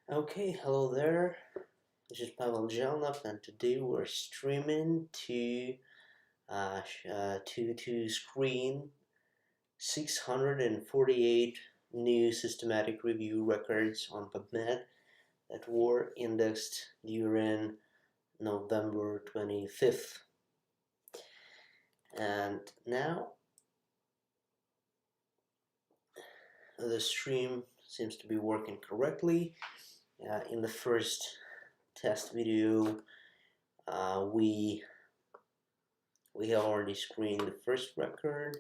Okay, hello there. This is Pavel Jelnov, and today we're streaming to screen 648 new systematic review records on PubMed that were indexed during November 25th. And now the stream seems to be working correctly. In the first test video, we have already screened the first record,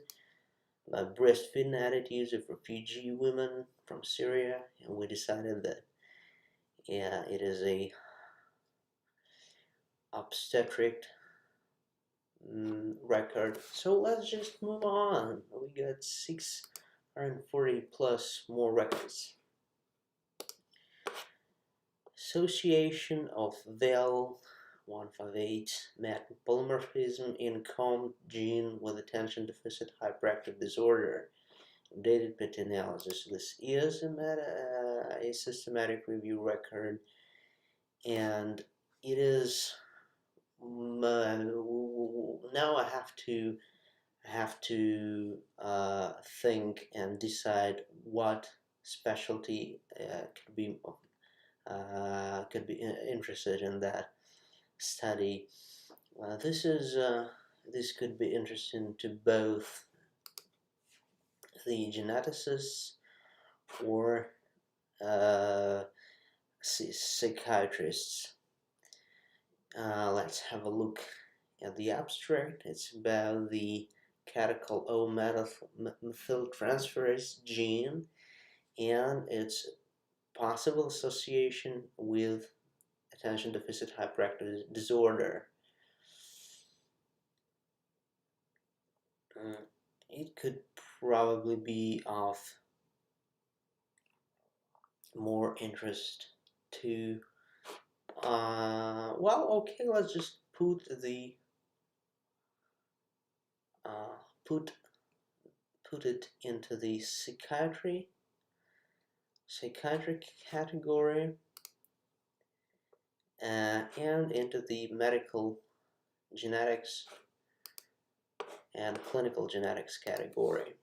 breastfeeding attitudes of refugee women from Syria, and we decided that it is a obstetric record. So let's just move on. We got 640 plus more records. Association of VEL 158 met polymorphism in COMT gene with attention deficit hyperactive disorder. Updated meta-analysis. This is a systematic review record, and it is now I have to think and decide what specialty could be interested in that study. This could be interesting to both the geneticists or psychiatrists. Let's have a look at the abstract. It's about the catechol O methyltransferase gene and its possible association with attention deficit hyperactive disorder. It could probably be of more interest to well, okay, let's just put the put it into the psychiatric category and into the medical genetics and clinical genetics category.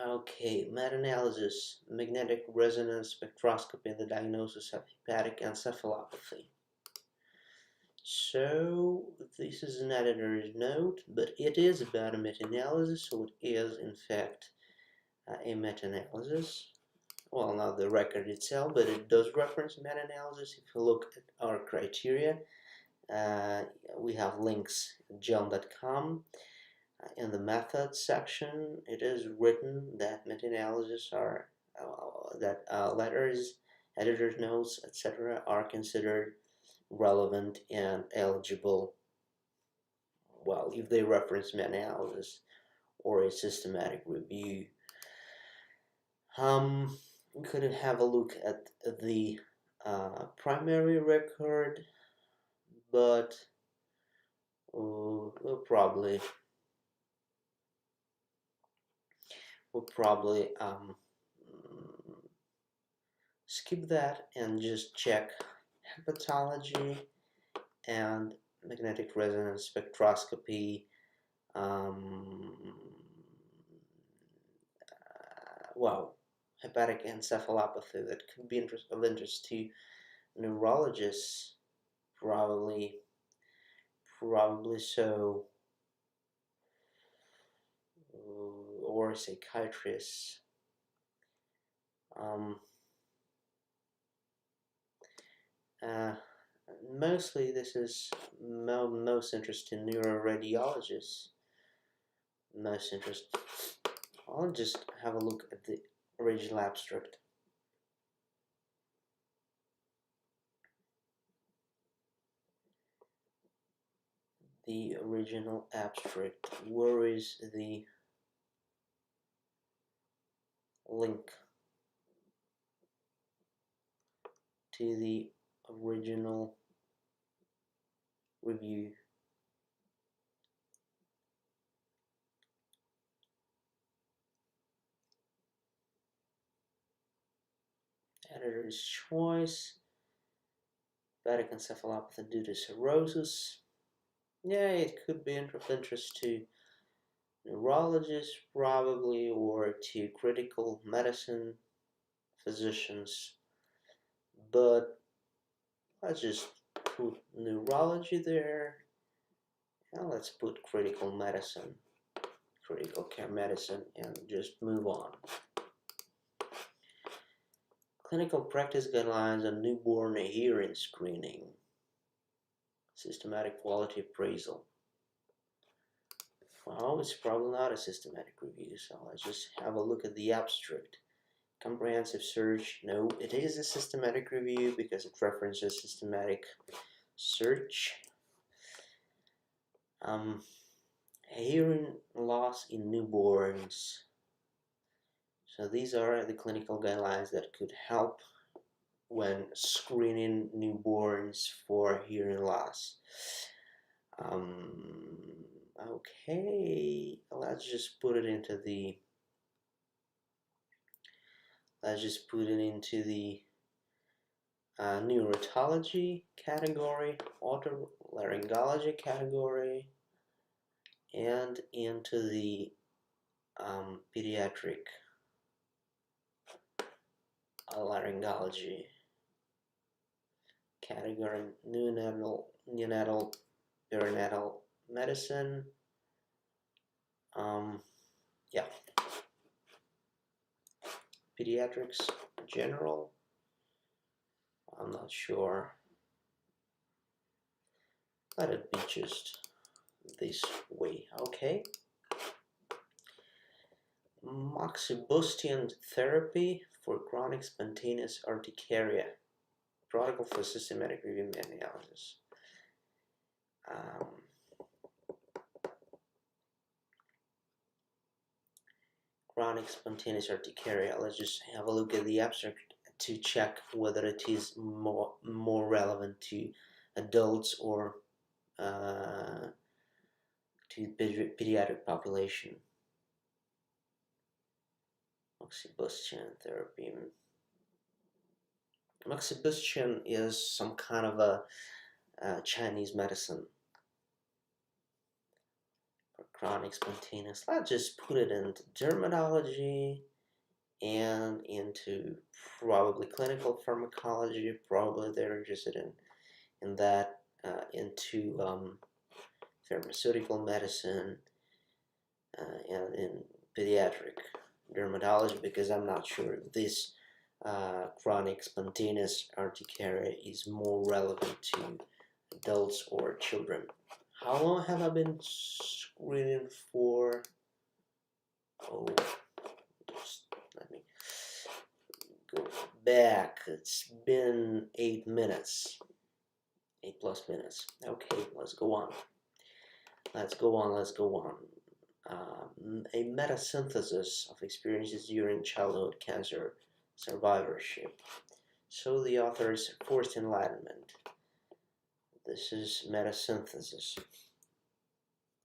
Okay, meta-analysis, magnetic resonance spectroscopy in the diagnosis of hepatic encephalopathy. So this is an editor's note, but it is about a meta-analysis, so it is in fact a meta-analysis. Well, not the record itself, but it does reference meta-analysis. If you look at our criteria, we have links at genome.com. In the methods section, it is written that meta-analysis are letters, editor's notes, etc. are considered relevant and eligible, well, if they reference meta-analysis or a systematic review. We could have a look at the primary record, but we'll probably skip that and just check hepatology and magnetic resonance spectroscopy. Well, hepatic encephalopathy, that could be of interest to neurologists, probably so, or psychiatrists. Mostly this is most interest in neuroradiologists. Most interest. I'll just have a look at the original abstract. The original abstract. Where is the link to the original review? editor's choice. Hepatic encephalopathy due to cirrhosis. Yeah, it could be of interest to neurologists probably, or to critical medicine physicians, but let's just put neurology there, and let's put critical medicine, critical care medicine, and just move on. Clinical practice guidelines on newborn hearing screening. Systematic quality appraisal. Well, it's probably not a systematic review, so let's just have a look at the abstract. Comprehensive search. No, it is a systematic review because it references systematic search. Hearing loss in newborns. So these are the clinical guidelines that could help when screening newborns for hearing loss. Okay, let's just put it into the neurotology category, otolaryngology category, and into the pediatric laryngology category, neonatal, perinatal medicine. Yeah, pediatrics general. I'm not sure. Let it be just this way, okay? Moxibustion therapy for chronic spontaneous urticaria. Protocol for systematic review and analysis. Chronic spontaneous urticaria. Let's just have a look at the abstract to check whether it is more relevant to adults or to pediatric population. Moxibustion therapy. Moxibustion is some kind of a Chinese medicine for chronic spontaneous. Let's just put it into dermatology and into probably clinical pharmacology. Probably they're interested in that, into pharmaceutical medicine, and in pediatric dermatology, because I'm not sure if this chronic spontaneous urticaria is more relevant to adults or children. How long have I been screening for? Oh, just let me go back. It's been 8 minutes. 8+ minutes. Okay, let's go on. Let's go on. A meta-synthesis of experiences during childhood cancer survivorship. So the author's forced enlightenment. This is meta-synthesis.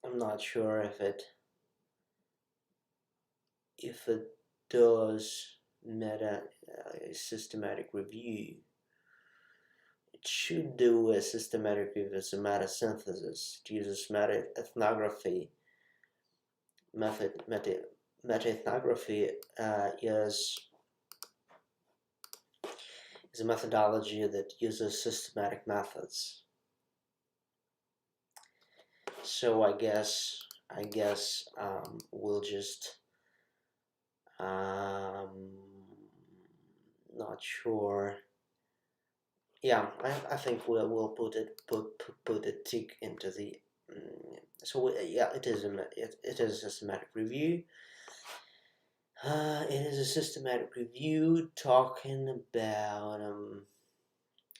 I'm not sure if it does systematic review. It should do a systematic review as a meta-synthesis. It uses meta-ethnography. Meta-ethnography is a methodology that uses systematic methods. So I guess we'll just not sure. Yeah, I think we'll put a tick into the. Yeah, it is a systematic review. It is a systematic review talking about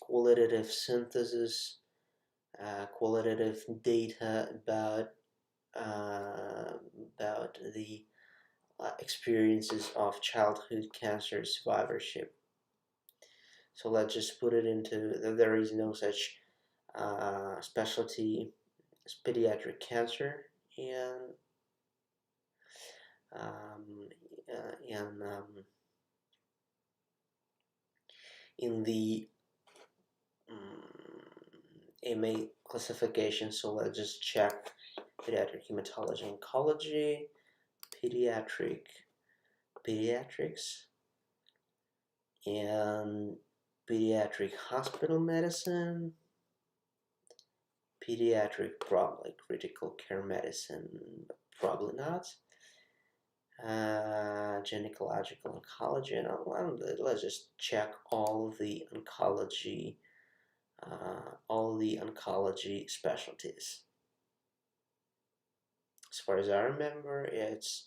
qualitative synthesis, qualitative data about the experiences of childhood cancer survivorship. So let's just put it into, there is no such specialty as pediatric cancer, and in the MA classification. So let's just check pediatric hematology oncology, pediatrics, and pediatric hospital medicine, pediatric probably critical care medicine, probably not. Gynecological oncology, and let's just check all the oncology specialties. As far as I remember, it's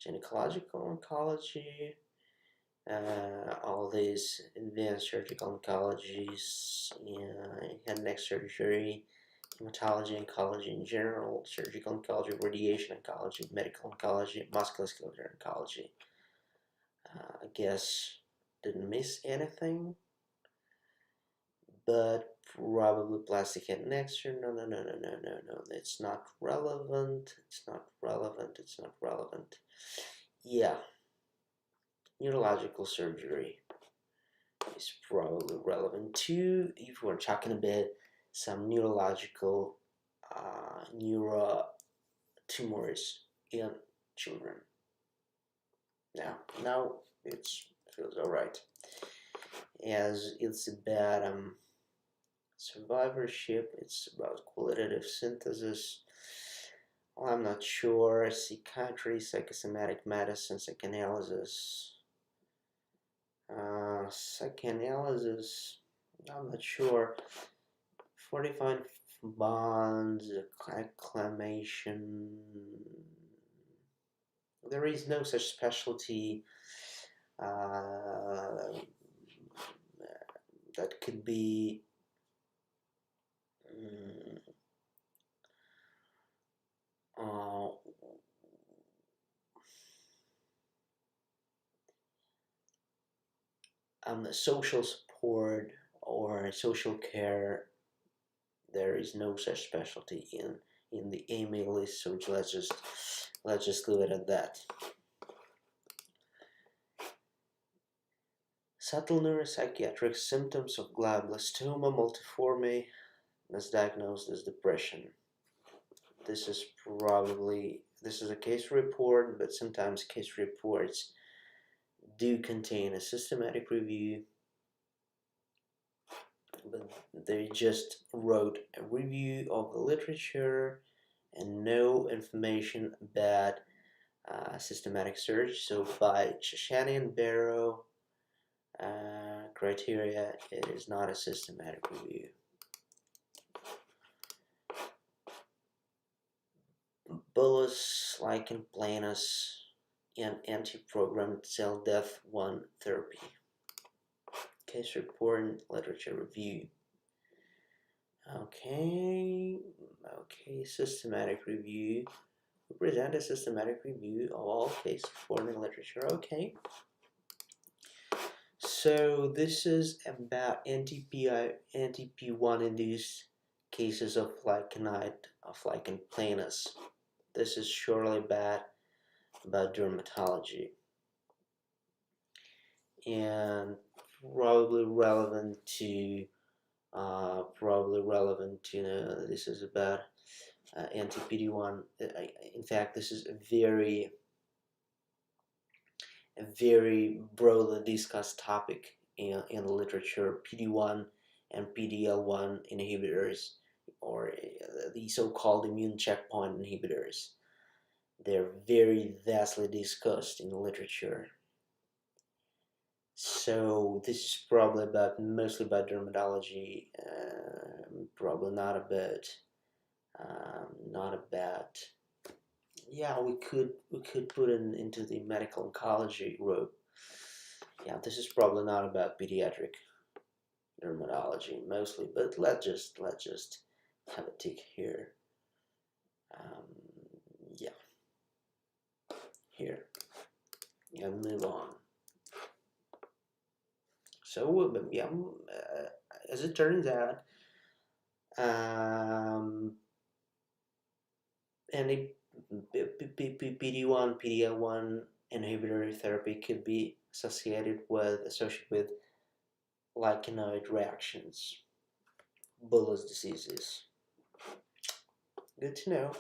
gynecological oncology, all these advanced surgical oncologies, head and neck surgery, hematology oncology in general, surgical oncology, radiation oncology, medical oncology, musculoskeletal oncology. I guess didn't miss anything, but probably plastic head and neck surgery. No. It's not relevant. It's not relevant. Yeah, neurological surgery is probably relevant too if we're talking about some neurological neuro tumors in children. Now it feels alright. As it's about survivorship, it's about qualitative synthesis. Well, I'm not sure. Psychiatry, psychosomatic medicine, psychoanalysis. Psychoanalysis, I'm not sure. Fortifying bonds, acclamation. There is no such specialty that could be social support or social care. There is no such specialty in the AMA list, so let's just leave it at that. Subtle neuropsychiatric symptoms of glioblastoma multiforme misdiagnosed as depression. This is a case report, but sometimes case reports do contain a systematic review, but they just wrote a review of the literature and no information about systematic search. So by Xuanfeibaidu criteria, it is not a systematic review. Bullous, lichen planus, and anti-programmed cell death 1 therapy. Case report and literature review. Okay, systematic review. We present a systematic review of all case report and literature. Okay. So this is about anti-P1 induced cases of lichen planus. This is surely about dermatology and probably relevant to this is about anti-PD1. In fact, this is a very broadly discussed topic in the literature. PD1 and PDL1 inhibitors, or the so-called immune checkpoint inhibitors. They're very vastly discussed in the literature. So this is probably mostly about dermatology, probably not about. Yeah, we could put it into the medical oncology group. Yeah, this is probably not about pediatric dermatology mostly, but let's just have a tick here. Yeah, here, and move on. So yeah, as it turns out, any PD1, PDL1 inhibitor therapy could be associated with lichenoid reactions, Bullous diseases. Good to know.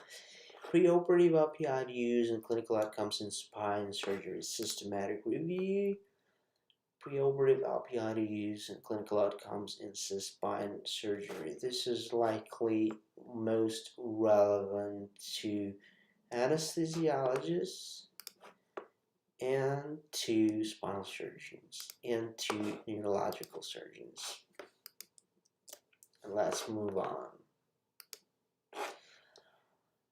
Preoperative opioid use and clinical outcomes in spine surgery systematic review. Preoperative opioid use and clinical outcomes in spine surgery. This is likely most relevant to anesthesiologists and to spinal surgeons and to neurological surgeons. And let's move on.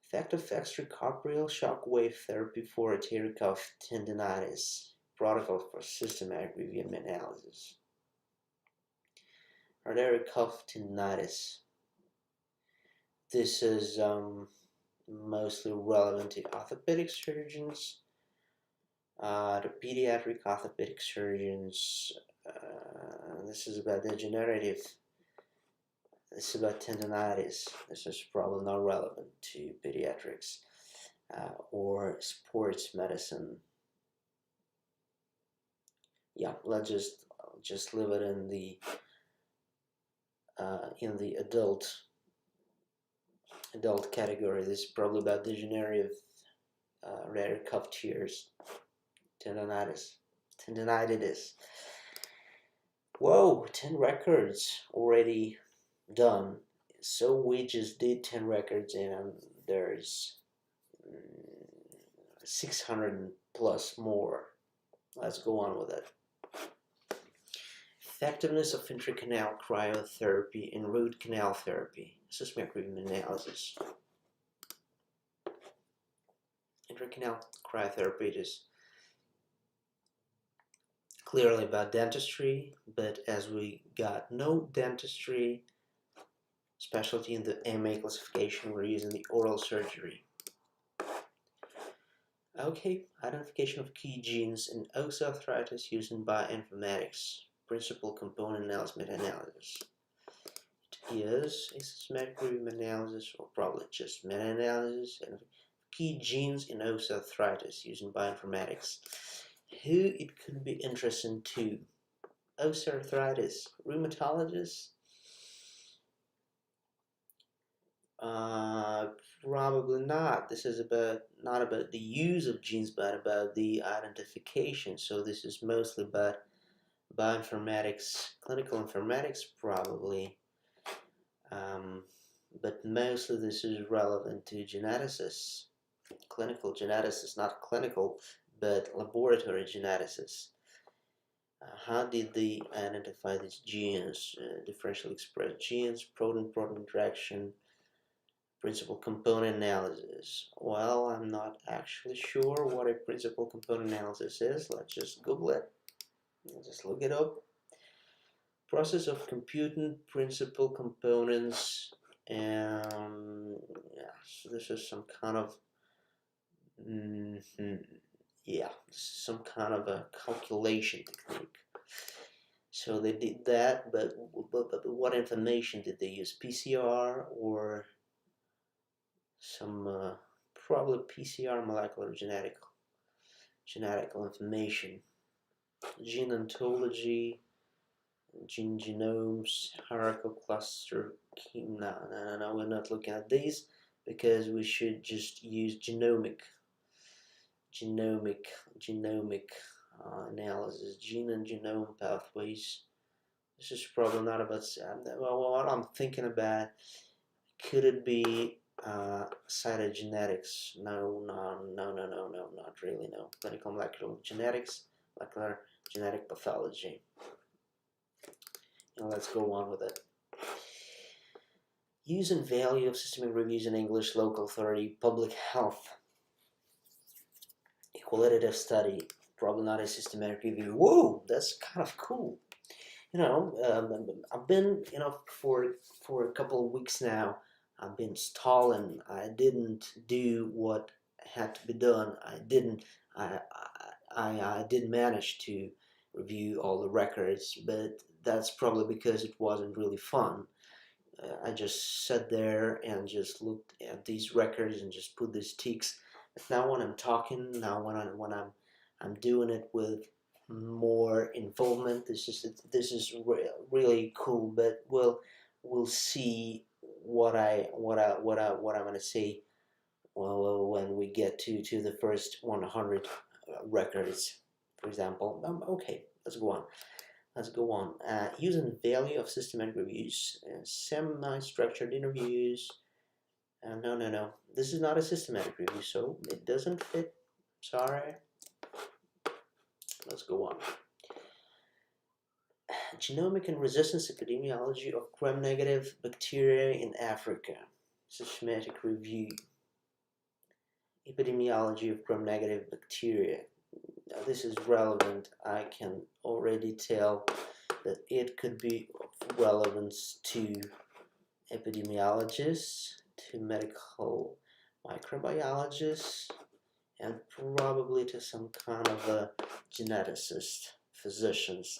Effect of extracorporeal shockwave therapy for rotator cuff tendonitis. Protocol for systematic review and analysis. Rotator cuff tendonitis. This is mostly relevant to orthopedic surgeons, to pediatric orthopedic surgeons. This is about degenerative. This is about tendonitis. This is probably not relevant to pediatrics or sports medicine. Yeah, let's just leave it in the adult category. This is probably about degenerative rotator cuff tears, tendonitis. Whoa, 10 records already done. So we just did 10 records and there's 600 plus more. Let's go on with it. Effectiveness of intracanal cryotherapy and root canal therapy. Systematic review analysis. Intracanal cryotherapy is clearly about dentistry, but as we got no dentistry specialty in the MA classification, we're using the oral surgery. Okay, identification of key genes in osteoarthritis using bioinformatics. Principal component analysis, meta-analysis. It is a systematic review analysis, or probably just meta-analysis, and key genes in osteoarthritis using bioinformatics. Who it could be interesting to? Osteoarthritis, rheumatologists? Probably not. This is not about the use of genes, but about the identification. So this is mostly about bioinformatics, clinical informatics probably, but mostly this is relevant to geneticists, clinical geneticists, not clinical, but laboratory geneticists. How did they identify these genes? Differentially expressed genes, protein-protein interaction, principal component analysis. Well, I'm not actually sure what a principal component analysis is. Let's just Google it. Just look it up. Process of computing principal components, and yeah, so this is some kind of some kind of a calculation technique. So they did that, but what information did they use? PCR or some probably PCR, molecular genetical information, gene ontology, gene genomes, hierarchical cluster. No, we're not looking at these because we should just use genomic analysis, gene and genome pathways. This is probably not about. Well, what I'm thinking about, could it be cytogenetics? No, not really. No, clinical molecular genetics, molecular genetic pathology. And let's go on with it. Use and value of systemic reviews in English, local authority, public health. A qualitative study, probably not a systematic review. Whoa, that's kind of cool. I've been, for a couple of weeks now, I've been stalling. I didn't do what had to be done. I didn't manage to review all the records, but that's probably because it wasn't really fun. I just sat there and just looked at these records and just put these ticks. But now when I'm talking, now when I'm doing it with more involvement. This is really cool, but we'll see what I'm gonna say when we get to the first 100 records, for example. Okay, let's go on. Using the value of systematic reviews, semi-structured interviews. No. This is not a systematic review, so it doesn't fit. Sorry. Let's go on. Genomic and resistance epidemiology of gram-negative bacteria in Africa. Systematic review. Epidemiology of gram-negative bacteria. Now, this is relevant. I can already tell that it could be of relevance to epidemiologists, to medical microbiologists, and probably to some kind of a geneticist, physicians,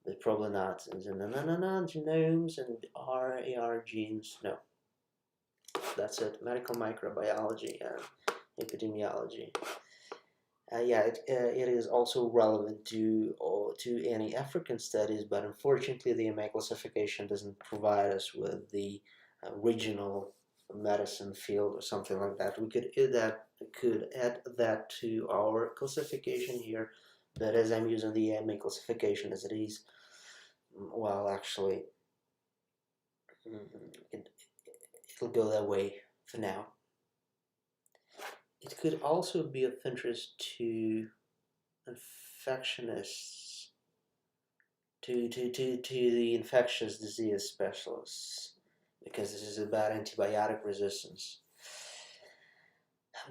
but probably not genomes and RAR genes. No, that's it. Medical microbiology and epidemiology. It is also relevant to any African studies, but unfortunately the MA classification doesn't provide us with the regional medicine field or something like that. We could add that to our classification here, but as I'm using the MA classification as it is, well, actually, it'll go that way for now. It could also be of interest to infectionists, to the infectious disease specialists, because this is about antibiotic resistance.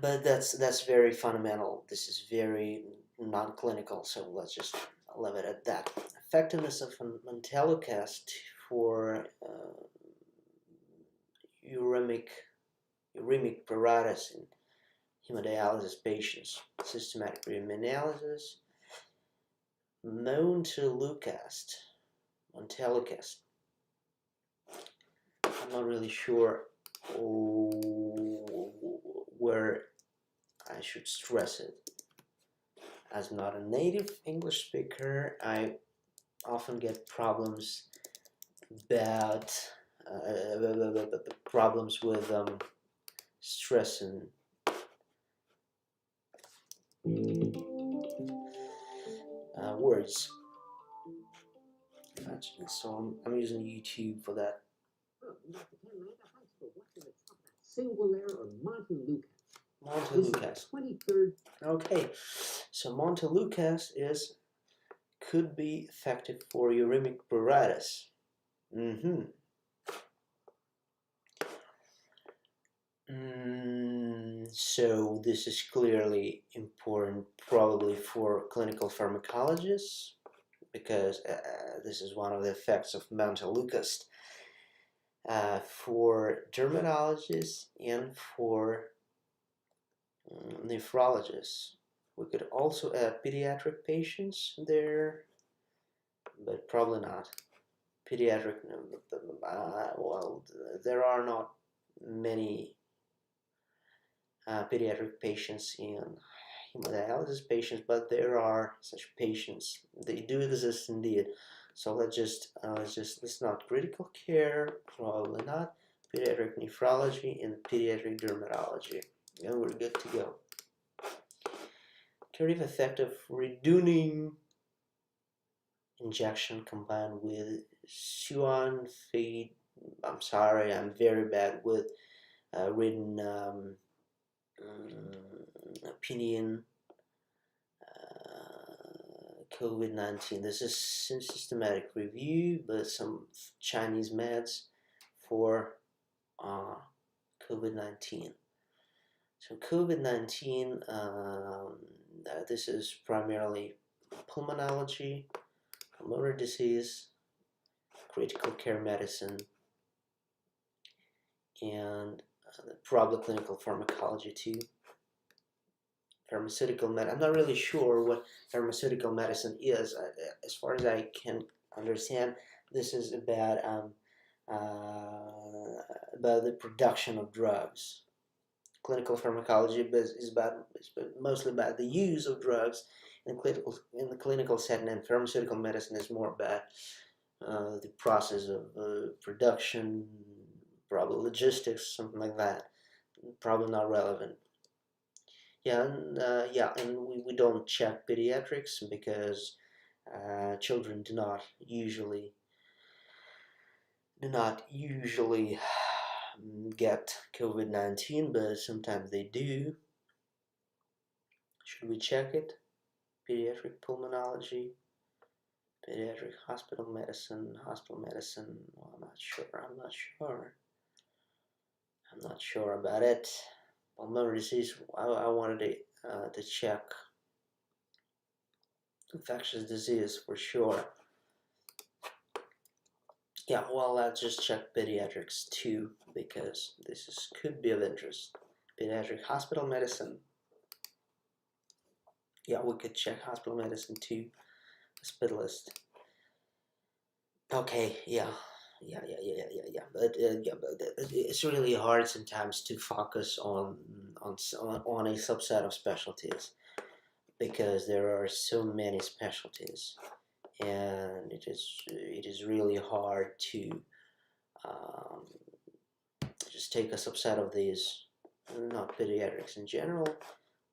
But that's very fundamental. This is very non-clinical, so let's just leave it at that. Effectiveness of Montelukast for uremic pruritus in hemodialysis patients. Systematic reanalysis. Montelukast. I'm not really sure where I should stress it. As not a native English speaker, I often get problems about problems with stressing words. So I'm using YouTube for that. Singular or Montelukast. Montelukast. 23rd. Okay, so Montelukast could be effective for uremic pruritus. So this is clearly important, probably for clinical pharmacologists, because this is one of the effects of Montelukast. For dermatologists and for nephrologists. We could also add pediatric patients there, but probably not. Pediatric, well, there are not many pediatric patients in hemodialysis patients, but there are such patients. They do exist indeed. So let's not critical care, probably not, pediatric nephrology and pediatric dermatology, and we're good to go. Curative effect of Reduning injection combined with Xuanfeibaidu. I'm sorry, I'm very bad with reading opinion. COVID-19. This is systematic review, but some Chinese meds for COVID-19. So COVID-19, this is primarily pulmonology, pulmonary disease, critical care medicine, and probably clinical pharmacology too. Pharmaceutical medicine. I'm not really sure what pharmaceutical medicine is. As far as I can understand, this is about the production of drugs. Clinical pharmacology is mostly about the use of drugs in the clinical setting, and pharmaceutical medicine is more about the process of production, probably logistics, something like that. Probably not relevant. Yeah, and we don't check pediatrics because children do not usually get COVID-19, but sometimes they do. Should we check it? Pediatric pulmonology, pediatric hospital medicine. Well, I'm not sure about it. Pulmonary disease, I wanted to check infectious disease for sure. Yeah, well, let's just check pediatrics too, because could be of interest. Pediatric hospital medicine. Yeah, we could check hospital medicine too. Hospitalist. Okay, yeah. But it's really hard sometimes to focus on a subset of specialties because there are so many specialties, and it is really hard to just take a subset of these. Not pediatrics in general,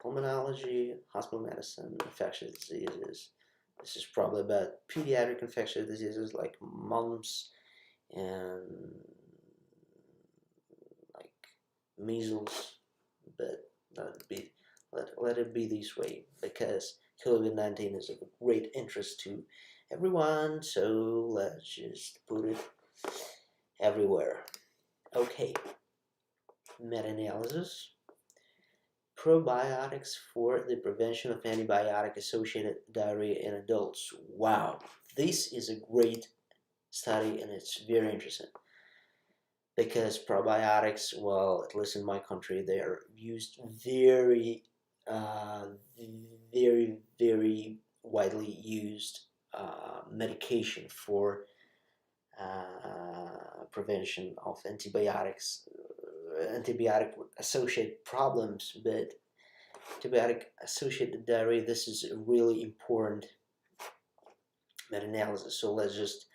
pulmonology, hospital medicine, infectious diseases. This is probably about pediatric infectious diseases like mumps and like measles, but let it be this way because COVID-19 is of great interest to everyone, so let's just put it everywhere. Okay, meta-analysis. Probiotics for the prevention of antibiotic-associated diarrhea in adults. Wow, this is a great study and it's very interesting because probiotics, well, at least in my country, they are used very widely used medication for prevention of antibiotic-associated problems, but antibiotic-associated diarrhea, this is a really important meta-analysis. So let's just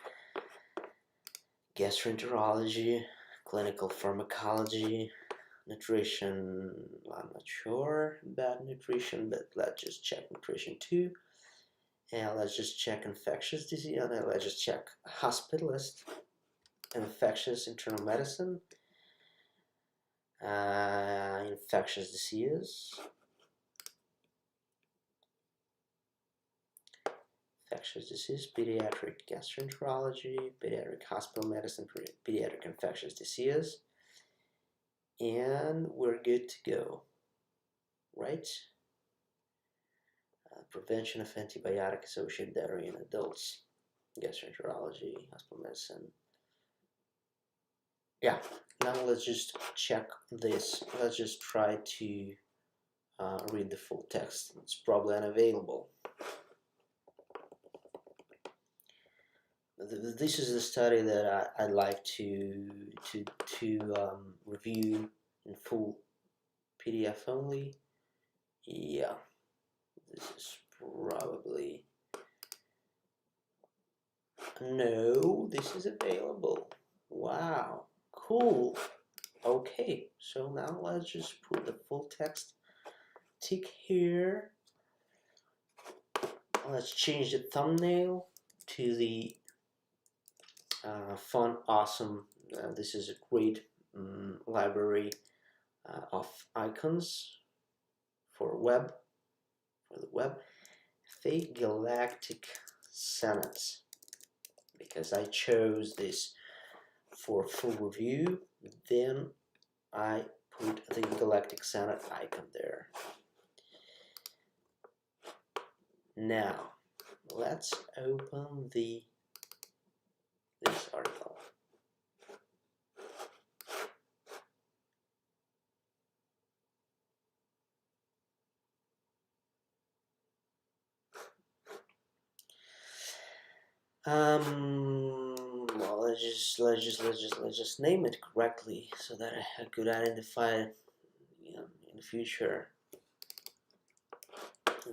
gastroenterology, clinical pharmacology, nutrition. I'm not sure about nutrition, but let's just check nutrition too. And let's just check infectious disease, and let's just check hospitalist, infectious internal medicine, infectious disease, pediatric gastroenterology, pediatric hospital medicine, pediatric infectious disease, and we're good to go, right? Prevention of antibiotic-associated diarrhea in adults, gastroenterology, hospital medicine. Yeah, now let's just check this. Let's just try to read the full text. It's probably unavailable. This is the study that I'd like to review in full PDF only. Yeah, this is probably no. This is available. Wow, cool. Okay, so now let's just put the full text. Tick here. Let's change the thumbnail to the font awesome. This is a great library of icons for the web. Fake galactic sonnets, because I chose this for full review. Then I put the galactic sonnet icon there. Now let's open this article. Well, let's just name it correctly so that I could identify it, in the future.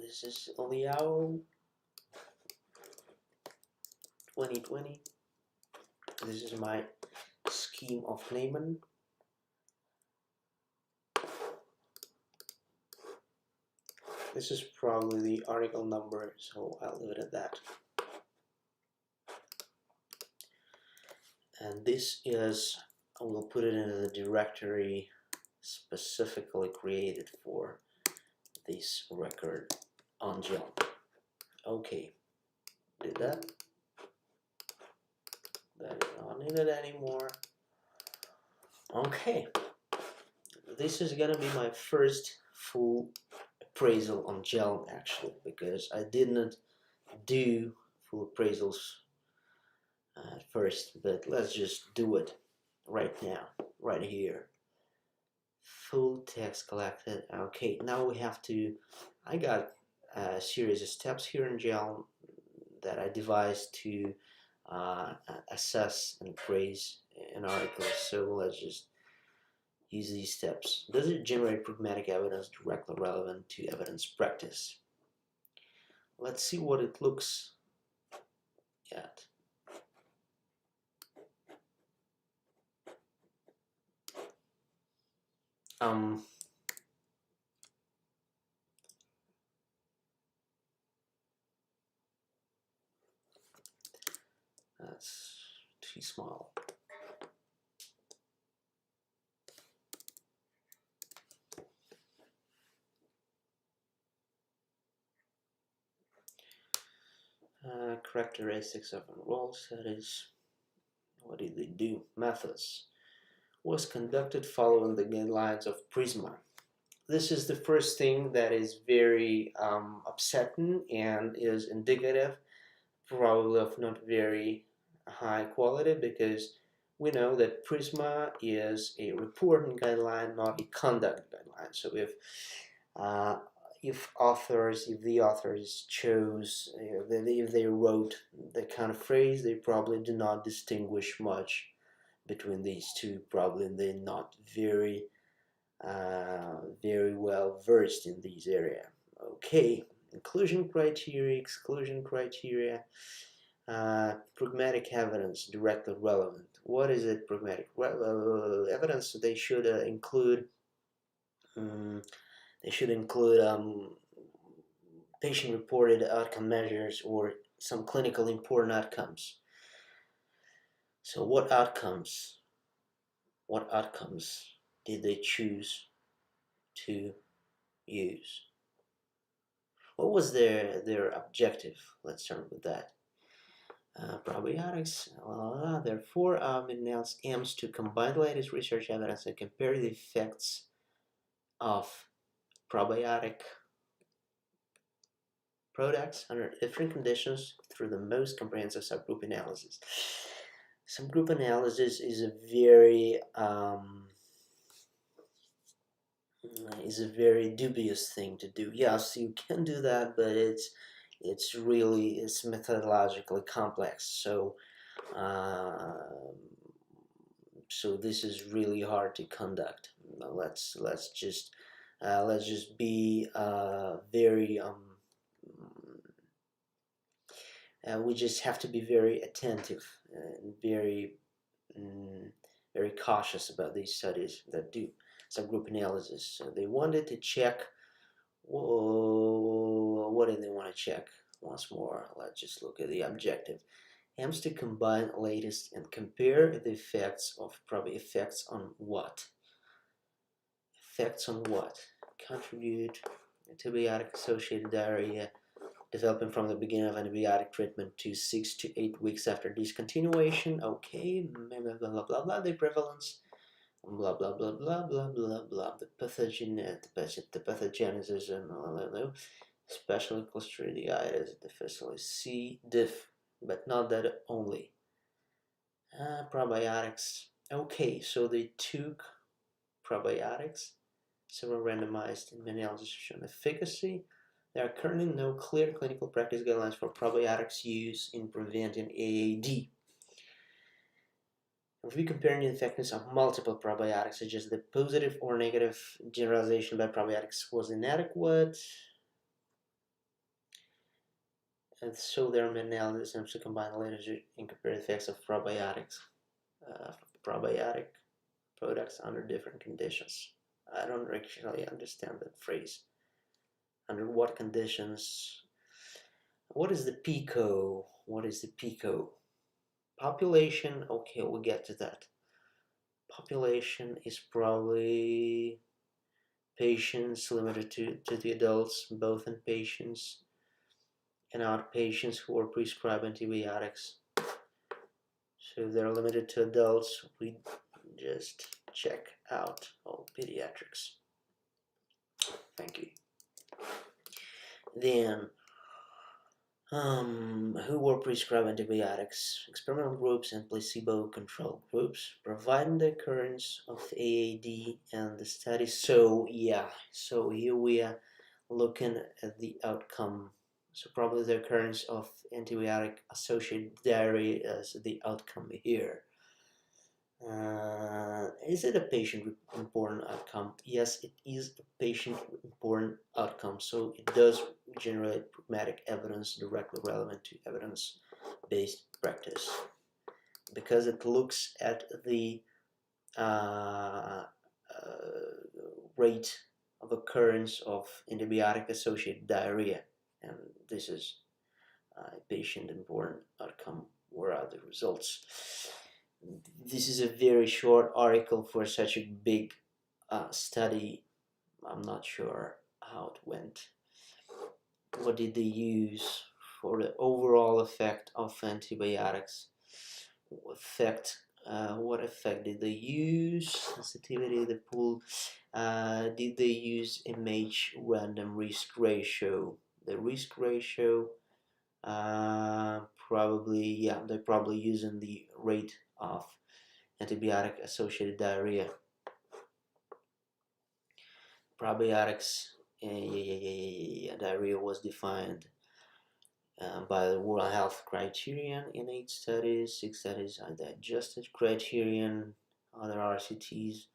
This is Liao 2020. This is my scheme of naming. This is probably the article number, so I'll leave it at that. And this is, I will put it in the directory specifically created for this record on gel. Okay, did that. That is not needed anymore. Okay, this is gonna be my first full appraisal on gel actually, because I didn't do full appraisals at first, but let's just do it right now, right here. Full text collected. Okay, now we have to, I got a series of steps here in gel that I devised to assess and praise an article. So let's just use these steps. Does it generate pragmatic evidence directly relevant to evidence practice? Let's see what it looks at. That's too small. Characteristics of enrolled studies. What did they do? Methods. Was conducted following the guidelines of PRISMA. This is the first thing that is very upsetting and is indicative probably of not very high quality, because we know that PRISMA is a reporting guideline, not a conduct guideline. So if the authors chose, if they wrote the kind of phrase, they probably do not distinguish much between these two. Probably they're not very well versed in these areas. Okay, inclusion criteria, exclusion criteria, pragmatic evidence directly relevant. What is it? Pragmatic evidence? They should include. They should include patient-reported outcome measures or some clinically important outcomes. So what outcomes? What outcomes did they choose to use? What was their objective? Let's start with that. Probiotics. Therefore, it aims to combine the latest research evidence and compare the effects of probiotic products under different conditions through the most comprehensive subgroup analysis. Subgroup analysis is a very dubious thing to do. Yes, you can do that, but it's methodologically complex. So so this is really hard to conduct. Let's just be very we just have to be very attentive and very cautious about these studies that do subgroup analysis. So they wanted to check. What did they want to check? Once more, let's just look at the objective. Aims to combine latest and compare the effects of effects on what? Effects on what? Contribute antibiotic-associated diarrhea developing from the beginning of antibiotic treatment to 6 to 8 weeks after discontinuation. Okay, blah blah blah blah blah. The prevalence, blah blah blah blah blah blah blah. The pathogenesis and especially clostriditis, difficile C. diff, but not that only. Probiotics. Okay, so they took probiotics. Several randomized meta-analyses shown efficacy. There are currently no clear clinical practice guidelines for probiotics use in preventing AAD. If we compare the effectiveness of multiple probiotics, such as the positive or negative generalization by probiotics was inadequate. and so their meta-analysis aims to combine the literature and compare the effects of probiotic products under different conditions. I don't actually understand that phrase. Under what conditions? What is the PICO? What is the PICO? Population, okay, we'll get to that. Population is probably patients limited to the adults, both inpatients and outpatients who are prescribed antibiotics. So if they're limited to adults, we just check out all pediatrics. Thank you. Then, who were prescribed antibiotics? Experimental groups and placebo-controlled groups, providing the occurrence of AAD and the study. So here we are looking at the outcome. So probably the occurrence of antibiotic-associated diarrhea is the outcome here. Is it a patient-important outcome? Yes, it is a patient-important outcome. So it does generate pragmatic evidence directly relevant to evidence-based practice because it looks at the rate of occurrence of antibiotic-associated diarrhea, and this is a patient-important outcome. Where are the results? This is a very short article for such a big study. I'm not sure how it went. What did they use for the overall effect of antibiotics? What effect did they use? Sensitivity, the pool. Did they use MH random risk ratio? The risk ratio, probably, they're probably using the rate of antibiotic-associated diarrhea. Probiotics, diarrhea was defined by the World Health Criterion in 8 studies. 6 studies are the adjusted criterion, other RCTs.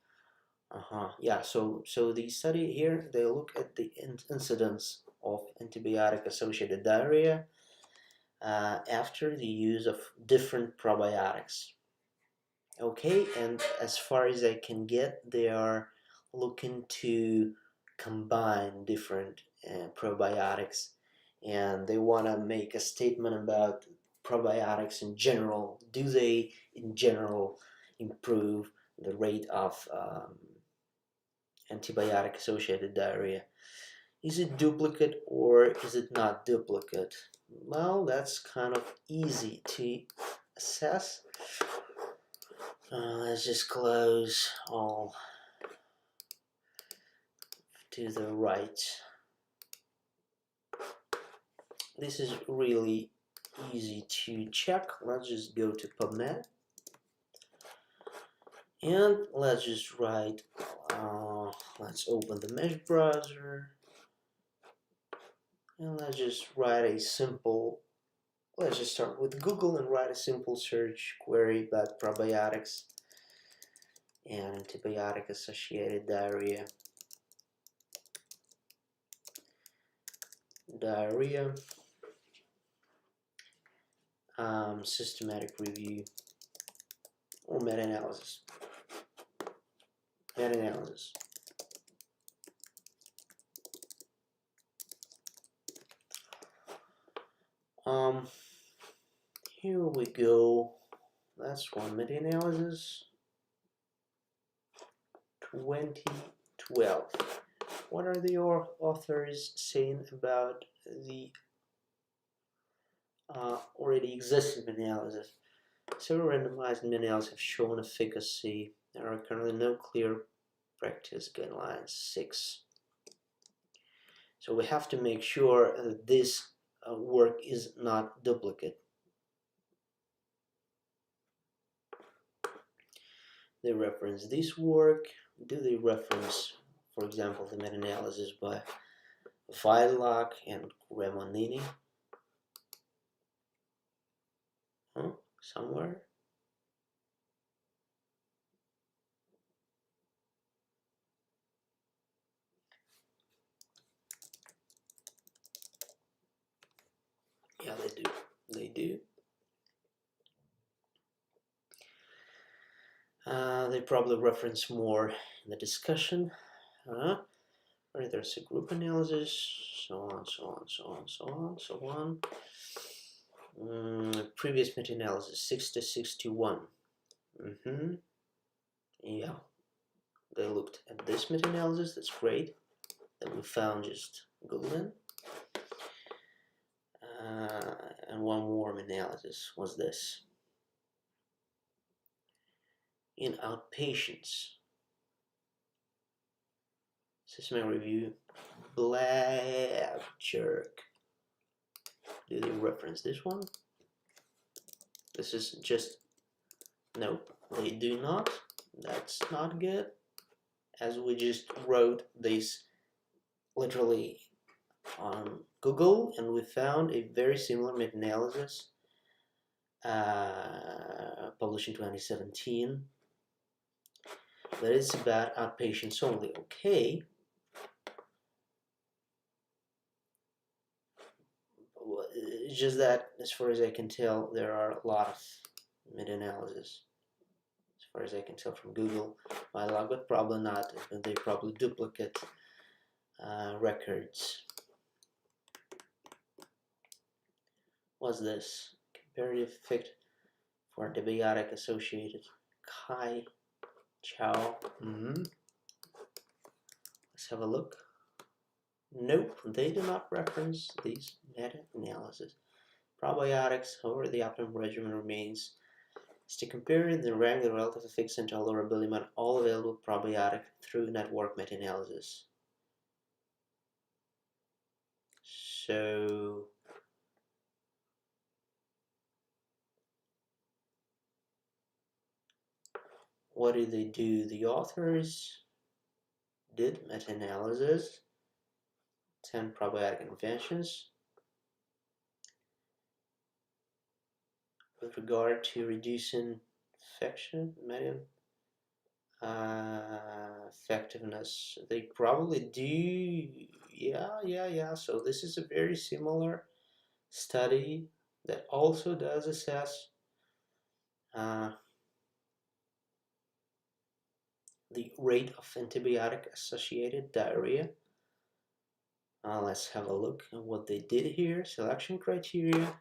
So the study here, they look at the incidence of antibiotic-associated diarrhea after the use of different probiotics. Okay, and as far as I can get, they are looking to combine different probiotics, and they want to make a statement about probiotics in general. Do they in general improve the rate of antibiotic-associated diarrhea? Is it duplicate or is it not duplicate? Well, that's kind of easy to assess. Let's just close all to the right. This is really easy to check. Let's just go to PubMed and let's just write, let's open the mesh browser and let's just write a simple, let's just start with Google and write a simple search query about probiotics and antibiotic-associated diarrhea. Systematic review or meta-analysis. Here we go. That's one meta-analysis. 2012. What are the authors saying about the already existing meta-analysis? Several randomized meta-analyses have shown efficacy. There are currently no clear practice guidelines. 6. So we have to make sure that this work is not duplicate. They reference this work. Do they reference, for example, the meta-analysis by Vidlock and Remonini? Somewhere? Yeah, they do. They do. They probably reference more in the discussion. Where there's a group analysis, so on, so on, so on, so on, so on. Previous meta-analysis 6-6-1. Yeah, they looked at this meta-analysis. That's great. That we found just Googling. And one more meta-analysis was this. In outpatients, systematic review, Black jerk. Do they reference this one? This is just, nope, they do not. That's not good. As we just wrote this literally on Google, and we found a very similar meta-analysis published in 2017. But it's about outpatients only. Okay. It's just that, as far as I can tell, there are a lot of meta-analysis. As far as I can tell from Google, my log, but probably not. They probably duplicate records. What's this? Comparative effect for antibiotic-associated chow. Let's have a look. Nope, they do not reference these meta-analysis. Probiotics, however, the optimum regimen remains is to compare the rank the relative effects and tolerability among all available probiotic through network meta-analysis. So what did they do? The authors did meta-analysis, 10 probiotic interventions with regard to reducing infection, effectiveness. They probably do, yeah. So this is a very similar study that also does assess the rate of antibiotic-associated diarrhea. Let's have a look at what they did here. Selection criteria.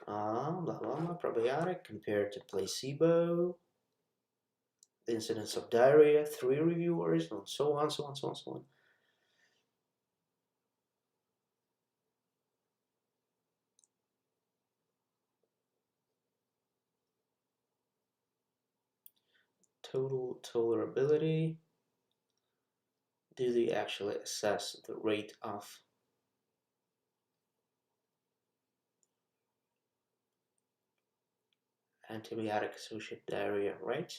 Blah, blah, blah, probiotic compared to placebo. The incidence of diarrhea, 3 reviewers, and so on, so on, so on, so on. Total tolerability. Do they actually assess the rate of antibiotic-associated diarrhea, right?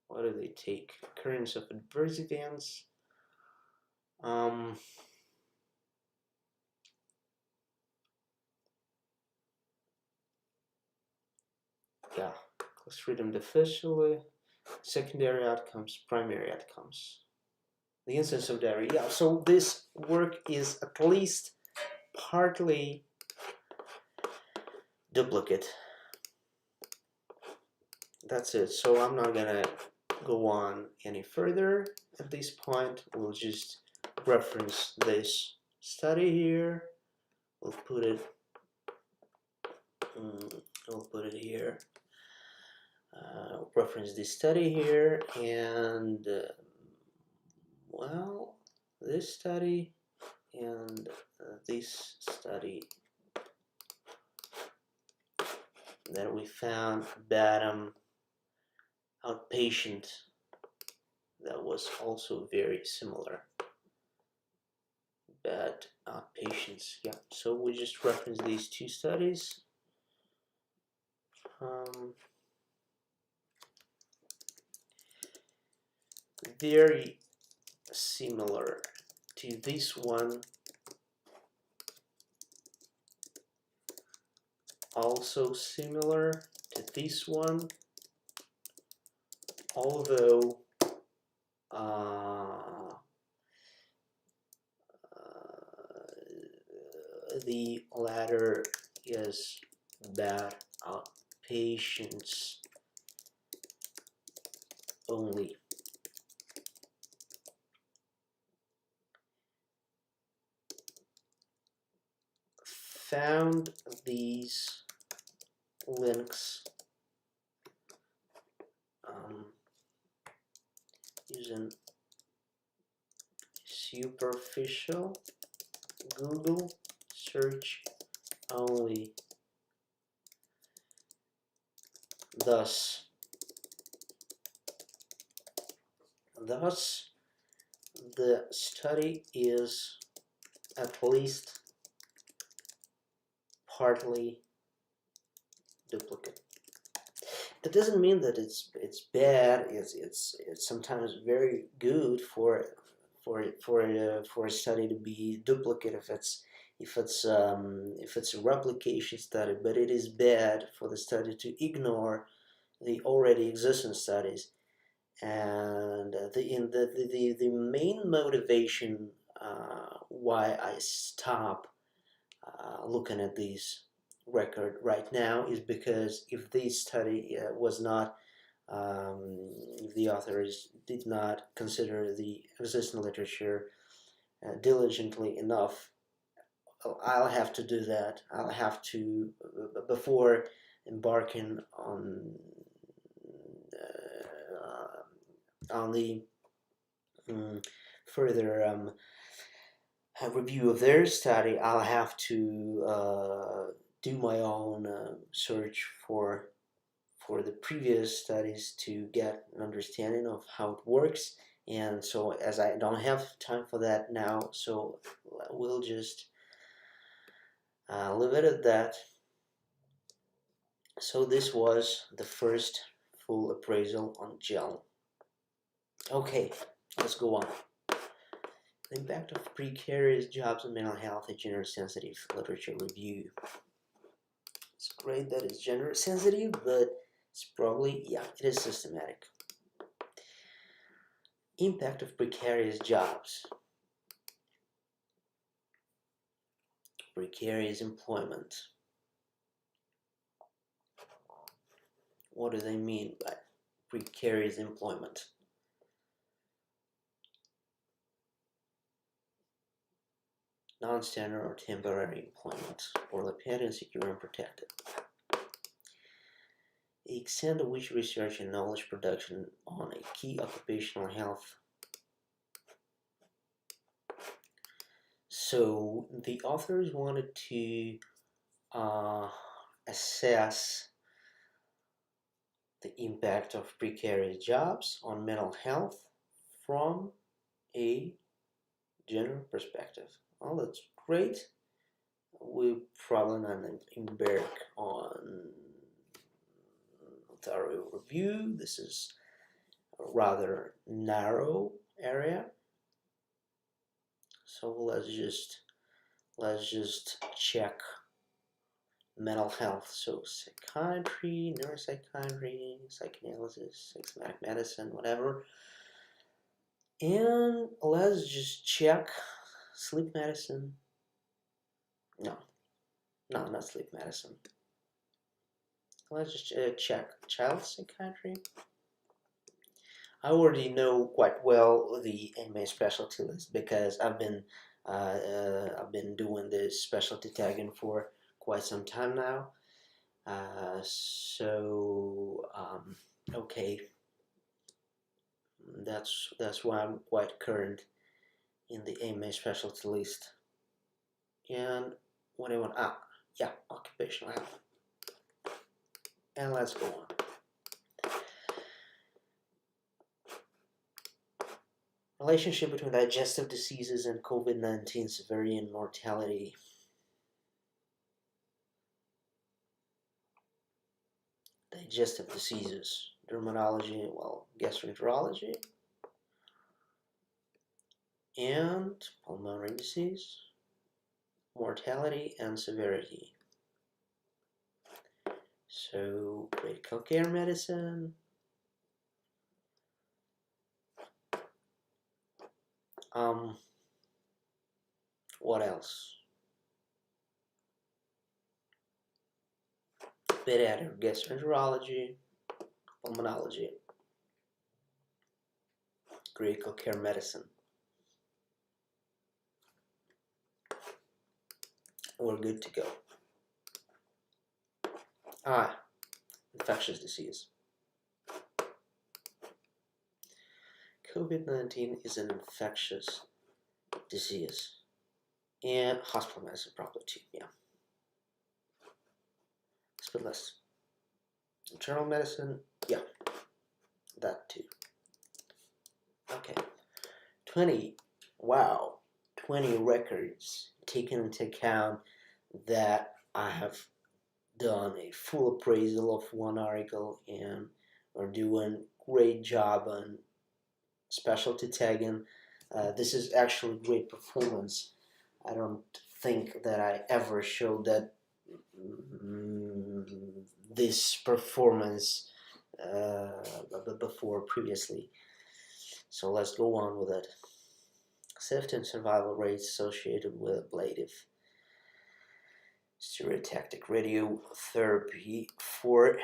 What do they take? Occurrence of adverse events. Yeah, Clostridium difficile, secondary outcomes, primary outcomes. The incidence of diarrhea. Yeah, so this work is at least partly duplicate. That's it. So I'm not gonna go on any further at this point. We'll just reference this study here. We'll put it here. Reference this study here, and well, this study and this study that we found bottom outpatient that was also very similar. Bad outpatients, yeah. So we just reference these two studies. Very similar to this one. Also similar to this one, although the latter is about outpatients only. Found these links using superficial Google search only. Thus, the study is at least partly duplicate. That doesn't mean that it's bad. It's sometimes very good for a study to be duplicate if it's a replication study, but it is bad for the study to ignore the already existing studies. And the main motivation why I stop looking at these record right now is because if this study was not the authors did not consider the existing literature diligently enough, I'll have to do that. I'll have to, before embarking on the further review of their study, I'll have to do my own search for the previous studies to get an understanding of how it works. And so, as I don't have time for that now, so we'll just leave it at that. So this was the first full appraisal on gel. Okay, let's go on. The impact of precarious jobs on mental health, a gender-sensitive literature review. It's great that it's gender-sensitive, but it's probably, yeah, it is systematic. Impact of precarious jobs. Precarious employment. What do they mean by precarious employment? Non-standard or temporary employment, or the paid, secure, and protected. The extent to which research and knowledge production on a key occupational health. So the authors wanted to assess the impact of precarious jobs on mental health from a gender perspective. Well, that's great. We probably not embark on thorough review. This is a rather narrow area. So let's just check mental health. So psychiatry, neuropsychiatry, psychoanalysis, psychosomatic medicine, whatever. And let's just check sleep medicine. No, not sleep medicine. Let's just check child psychiatry. I already know quite well the MA specialty list because I've been doing this specialty tagging for quite some time now. Okay, that's why I'm quite current in the MA specialty list. And what do I want? Yeah, occupational health. And let's go on. Relationship between digestive diseases and COVID-19 severity and mortality. Digestive diseases, dermatology, well, gastroenterology, and pulmonary disease, mortality and severity. So, critical care medicine, what else? pediatric gastroenterology, pulmonology, critical care medicine. We're good to go. Infectious disease. COVID-19 is an infectious disease, and hospital medicine probably too, yeah. But less. Internal medicine, yeah, that too. Okay, 20 records taken into account that I have done a full appraisal of one article and are doing great job on specialty tagging. This is actually great performance. I don't think that I ever showed that this performance before previously. So let's go on with it. Safety and survival rates associated with ablative stereotactic radiotherapy for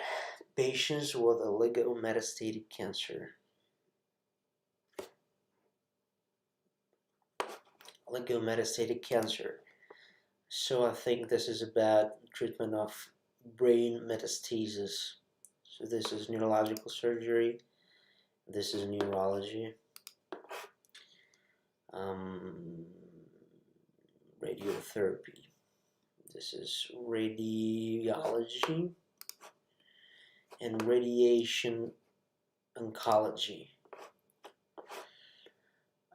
patients with oligometastatic cancer. Oligometastatic cancer. So I think this is about treatment of brain metastasis. So this is neurological surgery. This is neurology. Radiotherapy. This is radiology and radiation oncology.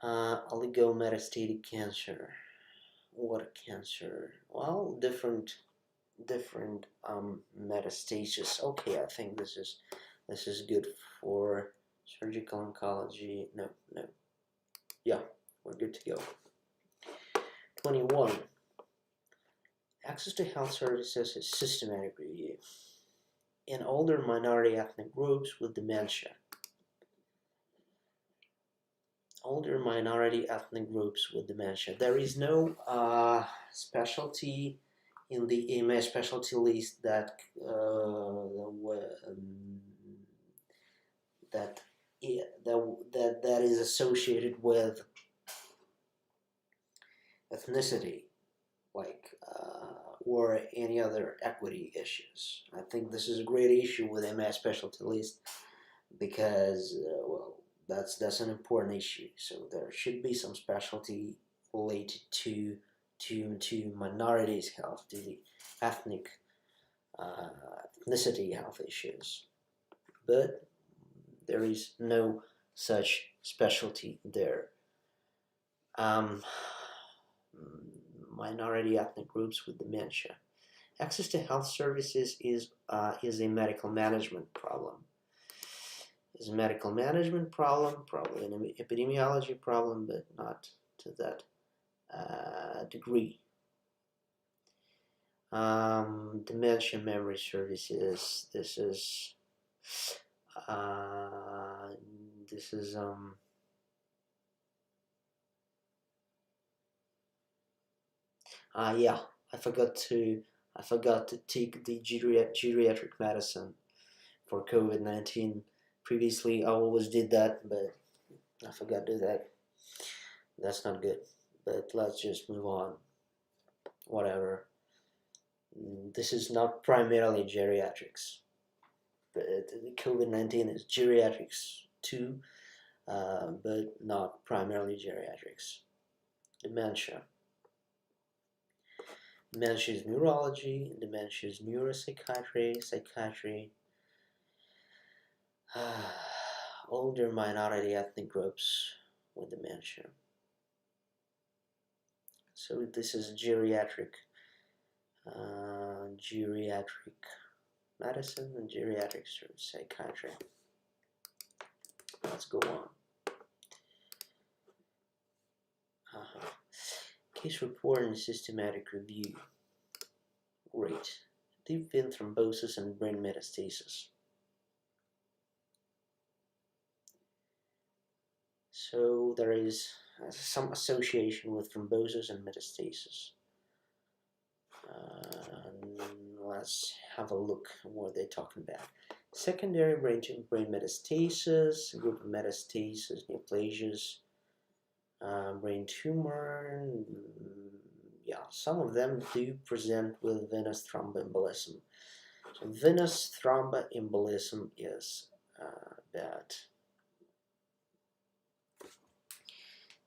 Oligometastatic cancer. What cancer? Well, different metastasis. Okay, I think this is good for surgical oncology. No. Yeah, we're good to go. 21. Access to health services is systematic review in older minority ethnic groups with dementia. Older minority ethnic groups with dementia. There is no specialty in the AMA specialty list that that is associated with ethnicity, like or any other equity issues. I think this is a great issue with AMA specialty list because well, that's an important issue. So there should be some specialty related to minorities' health, to the ethnicity health issues, but there is no such specialty there. Minority ethnic groups with dementia. Access to health services is a medical management problem. Is a medical management problem, probably an epidemiology problem, but not to that degree. Dementia memory services. This is yeah, I forgot to take the geriatric medicine for COVID-19. Previously, I always did that, but I forgot to do that. That's not good. But let's just move on. Whatever. This is not primarily geriatrics, but COVID-19 is geriatrics too, but not primarily geriatrics. Dementia. Dementia is neurology, dementia is neuropsychiatry, psychiatry. Older minority ethnic groups with dementia. So this is geriatric medicine and geriatric psychiatry. Let's go on. Case report and systematic review. Great. Deep vein thrombosis and brain metastasis. So there is some association with thrombosis and metastasis. Let's have a look at what they're talking about. Secondary brain metastasis, group of metastasis, neoplasias, brain tumor. Yeah, some of them do present with venous thromboembolism. So venous thromboembolism is bad.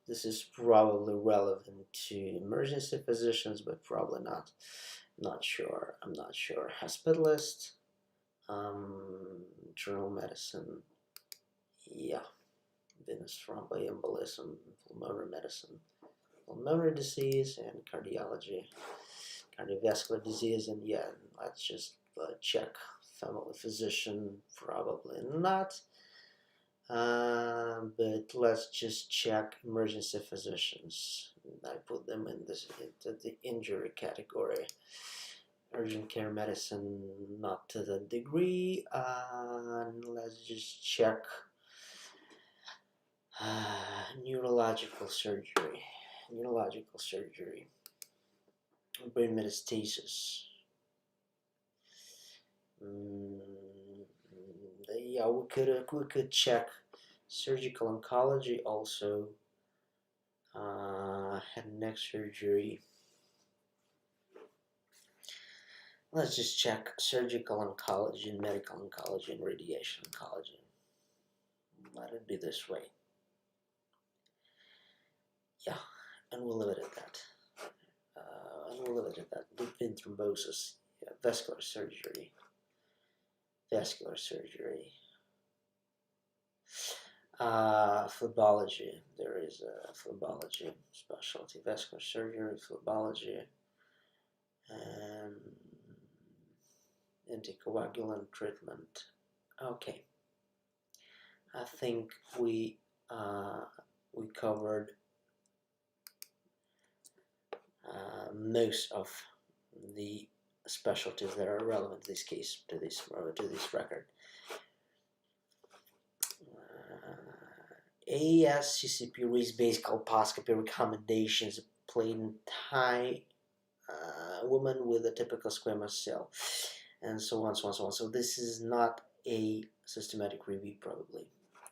This is probably relevant to emergency physicians, but probably not. Not sure. I'm not sure. Hospitalist, internal medicine. Yeah, venous thromboembolism, pulmonary medicine, pulmonary disease, and cardiology, cardiovascular disease, and yeah, let's just check family physician. Probably not. But let's just check emergency physicians. I put them in this into the injury category. Urgent care medicine, not to the degree. Let's just check neurological surgery. Neurological surgery. Brain metastasis. Yeah, we could check surgical oncology also. Head and neck surgery. Let's just check surgical oncology and medical oncology and radiation oncology. Let it be this way. Yeah, and we'll leave it at that. Deep vein thrombosis, yeah, vascular surgery. Phlebology. There is a phlebology specialty. Vascular surgery, phlebology, and anticoagulant treatment. Okay, I think we covered most of the specialties that are relevant in this case to this record. ASCCP risk-based colposcopy recommendations: plain Thai woman with a typical squamous cell, and so on. So this is not a systematic review, probably.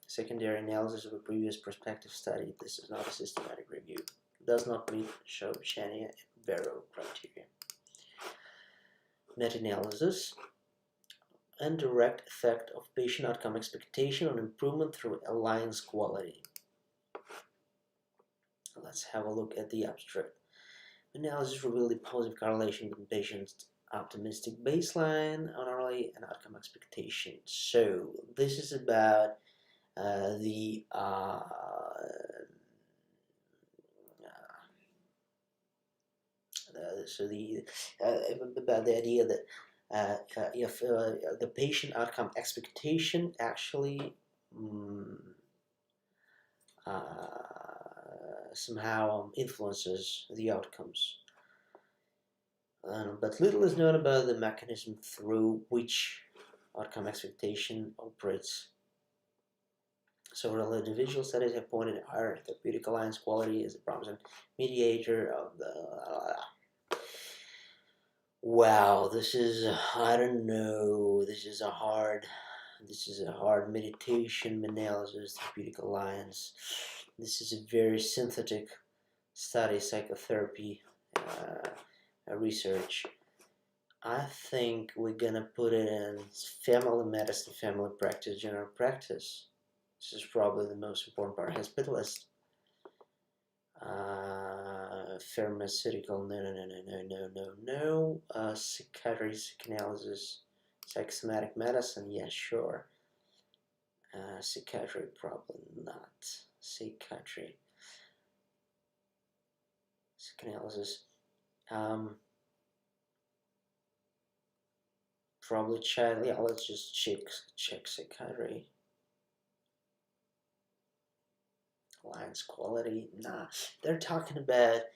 Secondary analysis of a previous prospective study. This is not a systematic review. Does not meet Shania and Barrow criteria. Meta-analysis and direct effect of patient outcome expectation on improvement through alliance quality. Let's have a look at the abstract. Analysis revealed a positive correlation between patients' optimistic baseline on early and outcome expectation. So this is about about the idea that if the patient outcome expectation actually somehow influences the outcomes. But little is known about the mechanism through which outcome expectation operates. Several individual studies have pointed out higher therapeutic alliance quality as a promising mediator of the... Wow, this is, I don't know, this is a hard meditation analysis, therapeutic alliance. This is a very synthetic study, psychotherapy research. I think we're gonna put it in family medicine, family practice, general practice. This is probably the most important part. Hospitalist, pharmaceutical, no. Psychiatry, psychanalysis, psychosomatic medicine, yeah, sure. Psychiatry, probably not. Psychiatry, psychanalysis, probably child. Yeah, let's just check psychiatry. Alliance quality, nah. They're talking about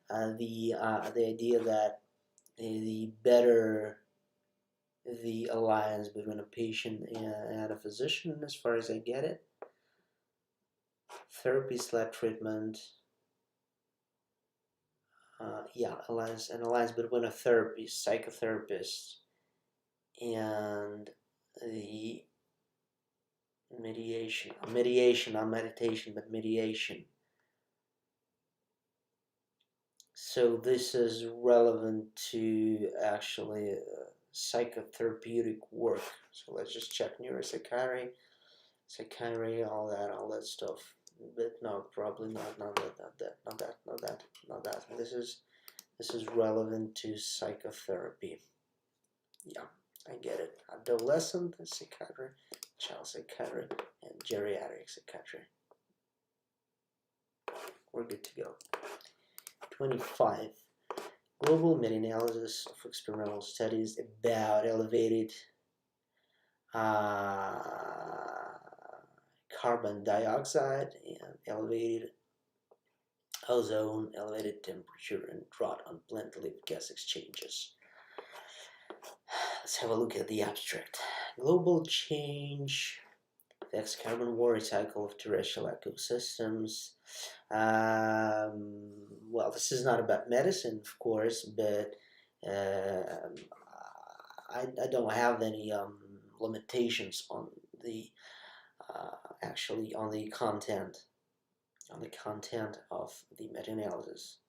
the idea that the better the alliance between a patient and a physician, as far as I get it. Therapy/treatment. Yeah, alliance between a therapist, psychotherapist, and the mediation, not meditation, but mediation. So this is relevant to actually psychotherapeutic work. So let's just check neuropsychiatry, psychiatry, all that stuff. But no, probably not that. This is relevant to psychotherapy. Yeah, I get it. Adolescent psychiatry, child psychiatry, and geriatric psychiatry. We're good to go. 25. Global meta-analysis of experimental studies about elevated carbon dioxide and elevated ozone, elevated temperature, and drought on plant-live gas exchanges. Let's have a look at the abstract. Global change affects carbon water cycle of terrestrial ecosystems. Well, this is not about medicine, of course, but I don't have any limitations on the actually on the content of the meta-analysis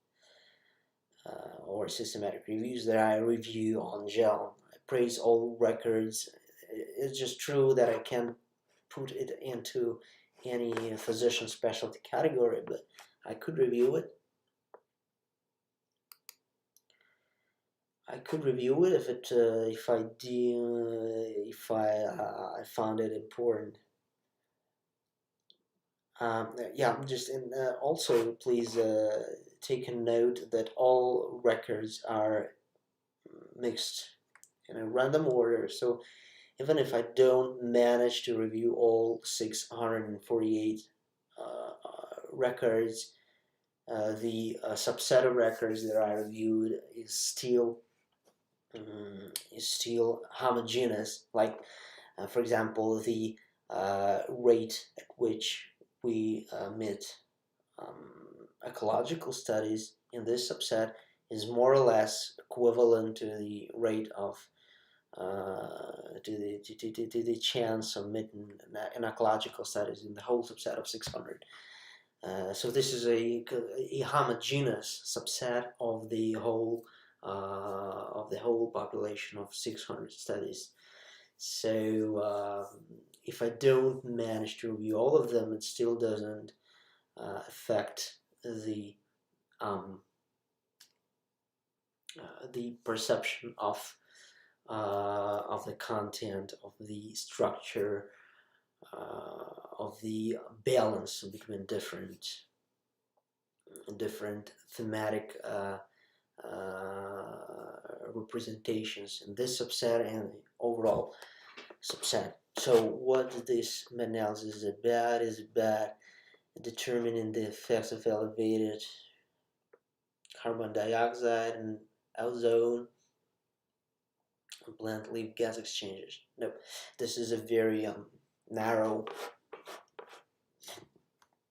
or systematic reviews that I review on Gel. I praise all records. It's just true that I can't put it into any physician specialty category, but I could review it. I could review it if I found it important. Yeah, just also please take a note that all records are mixed in a random order. So even if I don't manage to review all 648 records, the subset of records that I reviewed is still homogeneous. Like, for example, the rate at which we meet ecological studies in this subset is more or less equivalent to the rate of to the chance of meeting an ecological studies in the whole subset of 600. So this is a homogeneous subset of the whole population of 600 studies. So if I don't manage to review all of them, it still doesn't affect the perception of the content, of the structure, of the balance between different thematic representations in this subset and the overall subset. So what this meta-analysis is about determining the effects of elevated carbon dioxide and ozone on plant-leaf gas exchanges. No, this is a very narrow.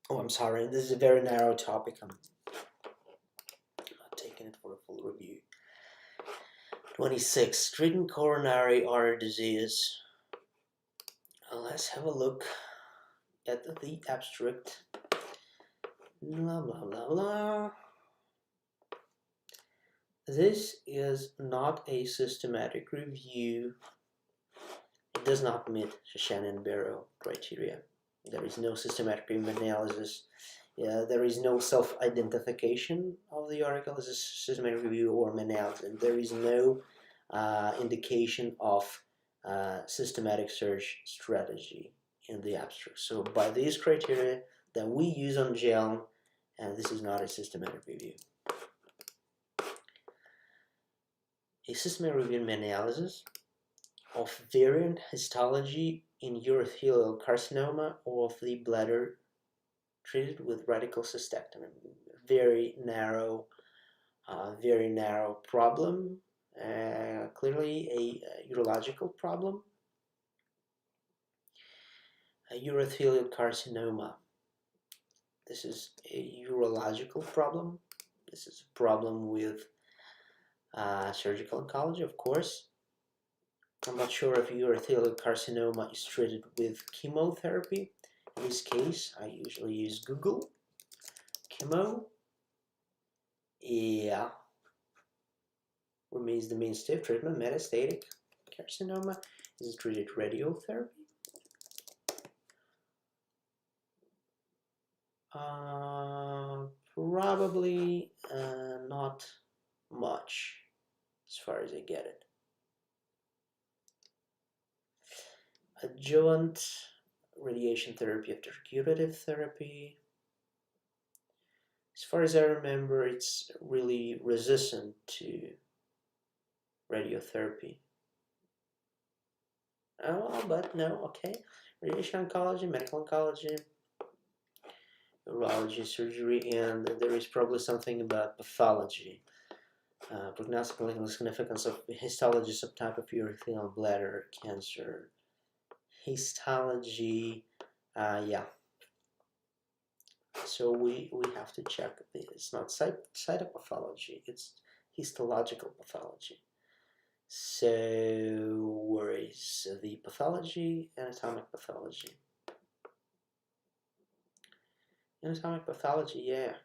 Oh, I'm sorry. This is a very narrow topic. I'm not taking it for a full review. 26. Treating coronary artery disease. Let's have a look at the abstract. Blah blah blah blah. This is not a systematic review. It does not meet Xuanfeibaidu criteria. There is no systematic analysis. There is no self-identification of the article as a systematic review or meta-analysis. There is no indication of systematic search strategy in the abstract. So by these criteria that we use on GEL, this is not a systematic review. A systematic review and meta-analysis of variant histology in urothelial carcinoma of the bladder treated with radical cystectomy. Very narrow problem. Clearly a urological problem. A urothelial carcinoma. This is a urological problem. This is a problem with surgical oncology, of course. I'm not sure if urothelial carcinoma is treated with chemotherapy. In this case, I usually use Google. Chemo, yeah, remains the mainstay of treatment. Metastatic carcinoma is treated radiotherapy. Probably not much, as far as I get it. Adjuvant radiation therapy after curative therapy. As far as I remember, it's really resistant to radiotherapy. Oh, but no, okay. Radiation oncology, medical oncology, urology, surgery, and there is probably something about pathology. Prognostic and clinical significance of histology subtype of urothelial bladder cancer. Histology, yeah. So we have to check. It's not cytopathology, it's histological pathology. So where is the pathology? Anatomic pathology. Anatomic pathology, yeah.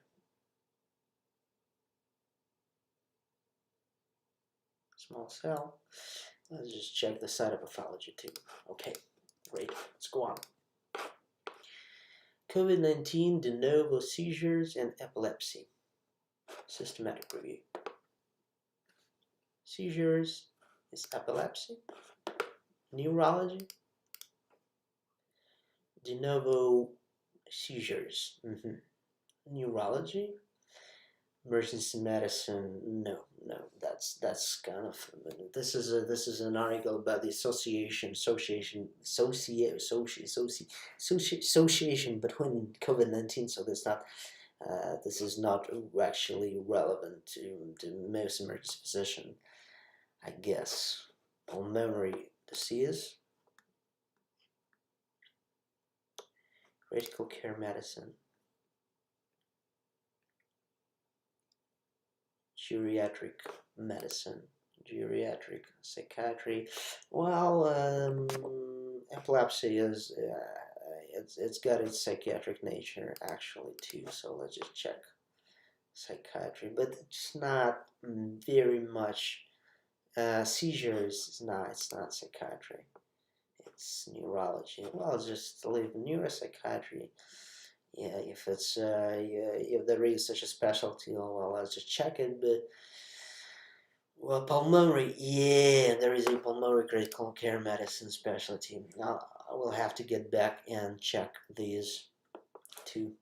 Small cell. Let's just check the cytopathology too. Okay, great. Let's go on. COVID-19, de novo seizures, and epilepsy. Systematic review. Seizures is epilepsy. Neurology. De novo seizures. Neurology. Emergency medicine. No, that's kind of. This is an article about the association between COVID-19. So there's not. This is not actually relevant to most emergency physician, I guess. Pulmonary disease. Critical care medicine. Geriatric medicine. Geriatric psychiatry. Well, epilepsy is it's got its psychiatric nature actually too. So let's just check psychiatry, but it's not very much. Seizures is not. It's not psychiatry. It's neurology. Well, just leave neuropsychiatry. Yeah, if it's if there is such a specialty, well, let's just check it. But well, pulmonary, yeah, there is a pulmonary critical care medicine specialty. Now I will have to get back and check these two.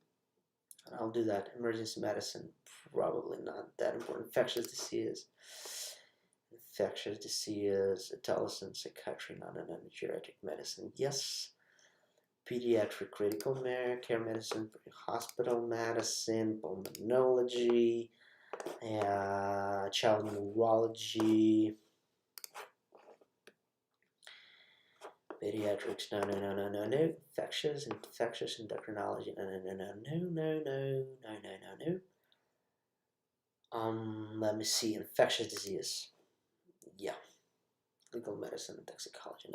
I'll do that. Emergency medicine, probably not that important. Infectious disease, adolescent psychiatry, not an geriatric medicine. Yes. Pediatric critical care medicine, hospital medicine, pulmonology, child neurology, pediatrics, no, infectious, endocrinology, no. Let me see, infectious disease, yeah, legal medicine, toxicology,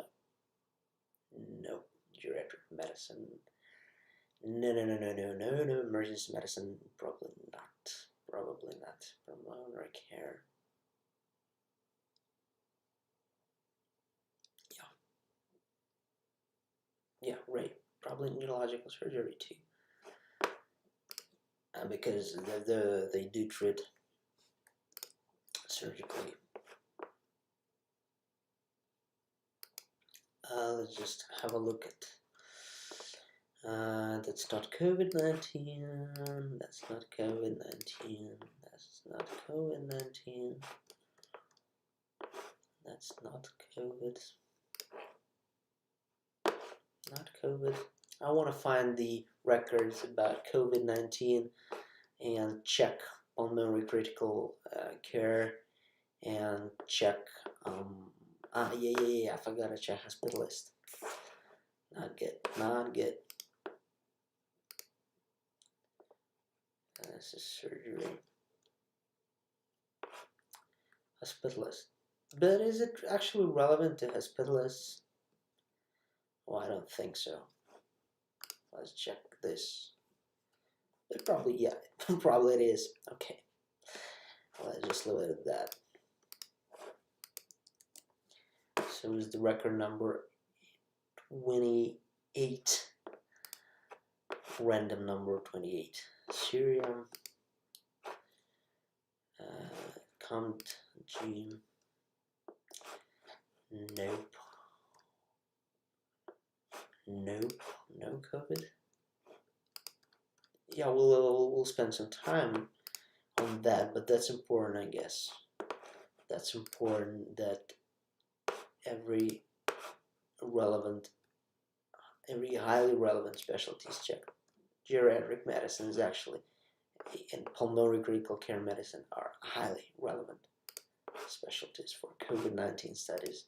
no. Geriatric medicine. No. Emergency medicine, probably not. Pulmonary care. Yeah, right. Probably neurological surgery too. Because they do treat surgically. Let's just have a look at. That's not COVID-19. That's not COVID-19. That's not COVID-19. That's not COVID. Not COVID. I want to find the records about COVID-19 and check pulmonary critical care and check. Yeah. I forgot to check hospitalist. Not good. This is surgery. Hospitalist. But is it actually relevant to hospitalists? Well, I don't think so. Let's check this. But probably, yeah, probably it is. Okay, let's just leave it at that. So is the record number 28, random number 28. Syria, COMT gene, nope, nope, no COVID. Yeah, we'll spend some time on that, but that's important, I guess. That's important that every highly relevant specialty is checked. Geriatric medicine is actually, and pulmonary critical care medicine are highly relevant specialties for COVID-19 studies.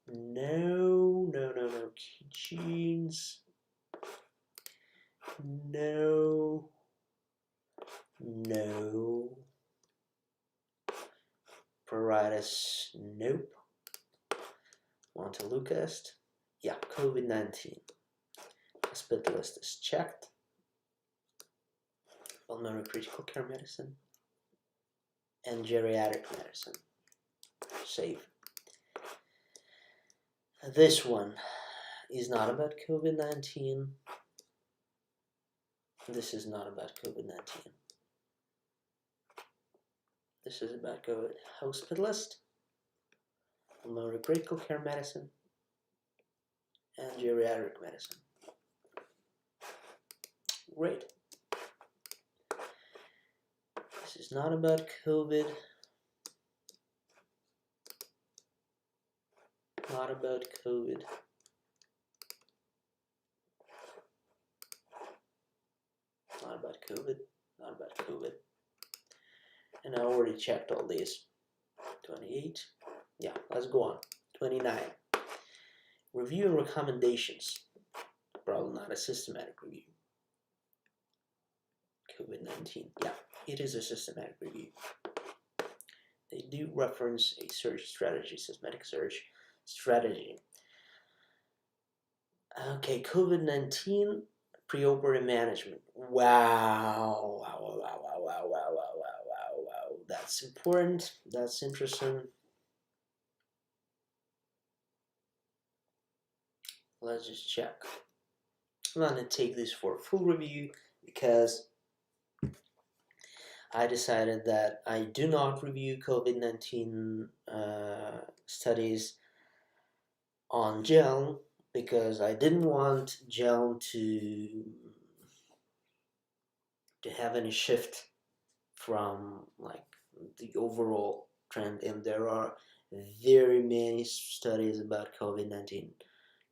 No genes. No. Pruritus, nope. Montelukast, yeah, COVID-19. Hospitalist is checked. Pulmonary critical care medicine and geriatric medicine, safe. This one is not about COVID-19. This is not about COVID-19. This is about COVID hospitalist, pulmonary critical care medicine, and geriatric medicine. Great. This is not about COVID. Not about COVID. Not about COVID. Not about COVID. And I already checked all these. 28. Yeah, let's go on. 29. Review and recommendations. Probably not a systematic review. COVID-19. Yeah, it is a systematic review. They do reference a search strategy, systematic search strategy. Okay, COVID-19 preoperative management. Wow. That's important. That's interesting. Let's just check. I'm going to take this for a full review because I decided that I do not review COVID-19 studies on gel because I didn't want gel to have any shift from like the overall trend, and there are very many studies about COVID-19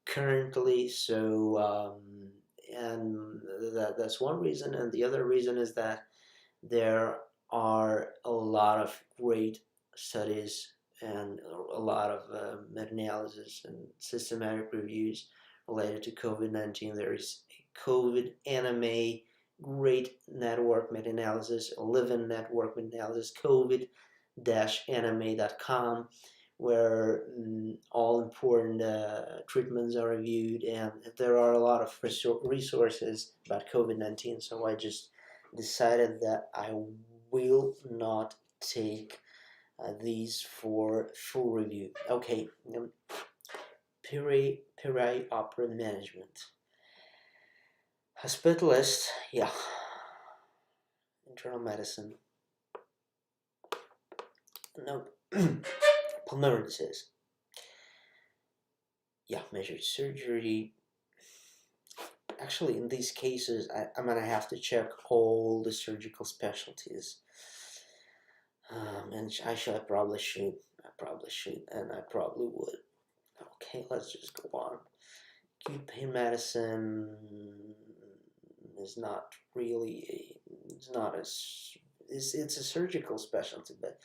currently, so and that's one reason, and the other reason is that there are a lot of great studies and a lot of meta-analysis and systematic reviews related to COVID-19. There is a COVID anime, great network meta-analysis, a living network meta-analysis, covid-anime.com, where all important treatments are reviewed, and there are a lot of resources about COVID-19, so I just decided that I will not take these for full review. Okay, perioperative management. Hospitalist, yeah. Internal medicine. No, pulmonary disease. Yeah, measured surgery. Actually, in these cases, I'm gonna have to check all the surgical specialties. And I probably should, and I probably would. Okay, let's just go on. Acute pain medicine is not really it's a surgical specialty, but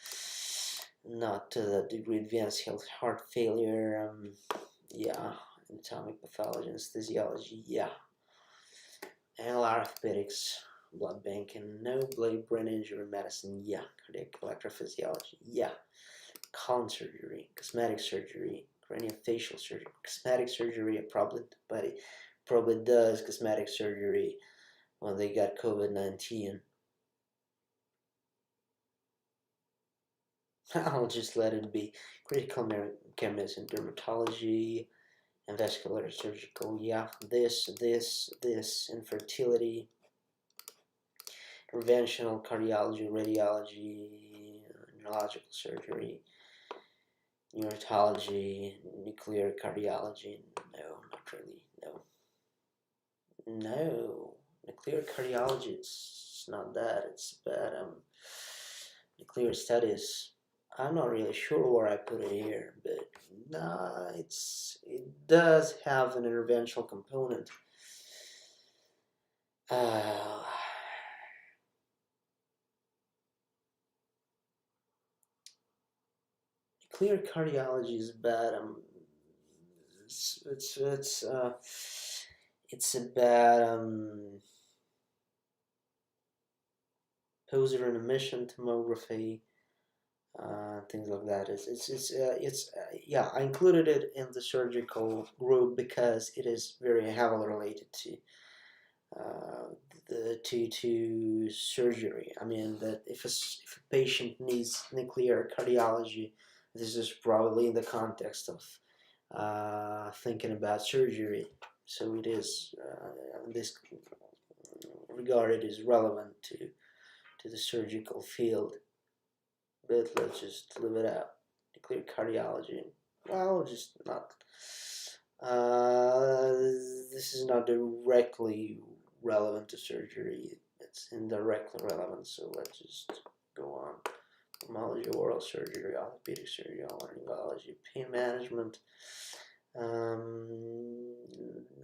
not to the degree advanced heart failure. Yeah, anatomic pathology, anesthesiology, yeah. And a lot of orthopedics, Blood banking, no. Brain injury medicine, yeah. Cardiac electrophysiology, yeah. Colon surgery, cosmetic surgery, craniofacial surgery. Cosmetic surgery, probably does cosmetic surgery when they got COVID-19. I'll just let it be. Critical care medicine, dermatology, and vascular surgical, yeah. This, infertility, interventional cardiology, radiology, neurological surgery, neurology, nuclear cardiology. No, not really. No. Nuclear cardiology, it's not that. It's bad. Nuclear studies. I'm not really sure where I put it here, but nah, it does have an interventional component. Nuclear cardiology is bad. It's a bad positron emission tomography. Things like that. Yeah. I included it in the surgical group because it is very heavily related to to surgery. I mean that if a patient needs nuclear cardiology, this is probably in the context of thinking about surgery. So it is in this regard it is relevant to the surgical field. But let's just leave it out. Nuclear cardiology. Well, just not. This is not directly relevant to surgery. It's indirectly relevant. So let's just go on. Pulmonology, oral surgery, orthopedic surgery, otolaryngology, pain management. No,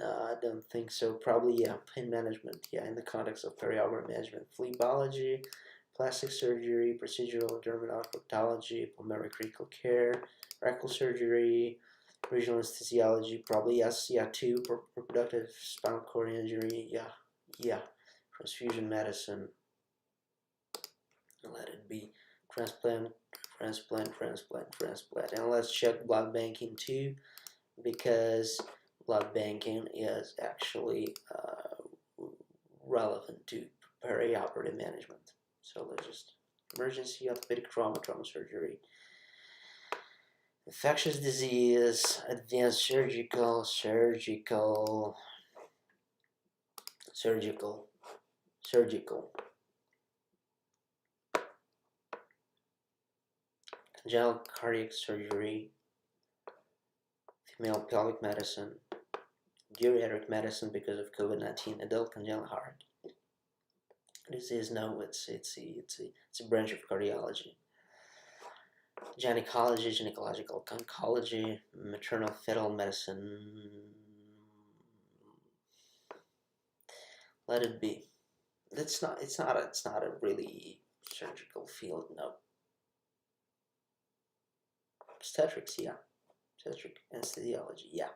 I don't think so. Probably, yeah, pain management. Yeah, in the context of perioperative management, phlebology, plastic surgery, procedural dermatology, pulmonary critical care, rectal surgery, regional anesthesiology, probably yes, yeah, too. Reproductive spinal cord injury, yeah. Transfusion medicine, let it be. Transplant, and let's check blood banking too, because blood banking is actually relevant to perioperative management. So let's just emergency orthopedic trauma surgery, infectious disease, advanced surgical, congenital cardiac surgery, female pelvic medicine, geriatric medicine because of COVID-19, adult congenital heart disease. No, it's a branch of cardiology. Gynecology, gynecological oncology, maternal fetal medicine. Let it be. It's not a really surgical field. No. Obstetrics, yeah. Obstetric anesthesiology, yeah.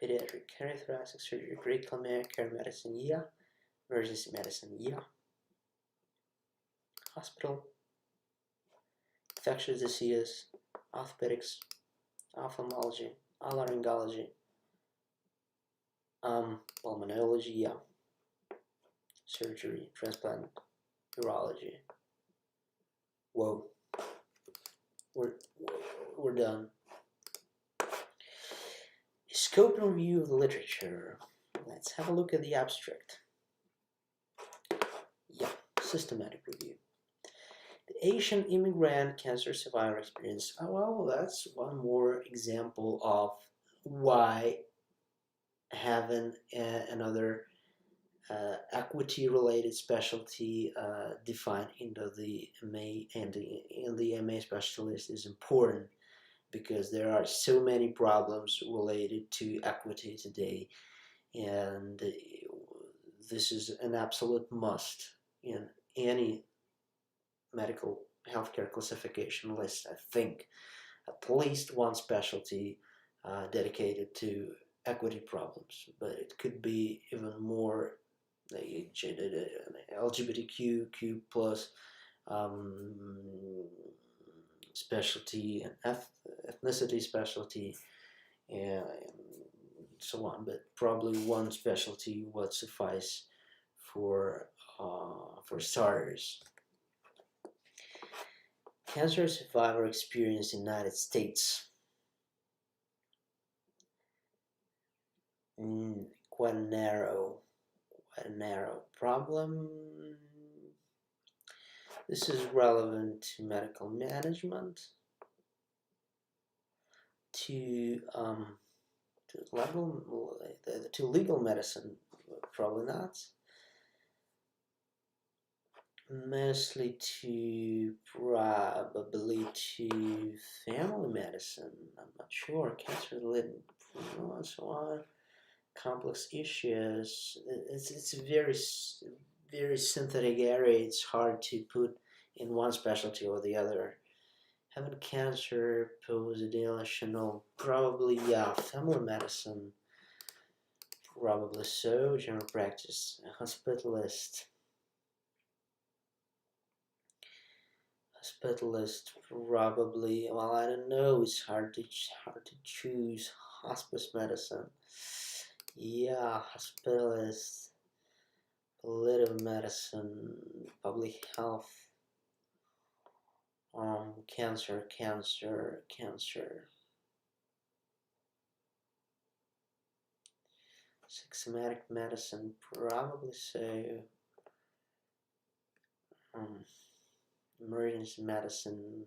Pediatric cardiothoracic surgery, critical care medicine, yeah. Emergency medicine, yeah. Hospital, infectious disease, orthopedics, ophthalmology, otolaryngology, pulmonology, yeah. Surgery, transplant, urology. Whoa. We're done. Scope and review of the literature. Let's have a look at the abstract. Yeah, systematic review. The Asian immigrant cancer survivor experience. Oh, well, that's one more example of why having another equity-related specialty defined into the MA and in the MA specialist is important, because there are so many problems related to equity today, and this is an absolute must in any medical healthcare classification list. I think at least one specialty dedicated to equity problems, but it could be even more like LGBTQ, Q plus specialty and ethnicity specialty and so on. But probably one specialty would suffice for starters. Cancer survivor experience in the United States. Quite a narrow problem. This is relevant to medical management, to legal medicine, probably not. Mostly to probably to family medicine. I'm not sure. Cancer related, and so on. Complex issues. It's a very synthetic area. It's hard to put in one specialty or the other. Having cancer pose additional, probably family medicine. Probably so. General practice, hospitalist. Probably. Well, I don't know. It's hard to choose. Hospice medicine. Yeah, hospitalist. Palliative medicine. Public health. Cancer. Psychosomatic medicine. Probably so. Emergency medicine,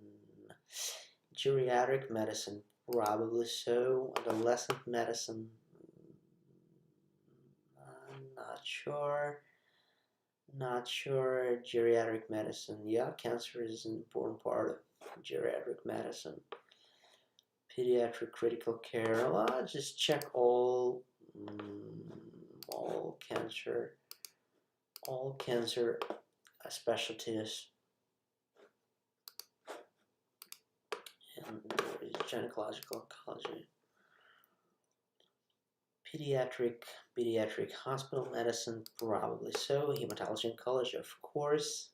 geriatric medicine, probably so. Adolescent medicine, I'm not sure. Geriatric medicine, yeah, cancer is an important part of geriatric medicine. Pediatric critical care, well, I'll just check all cancer specialties. And there is gynecological oncology. Pediatric hospital medicine, probably so. Hematology oncology, of course.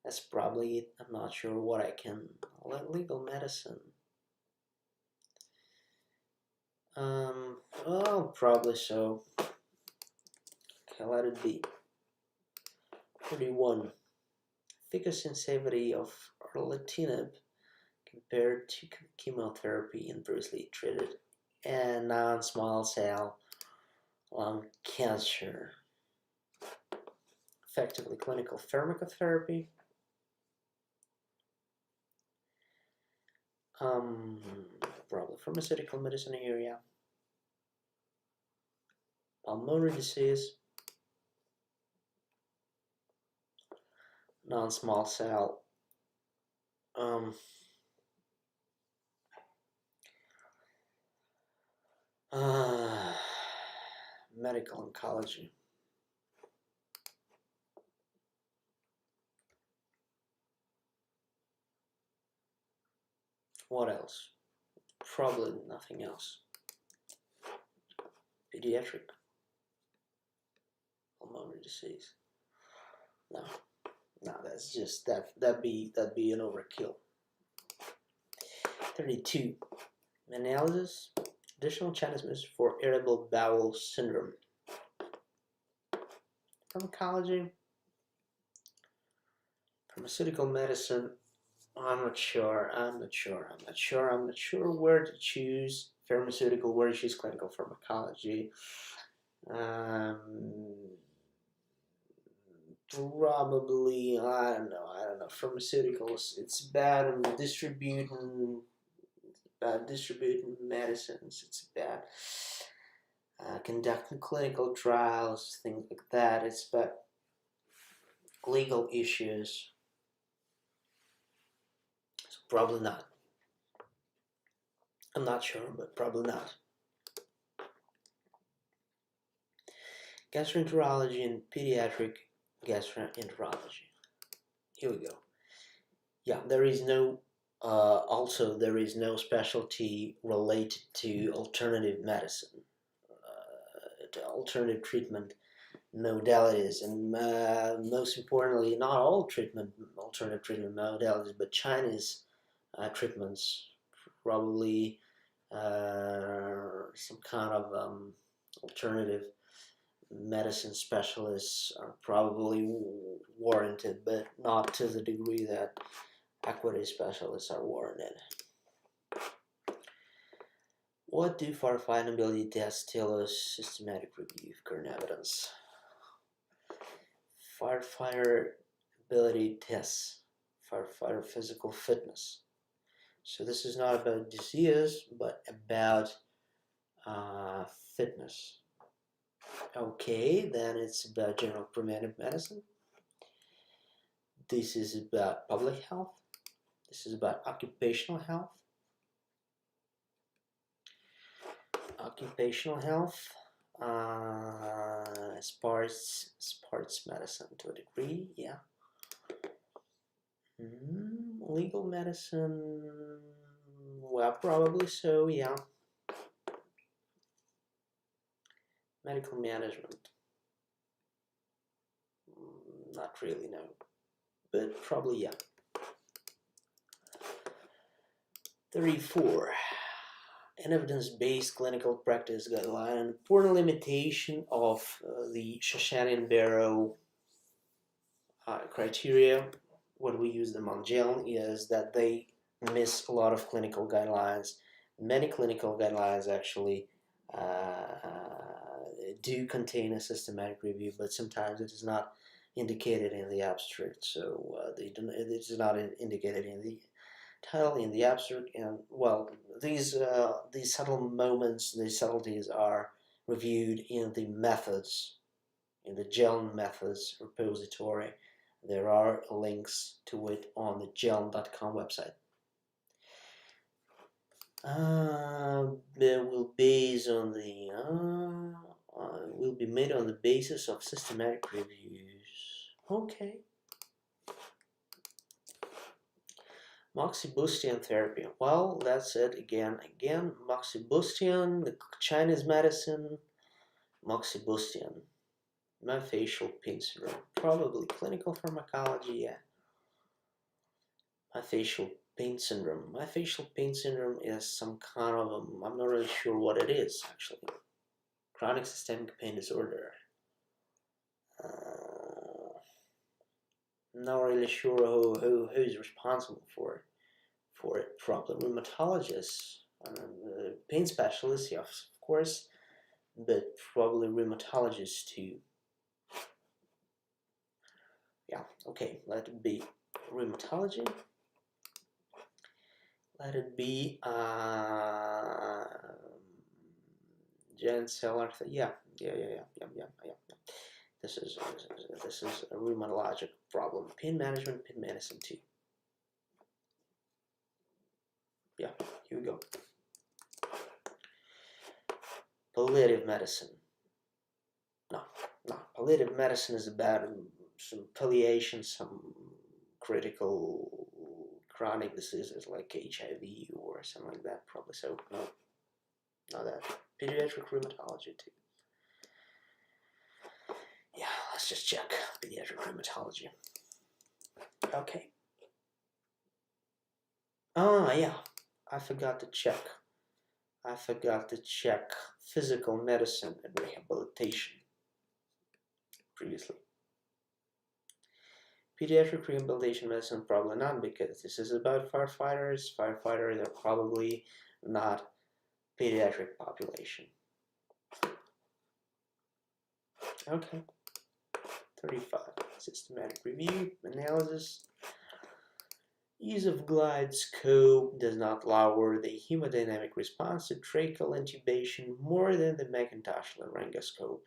That's probably it. I'm not sure what I can. Legal medicine. Well, probably so. Okay, let it be. 31. Efficacy and safety of erlotinib compared to chemotherapy in previously treated and non-small cell lung cancer. Effectively clinical pharmacotherapy. Probably pharmaceutical medicine area. Pulmonary disease. Non-small cell. Medical oncology. What else? Probably nothing else. Pediatric pulmonary disease. No, that's just that'd be an overkill. 32. Analysis. Additional mechanisms for irritable bowel syndrome. Pharmacology. Pharmaceutical medicine. I'm not sure where to choose pharmaceutical, where to choose clinical pharmacology. Probably, I don't know. Pharmaceuticals, it's bad at distributing medicines. It's bad conducting clinical trials, things like that. It's bad legal issues. So probably not. I'm not sure, but probably not. Gastroenterology and pediatric gastroenterology. Here we go. Yeah, there is no Also, there is no specialty related to alternative medicine, to alternative treatment modalities, and most importantly, not all alternative treatment modalities, but Chinese treatments, probably some kind of alternative medicine specialists are probably warranted, but not to the degree that equity specialists are warranted. What do firefighting tests tell us? Systematic review of current evidence. Firefighter ability tests, firefighter physical fitness. So this is not about disease, but about fitness. Okay, then it's about general preventive medicine. This is about public health. This is about occupational health. Occupational health, sports medicine to a degree, yeah. Legal medicine, well, probably so, yeah. Medical management, not really, no, but probably, yeah. 34. An evidence-based clinical practice guideline. An important limitation of the Xuanfeibaidu criteria when we use them on gel is that they miss a lot of clinical guidelines. Many clinical guidelines actually do contain a systematic review, but sometimes it is not indicated in the abstract, so it is not indicated in the title, in the abstract, and well, these subtle moments, these subtleties are reviewed in the methods, in the Genomes methods repository. There are links to it on the Genomes.com website. It will base on the will be made on the basis of systematic reviews. Okay. Moxibustion therapy. Well, that's it again. Moxibustion, the Chinese medicine, Moxibustion. Myofascial pain syndrome. Probably clinical pharmacology, yeah. Myofascial pain syndrome. Myofascial pain syndrome is some kind of, I'm not really sure what it is, actually. Chronic systemic pain disorder. Not really sure who's responsible for it. Probably rheumatologists, pain specialists, yes, of course, but probably rheumatologists too. Yeah, okay, let it be rheumatology. Let it be encephalopathy. Yeah. This is a rheumatologic problem. Pain management, pain medicine too. Yeah, here we go. Palliative medicine. No. Palliative medicine is about some palliation, some critical chronic diseases like HIV or something like that. Probably so. No, not that. Pediatric rheumatology too. Yeah, let's just check pediatric rheumatology. Okay. Yeah, I forgot to check physical medicine and rehabilitation previously. Pediatric rehabilitation medicine, probably not, because this is about firefighters. Firefighters are probably not pediatric population. Okay. 35. Systematic review, analysis. Use of glide scope does not lower the hemodynamic response to tracheal intubation more than the McIntosh laryngoscope.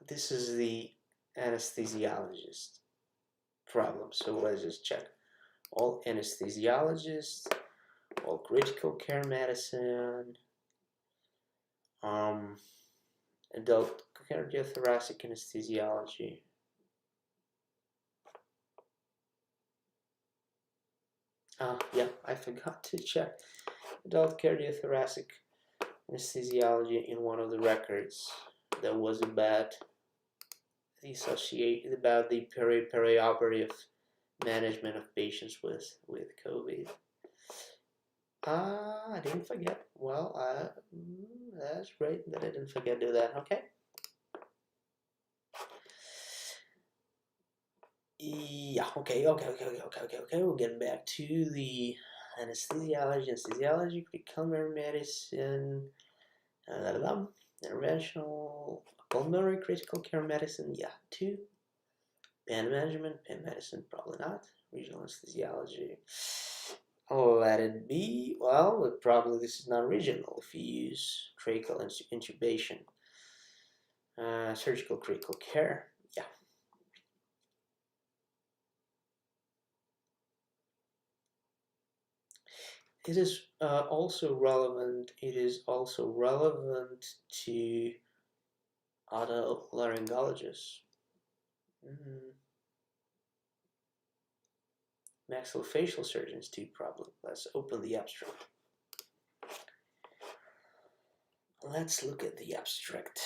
This is the anesthesiologist problem, so let's just check. All anesthesiologists, all critical care medicine, adult cardiothoracic anesthesiology. Yeah, I forgot to check adult cardiothoracic anesthesiology in one of the records. That was about the perioperative management of patients with COVID. I didn't forget. Well, that's great that I didn't forget to do that. Okay. Yeah. Okay. We'll get back to the anesthesiology, critical medicine, interventional, pulmonary critical care medicine. Yeah. 2. Pain management, pain medicine, probably not. Regional anesthesiology. Let it be. Well, probably this is not regional if you use tracheal intubation. Surgical critical care. Yeah. It is also relevant. It is also relevant to otolaryngologists. Maxillofacial surgeons too, probably. Let's open the abstract. Let's look at the abstract.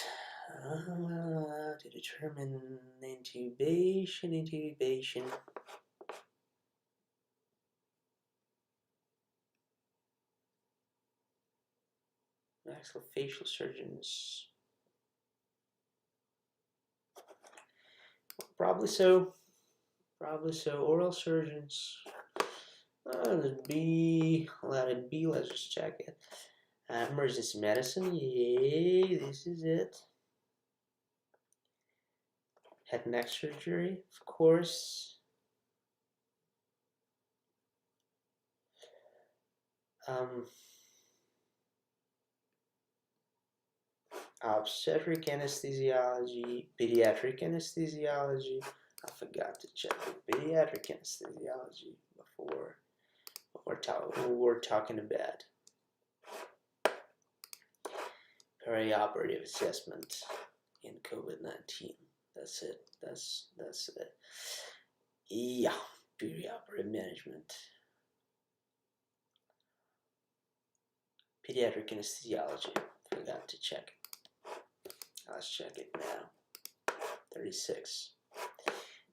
To determine intubation. Maxillofacial surgeons. Probably so. Oral surgeons. Let it be. Let's just check it. Emergency medicine. Yay, this is it. Head and neck surgery, of course. Obstetric anesthesiology, pediatric anesthesiology. I forgot to check the pediatric anesthesiology before we're talking about perioperative assessment in COVID-19. That's it. That's it. Yeah, perioperative management. Pediatric anesthesiology. Forgot to check. Let's check it now. 36.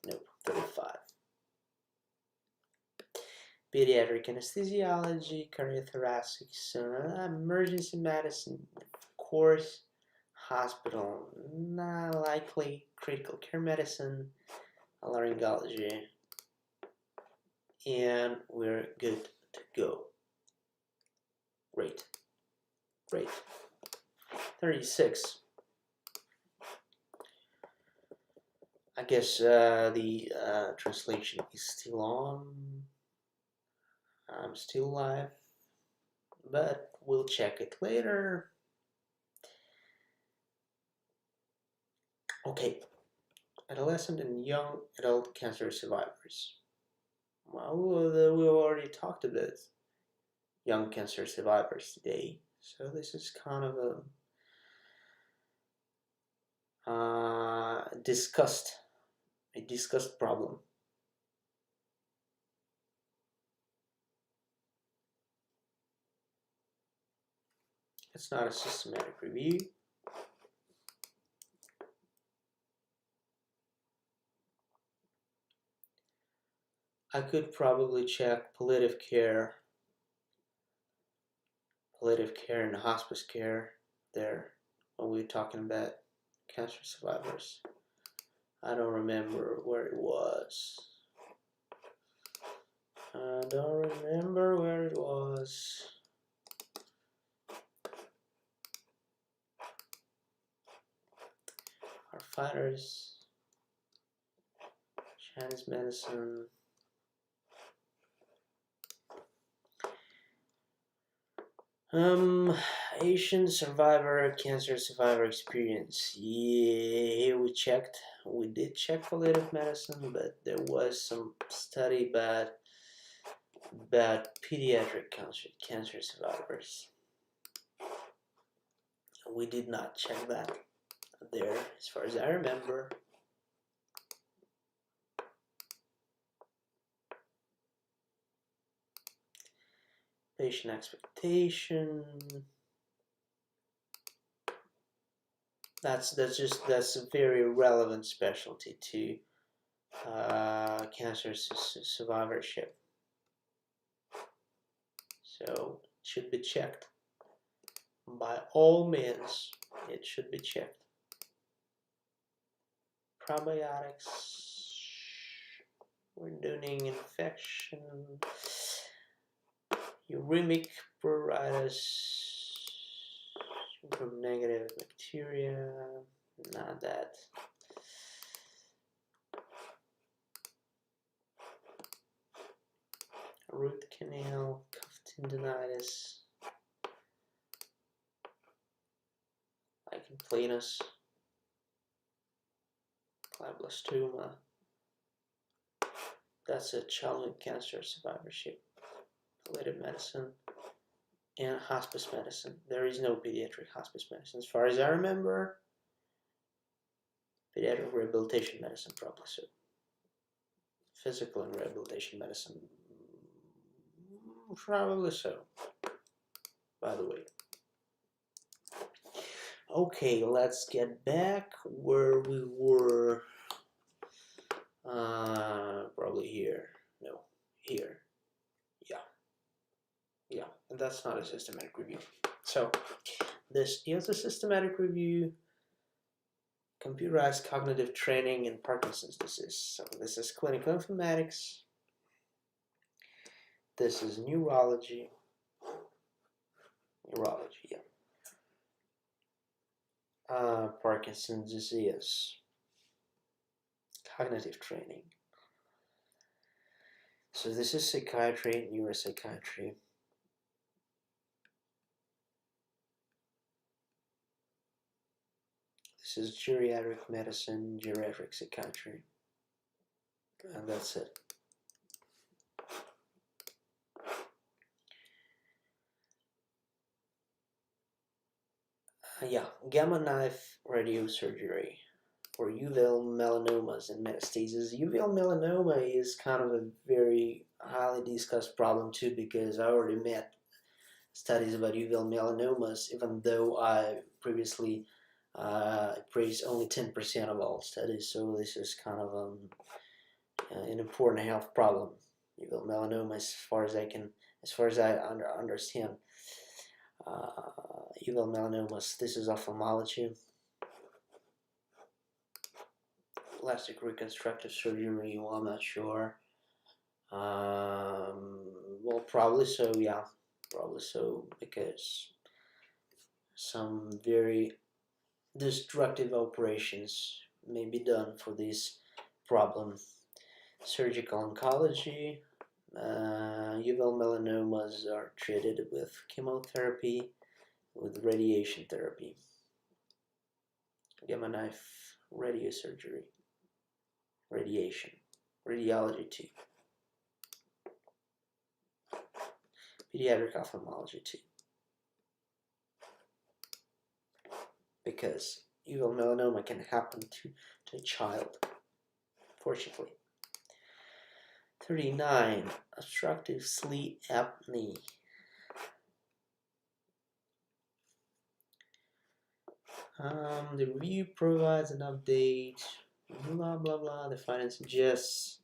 Nope, 35. Pediatric anesthesiology, cardiothoracic, emergency medicine, of course, hospital, not likely, critical care medicine, laryngology, and we're good to go. Great. 36. I guess the translation is still on. I'm still live, but we'll check it later. Okay, adolescent and young adult cancer survivors. Well, we already talked about young cancer survivors today, so this is kind of a discussed problem. It's not a systematic review. I could probably check palliative care and hospice care there when we were talking about cancer survivors. I don't remember where it was. Our fighters, Chinese medicine. Asian cancer survivor experience. Yeah, we did check palliative medicine, but there was some study about pediatric cancer survivors. We did not check that there, as far as I remember. Patient expectation. That's a very relevant specialty to cancer survivorship. So it should be checked. By all means, it should be checked. Probiotics, reduning infection, uremic pruritus, gram-negative bacteria, not that. Root canal, cuff tendonitis, lichen planus, glioblastoma. That's a childhood cancer survivorship, palliative medicine, and hospice medicine. There is no pediatric hospice medicine. As far as I remember, pediatric rehabilitation medicine, probably so. Physical and rehabilitation medicine, probably so, by the way. Okay, let's get back where we were. Probably here. No, here. Yeah, and that's not a systematic review. So, this is a systematic review, computerized cognitive training in Parkinson's disease. So, this is clinical informatics. This is neurology. Yeah. Parkinson's disease, cognitive training. So this is psychiatry, neuropsychiatry. This is geriatric medicine, geriatric psychiatry. And that's it. Yeah, gamma knife radiosurgery for uveal melanomas and metastases. Uveal melanoma is kind of a very highly discussed problem too, because I already met studies about uveal melanomas, even though I previously praised only 10% of all studies. So this is kind of an important health problem. Uveal melanoma, as far as I understand. Uveal melanomas. This is ophthalmology. Plastic reconstructive surgery. Well, I'm not sure. Well, probably so. Yeah, probably so, because some very destructive operations may be done for this problem. Surgical oncology. Uveal melanomas are treated with chemotherapy, with radiation therapy. Gamma knife radiosurgery, radiation, radiology too. Pediatric ophthalmology too. Because uveal melanoma can happen to a child, fortunately. 39. Obstructive sleep apnea. The review provides an update, blah blah blah, the findings suggests.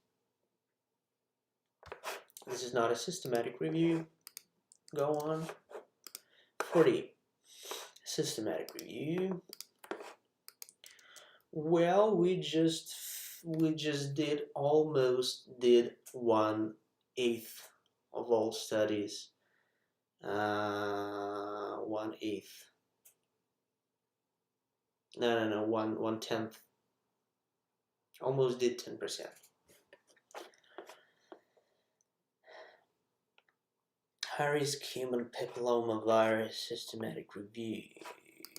This is not a systematic review. Go on. 40. Systematic review. Well, we just almost did 1/8 of all studies. 1/8. No, 1/10. Almost did 10%. High-risk human papillomavirus systematic review.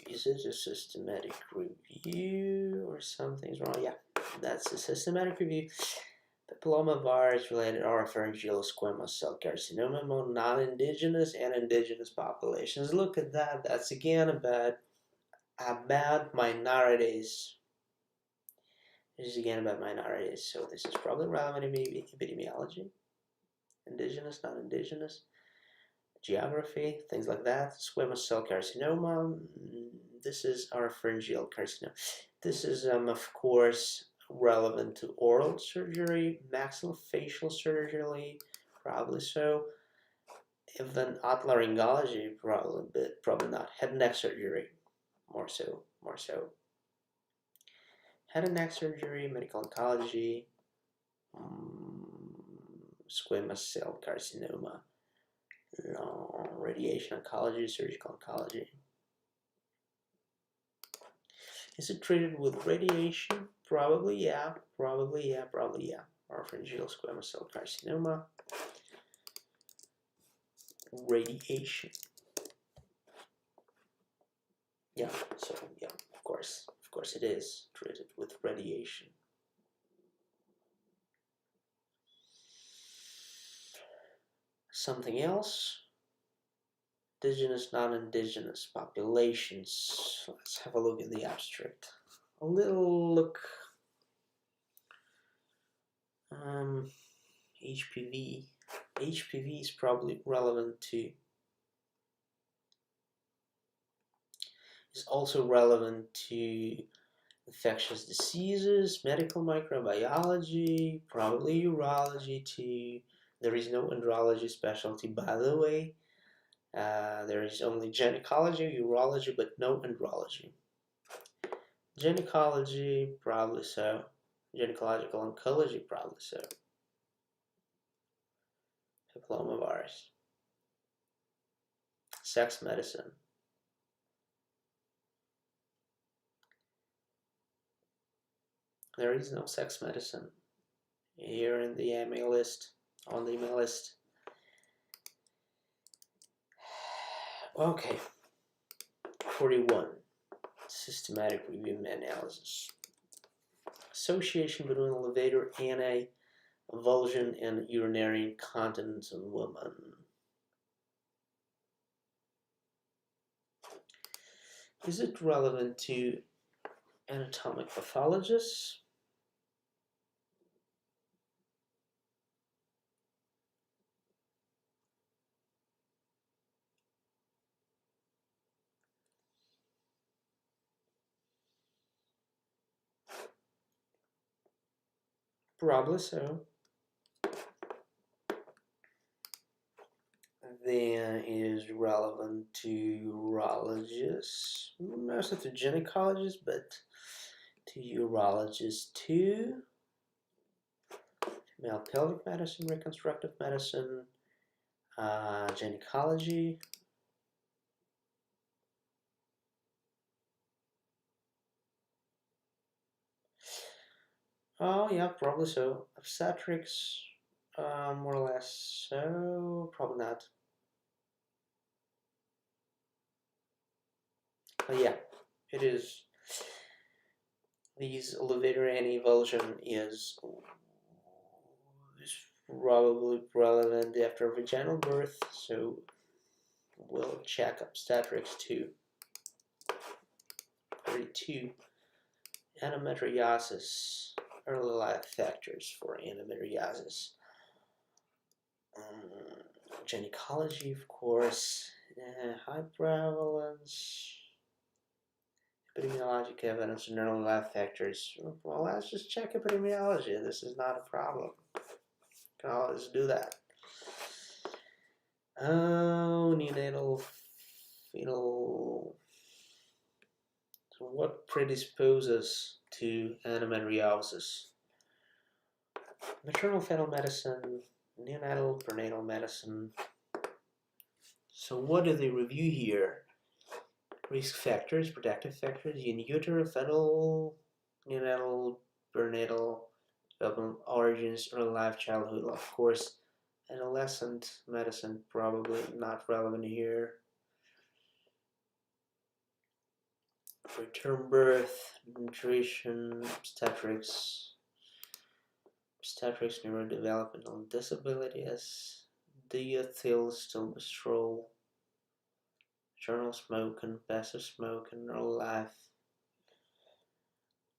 Is it a systematic review or something's wrong? Yeah, that's a systematic review. Papillomavirus-related oropharyngeal squamous cell carcinoma among non-indigenous and indigenous populations. Look at that. That's again about minorities. This is again about minorities, so this is probably relevant in epidemiology. Indigenous, non-indigenous. geography, things like that. Squamous cell carcinoma, this is oropharyngeal carcinoma. This is, of course, relevant to oral surgery, maxillofacial surgery, probably so. Even otolaryngology, probably, but probably not. Head and neck surgery, more so. Head and neck surgery, medical oncology, squamous cell carcinoma, radiation oncology, surgical oncology. Is it treated with radiation? Probably, yeah. Oropharyngeal squamous cell carcinoma. Radiation. Yeah, so yeah, of course it is treated with radiation. Something else? Indigenous, non-indigenous populations. Let's have a look at the abstract. A little look. HPV. HPV is probably relevant to. Is also relevant to infectious diseases, medical microbiology, probably urology too. There is no andrology specialty, by the way. There is only gynecology, urology, but no andrology. Gynecology, probably so. Gynecological oncology, probably so. Papillomavirus. Sex medicine. There is no sex medicine here in the email list, on the email list. Okay, 41. Systematic review and analysis. Association between levator ani, avulsion, and urinary incontinence in women. Is it relevant to anatomic pathologists? Probably so. Then is relevant to urologists, mostly to gynecologists, but to urologists too. Female pelvic medicine, reconstructive medicine, gynecology. Oh yeah, probably so. Obstetrics, more or less so. Probably not. But yeah, it is. These levator anti-avulsion is probably relevant after vaginal birth, so we'll check obstetrics too. 32. Endometriosis. Early life factors for endometriosis. Gynecology, of course. High prevalence. Epidemiologic evidence and early life factors. Well, let's just check epidemiology. This is not a problem. Can always do that. Oh, neonatal fetal. So what predisposes to endometriosis? Maternal fetal medicine, neonatal perinatal medicine. So what do they review here? Risk factors, protective factors, in utero, fetal, neonatal, perinatal, developmental origins, early life, childhood. Of course, adolescent medicine probably not relevant here. Preterm birth, nutrition, obstetrics, neurodevelopmental disabilities, diethylstilbestrol, maternal smoking, passive smoking, early life.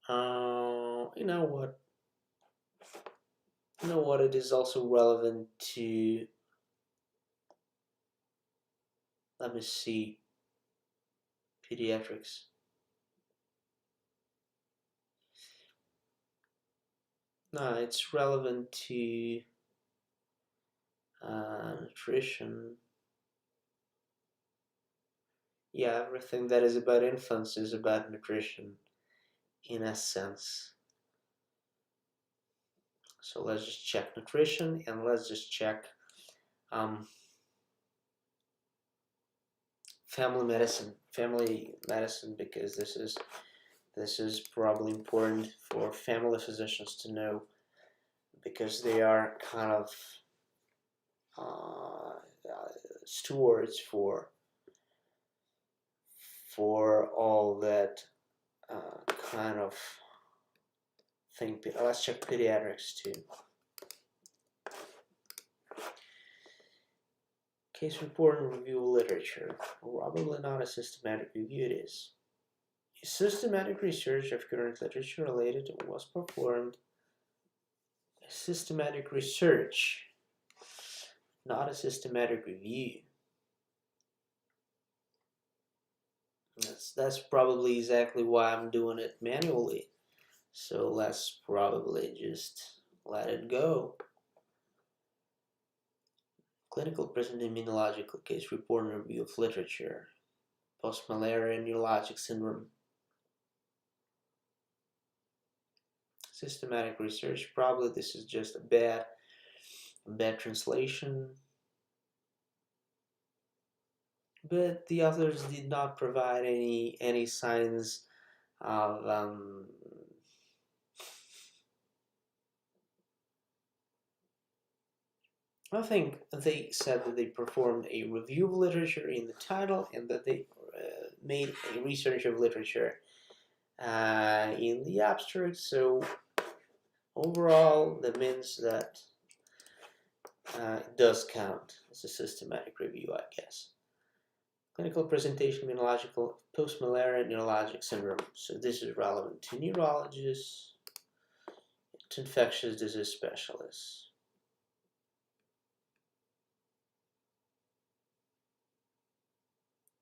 You know what? It is also relevant to Let me see. Pediatrics. No, it's relevant to nutrition. Yeah, everything that is about infants is about nutrition, in a sense. So let's just check nutrition, and let's just check family medicine, because this is probably important for family physicians to know, because they are kind of stewards for all that kind of thing. Let's check pediatrics too. Case report and review literature. Probably not a systematic review, it is. A systematic research of current literature related was performed. A systematic research, not a systematic review. That's probably exactly why I'm doing it manually. So let's probably just let it go. Clinical present immunological case report and review of literature. Post-malaria neurologic syndrome. Systematic research, probably this is just a bad translation. But the authors did not provide any signs of I think they said that they performed a review of literature in the title, and that they made a research of literature in the abstract. So overall, that means that it does count as a systematic review, I guess. Clinical presentation, immunological, post-malaria neurologic syndrome. So this is relevant to neurologists, to infectious disease specialists.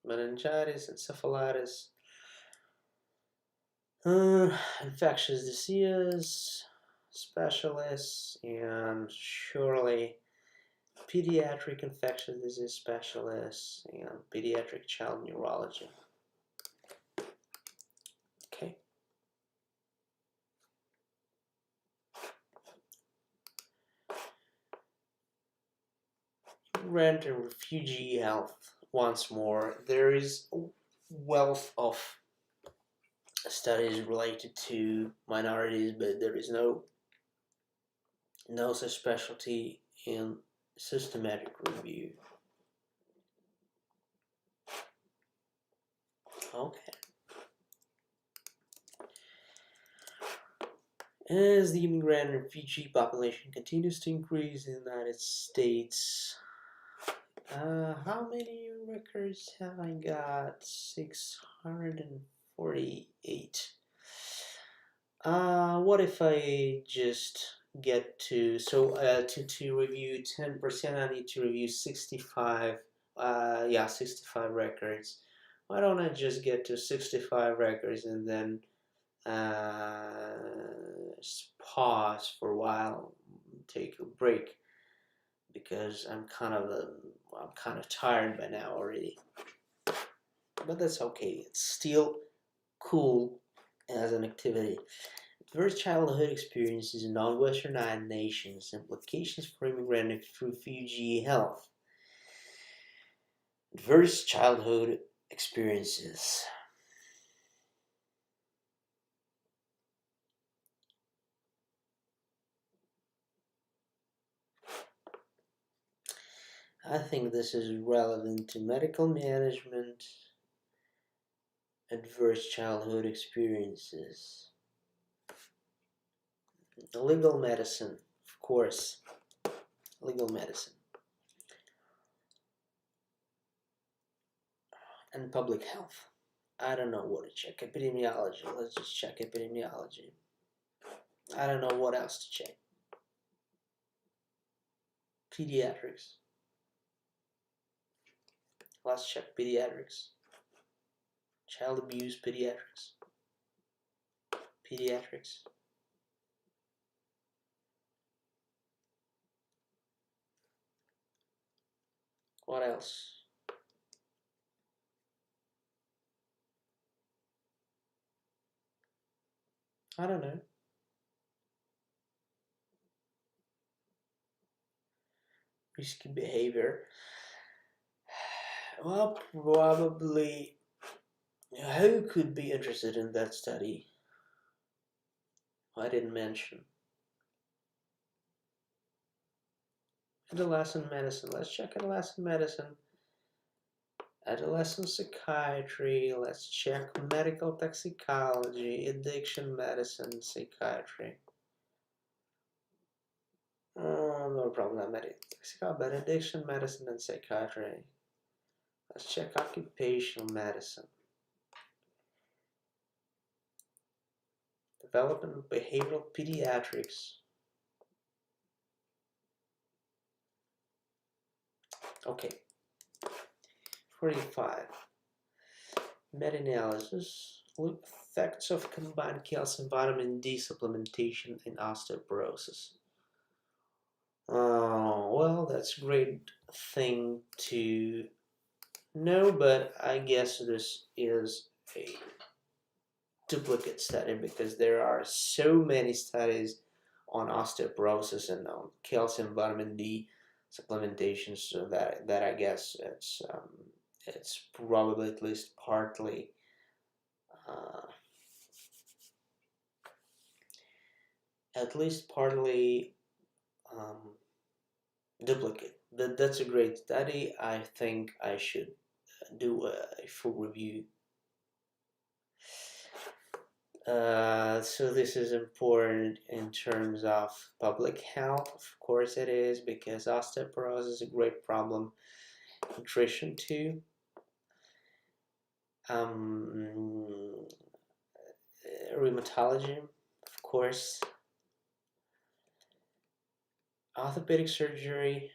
Meningitis, encephalitis, infectious disease specialists, and surely pediatric infectious disease specialists and pediatric child neurology. Okay. Immigrant and refugee health. Once more, there is a wealth of studies related to minorities, but there is no such specialty in systematic review. Okay. As the immigrant and refugee population continues to increase in the United States, how many records have I got? 648. What if I just get to, to review 10%, I need to review 65, 65 records. Why don't I just get to 65 records and then pause for a while, take a break, because I'm kind of tired by now already. But that's okay. It's still cool as an activity. Adverse childhood experiences in non-westernized nations, implications for immigrant and refugee health. Adverse childhood experiences. I think this is relevant to medical management. Adverse childhood experiences. Legal medicine, of course. Legal medicine. And public health. I don't know what to check. Epidemiology. Let's just check epidemiology. I don't know what else to check. Pediatrics. Let's check pediatrics. Child abuse pediatrics. Pediatrics. What else? I don't know. Risky behavior. Well, probably. Who could be interested in that study? I didn't mention. Adolescent medicine. Let's check adolescent medicine. Adolescent psychiatry. Let's check medical toxicology, addiction medicine, psychiatry. No problem, medical toxicology, but addiction medicine and psychiatry. Let's check occupational medicine. Development of behavioral pediatrics. Okay. 45. Meta-analysis. Look effects of combined calcium vitamin D supplementation in osteoporosis. Well, that's a great thing to know, but I guess this is a duplicate study because there are so many studies on osteoporosis and on calcium vitamin D supplementation, so that I guess it's probably at least partly duplicate. That's a great study. I think I should do a full review. So this is important in terms of public health. Of course it is, because osteoporosis is a great problem. Nutrition too. Rheumatology, of course. Orthopedic surgery,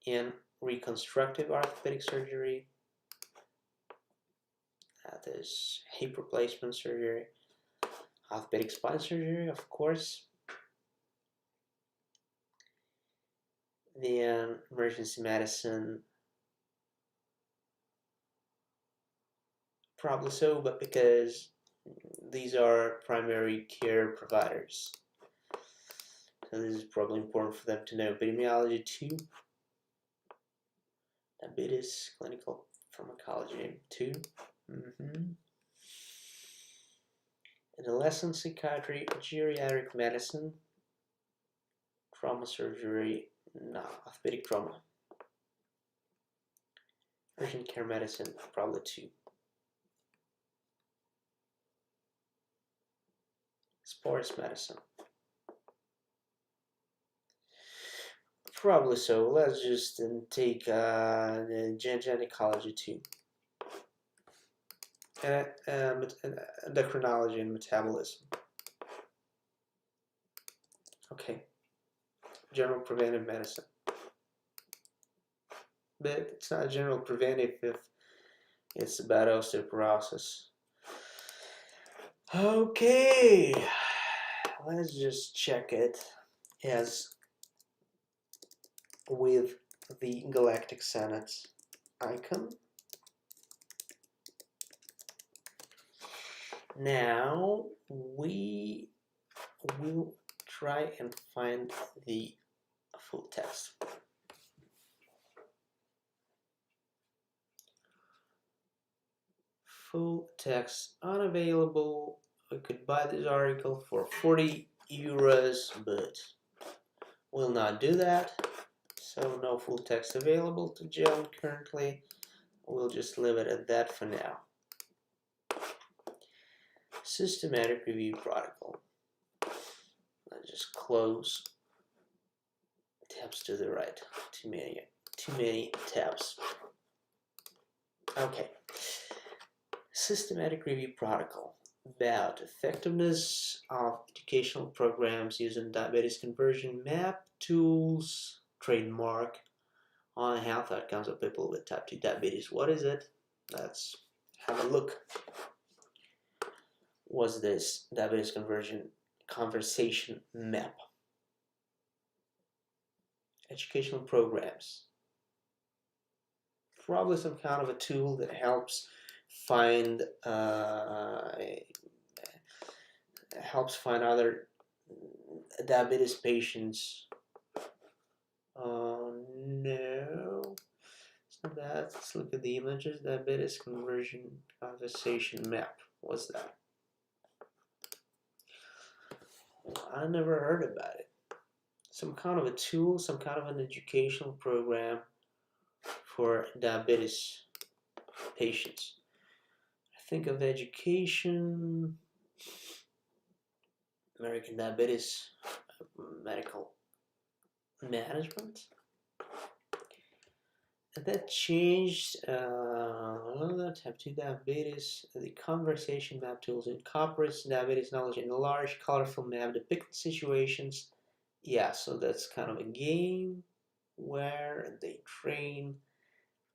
and reconstructive orthopedic surgery. That is hip replacement surgery, orthopedic spine surgery, of course. Then emergency medicine, probably so, but because these are primary care providers, so this is probably important for them to know. Epidemiology too. Diabetes, clinical pharmacology too. Adolescent psychiatry, geriatric medicine, trauma surgery, orthopedic trauma. Urgent care medicine, probably too. Sports medicine. Probably so. Let's just take gynecology too. Endocrinology and metabolism. Okay. General preventive medicine. But it's not general preventive if it's about osteoporosis. Okay. Let's just check it as with the Galactic Senate icon. Now we will try and find the full text. Full text unavailable. We could buy this article for 40 euros, but we'll not do that. So no full text available to John currently. We'll just leave it at that for now. Systematic review protocol. Let's just close tabs to the right. Too many tabs. Okay. Systematic review protocol about effectiveness of educational programs using diabetes conversion map tools, trademark on health outcomes of people with type 2 diabetes. What is it? Let's have a look. What's this diabetes conversation map? Educational programs. Probably some kind of a tool that helps find other diabetes patients. No, it's not that. Let's look at the images. Diabetes conversation map. What's that? I never heard about it. Some kind of a tool, some kind of an educational program for diabetes patients. I think of education, American Diabetes Medical Management. And that changed type 2 diabetes. The conversation map tools incorporates diabetes knowledge in a large, colorful map depicting situations. Yeah, so that's kind of a game where they train.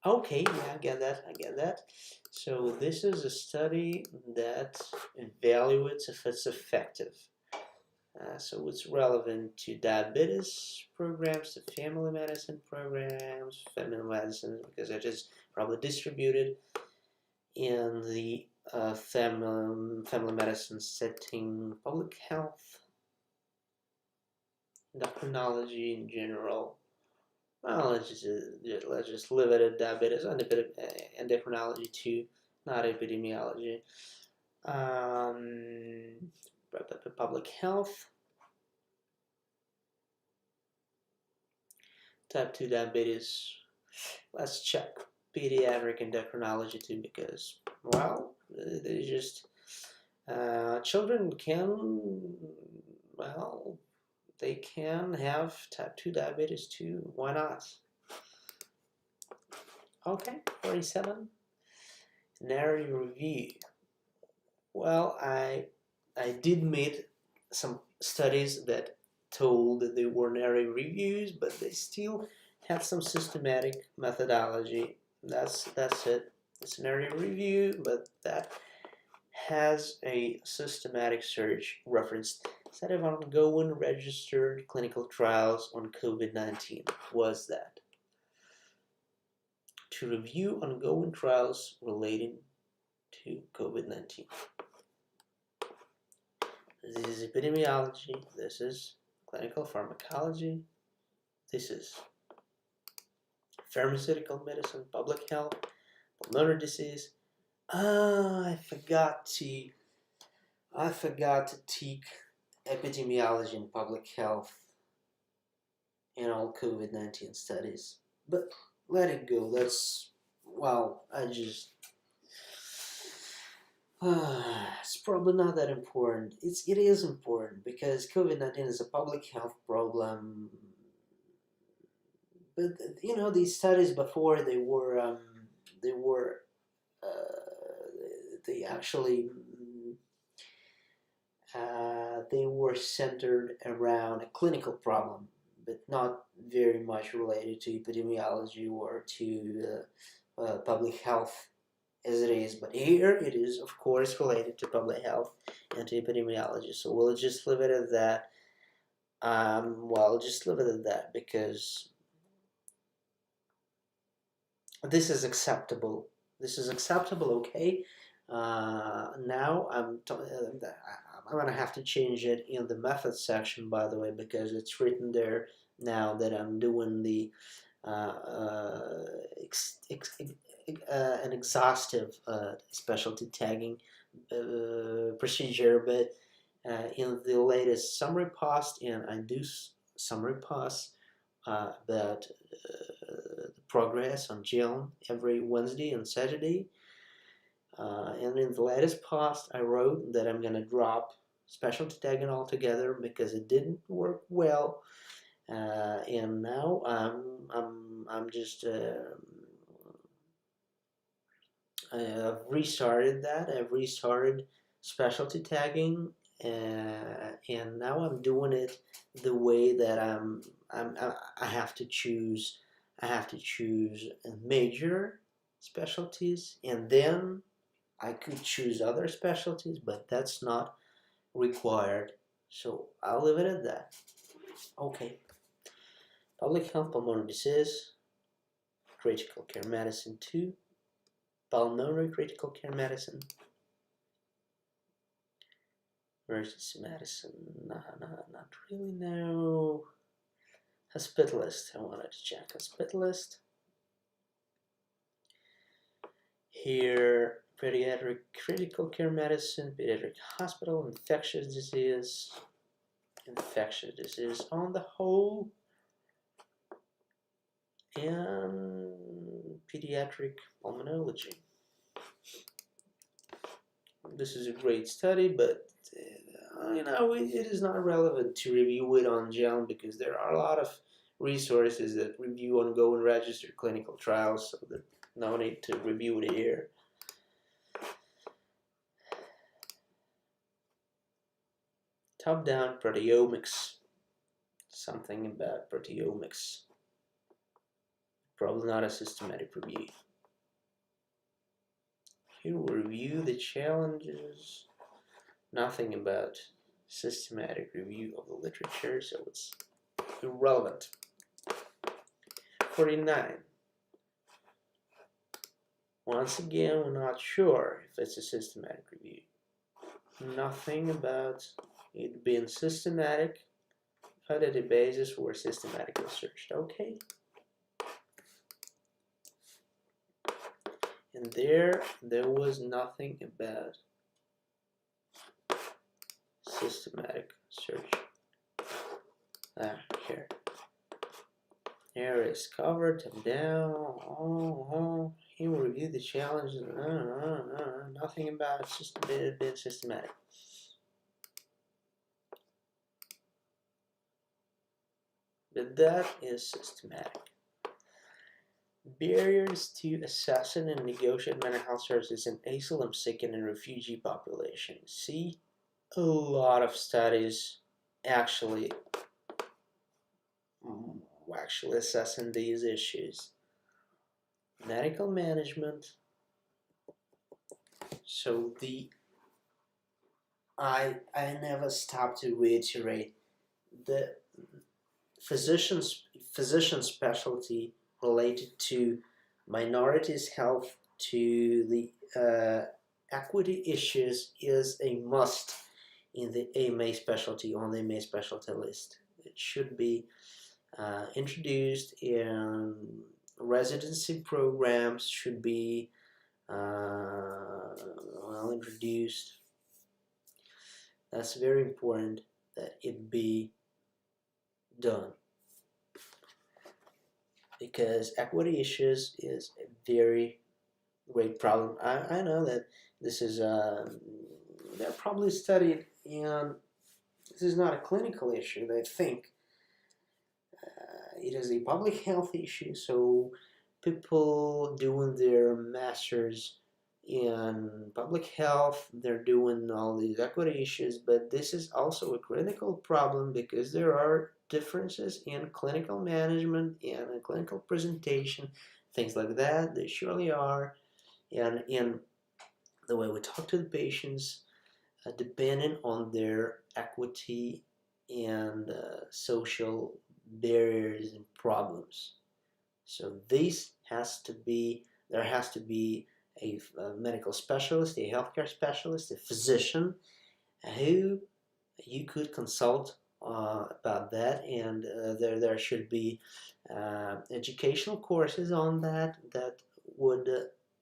Okay, yeah, I get that. So this is a study that evaluates if it's effective. So it's relevant to diabetes programs, to family medicine programs, family medicine, because it is probably distributed in the family medicine setting, public health, endocrinology in general. Well, let's just leave it at diabetes and endocrinology too, not epidemiology. Public health, type 2 diabetes. Let's check pediatric endocrinology too, because, well, they just children can, well, they can have type 2 diabetes too. Why not? Okay, 47. Narrow review. Well, I did meet some studies that told that they were narrow reviews, but they still had some systematic methodology. That's it. It's a narrow review, but that has a systematic search reference set of ongoing registered clinical trials on COVID-19. Was that to review ongoing trials relating to COVID-19? This is epidemiology, this is clinical pharmacology, this is pharmaceutical medicine, public health, pulmonary disease. I forgot to take epidemiology and public health in all COVID-19 studies. But let it go. It's probably not that important. It is important because COVID-19 is a public health problem. But these studies before they actually they were centered around a clinical problem, but not very much related to epidemiology or to public health as it is. But here it is, of course, related to public health and to epidemiology. So we'll just leave it at that. Just leave it at that because this is acceptable. Okay. Now I'm gonna have to change it in the methods section, by the way, because it's written there now that I'm doing the an exhaustive specialty tagging procedure, but in the latest summary post, and I do summary posts about the progress on Genome every Wednesday and Saturday. And in the latest post, I wrote that I'm gonna drop specialty tagging altogether because it didn't work well, and now I'm just I've restarted that. I've restarted specialty tagging, and now I'm doing it the way that I have to choose major specialties, and then I could choose other specialties, but that's not required. So I'll leave it at that. Okay. Public health, pulmonary disease, critical care medicine 2, pulmonary critical care medicine, emergency medicine, not really, no. Hospitalist, I wanted to check hospitalist. Here, pediatric critical care medicine, pediatric hospital, infectious disease on the whole, and pediatric pulmonology. This is a great study, but it is not relevant to review it on Genome because there are a lot of resources that review ongoing registered clinical trials, so there's no need to review it here. Top-down proteomics. Something about proteomics. Probably not a systematic review. Here we'll review the challenges. Nothing about systematic review of the literature, so it's irrelevant. 49. Once again, we're not sure if it's a systematic review. Nothing about it being systematic. How did the basis were systematically searched? Okay. And there was nothing about systematic search. Here. Here is covered and down. Here we review the challenges. Nothing about being systematic. But that is systematic. Barriers to assessing and negotiate mental health services in asylum-seeking and refugee population. See, a lot of studies actually assessing these issues. Medical management. So I never stop to reiterate the physician specialty related to minorities' health, to the equity issues is a must in the AMA specialty, on the AMA specialty list. It should be introduced in residency programs, should be well introduced. That's very important that it be done, because equity issues is a very great problem. I know that this is they're probably studied, and this is not a clinical issue. They think it is a public health issue, so people doing their masters in public health, they're doing all these equity issues, but this is also a critical problem because there are differences in clinical management and in clinical presentation, things like that. They surely are, and in the way we talk to the patients, depending on their equity and social barriers and problems. So there has to be a medical specialist, a healthcare specialist, a physician who you could consult about that, and there should be educational courses on that would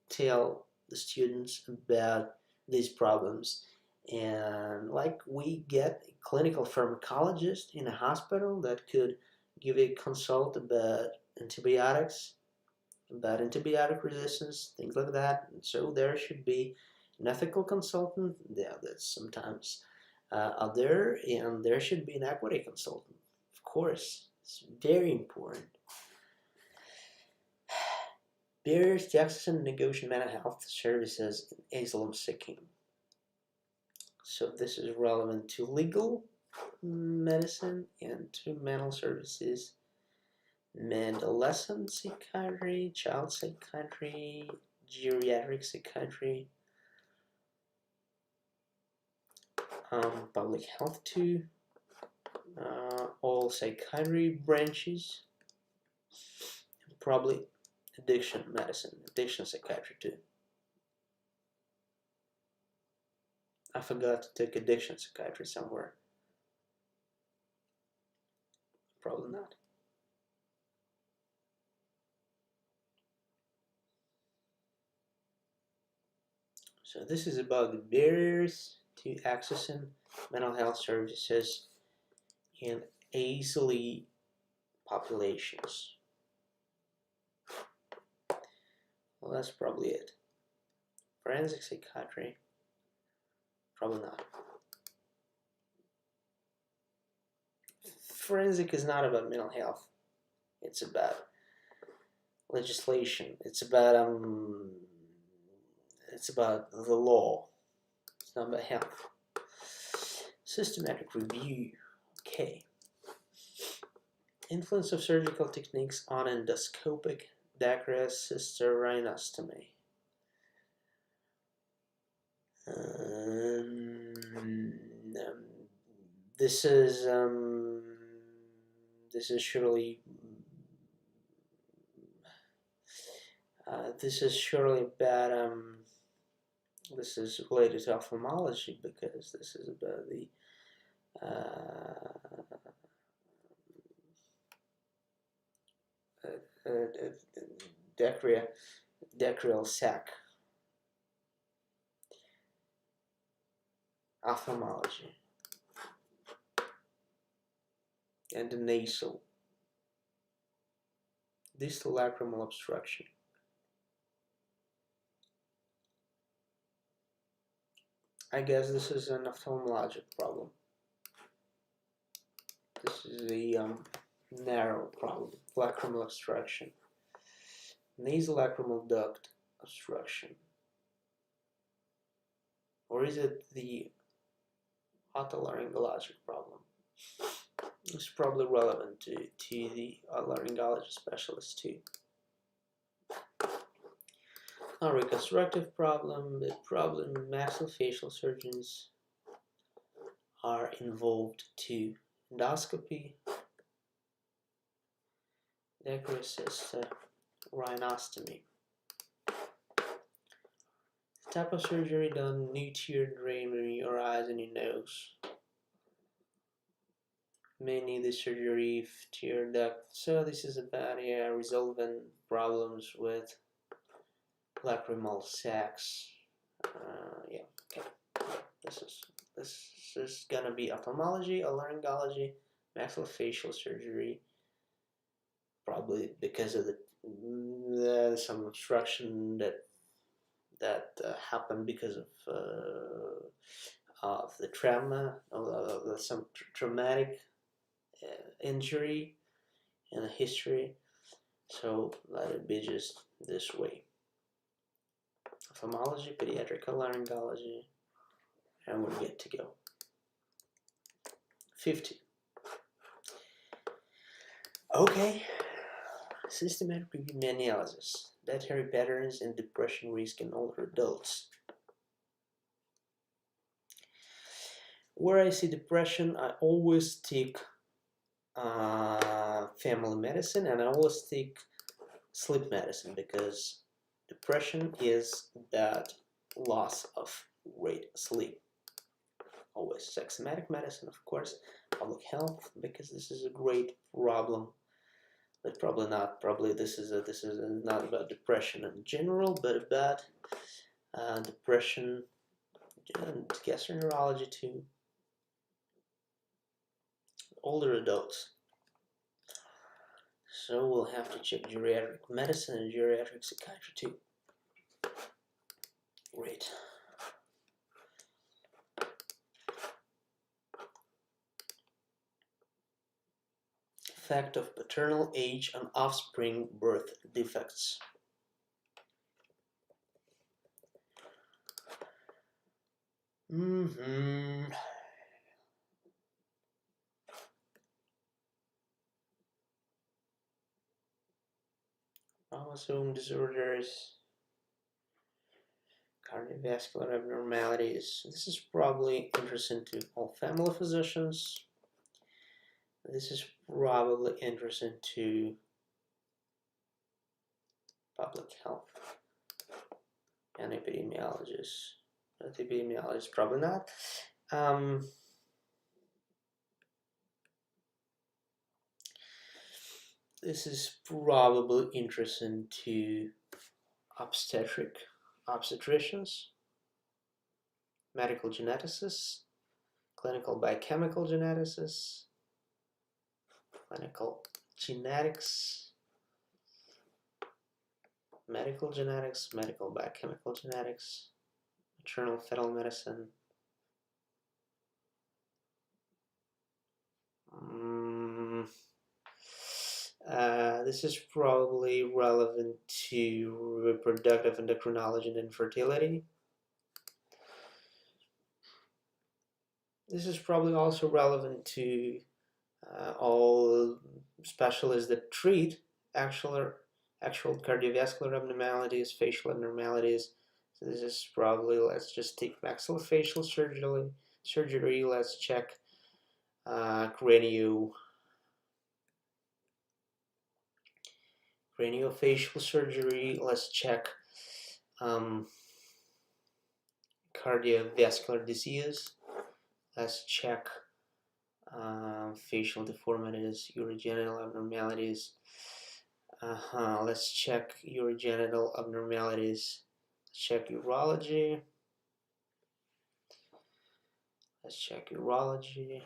tell the students about these problems. And like we get a clinical pharmacologist in a hospital that could give a consult about antibiotics, about antibiotic resistance, things like that. And so there should be an ethical consultant that's sometimes out there, and there should be an equity consultant. Of course, it's very important. Barriers to access and negotiate mental health services in asylum seeking. So this is relevant to legal medicine and to mental services adolescent psychiatry, child psychiatry, geriatric psychiatry, public health too, all psychiatry branches, probably addiction medicine, addiction psychiatry too. I forgot to take addiction psychiatry somewhere. Probably not. So this is about the barriers to accessing mental health services in ASLE populations. Well, that's probably it. Forensic psychiatry, probably not. Forensic is not about mental health. It's about legislation. It's about the law. It's not about health. Systematic review. Okay. Influence of surgical techniques on endoscopic dacryocysterinostomy. This is surely bad. This is related to ophthalmology because this is about the dacryal sac. Ophthalmology and the nasal distal lacrimal obstruction. I guess this is an ophthalmologic problem. This is a narrow problem. Lacrimal obstruction, nasal lacrimal duct obstruction, or is it the otolaryngologic problem? It's probably relevant to the otolaryngology specialist too. A reconstructive problem, the problem maxillofacial surgeons are involved too. Endoscopy, dacryocysterinostomy. The type of surgery done: new tear drain in your eyes and your nose. Mainly the surgery of tear duct. So this is about resolving problems with lacrimal sacs. Okay. This is gonna be ophthalmology, otolaryngology, maxillofacial surgery. Probably because of some obstruction that happened because of the trauma, of some traumatic injury in the history. So let it be just this way. Ophthalmology, pediatric otolaryngology, and we're good to go. 50. Okay. Systematic review meta-analysis. Dietary patterns and depression risk in older adults. Where I see depression, I always take family medicine, and I always take sleep medicine, because depression is that loss of great sleep. Always psychosomatic medicine, of course, public health, because this is a great problem, but probably not. Probably this is not about depression in general, but about depression and gastroenterology too. Older adults. So we'll have to check geriatric medicine and geriatric psychiatry too. Great. Effect of paternal age on offspring birth defects. calcium disorders, cardiovascular abnormalities. This is probably interesting to all family physicians. This is probably interesting to public health and epidemiologists. But epidemiologists probably not. This is probably interesting to obstetricians, medical geneticists, clinical biochemical geneticists, clinical genetics, medical genetics, medical biochemical genetics, maternal fetal medicine. This is probably relevant to reproductive endocrinology and infertility. This is probably also relevant to all specialists that treat actual cardiovascular abnormalities, facial abnormalities. So this is probably, let's just take maxillofacial surgery. Let's check craniofacial surgery. Let's check cardiovascular disease. Let's check facial deformities, urogenital abnormalities. Let's check urogenital abnormalities. Let's check urology. Let's check urology.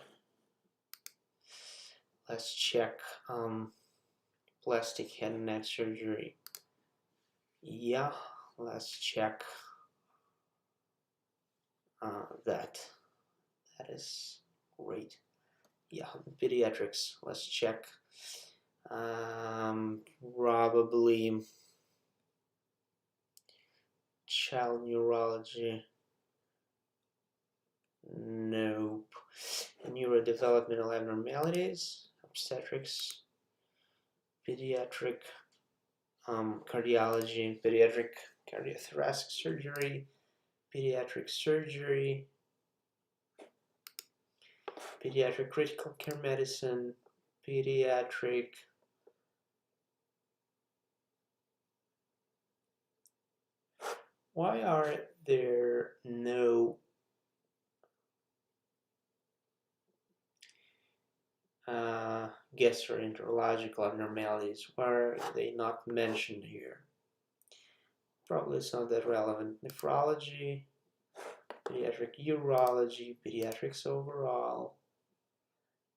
Let's check plastic head and neck surgery. Yeah, let's check that. That is great. Yeah, pediatrics. Let's check. Probably child neurology. Nope. Neurodevelopmental abnormalities, obstetrics, pediatric cardiology, pediatric cardiothoracic surgery, pediatric surgery, pediatric critical care medicine, pediatric why are there no gastroenterological abnormalities? Why are they not mentioned here? Probably it's not that relevant. Nephrology, pediatric urology, pediatrics overall,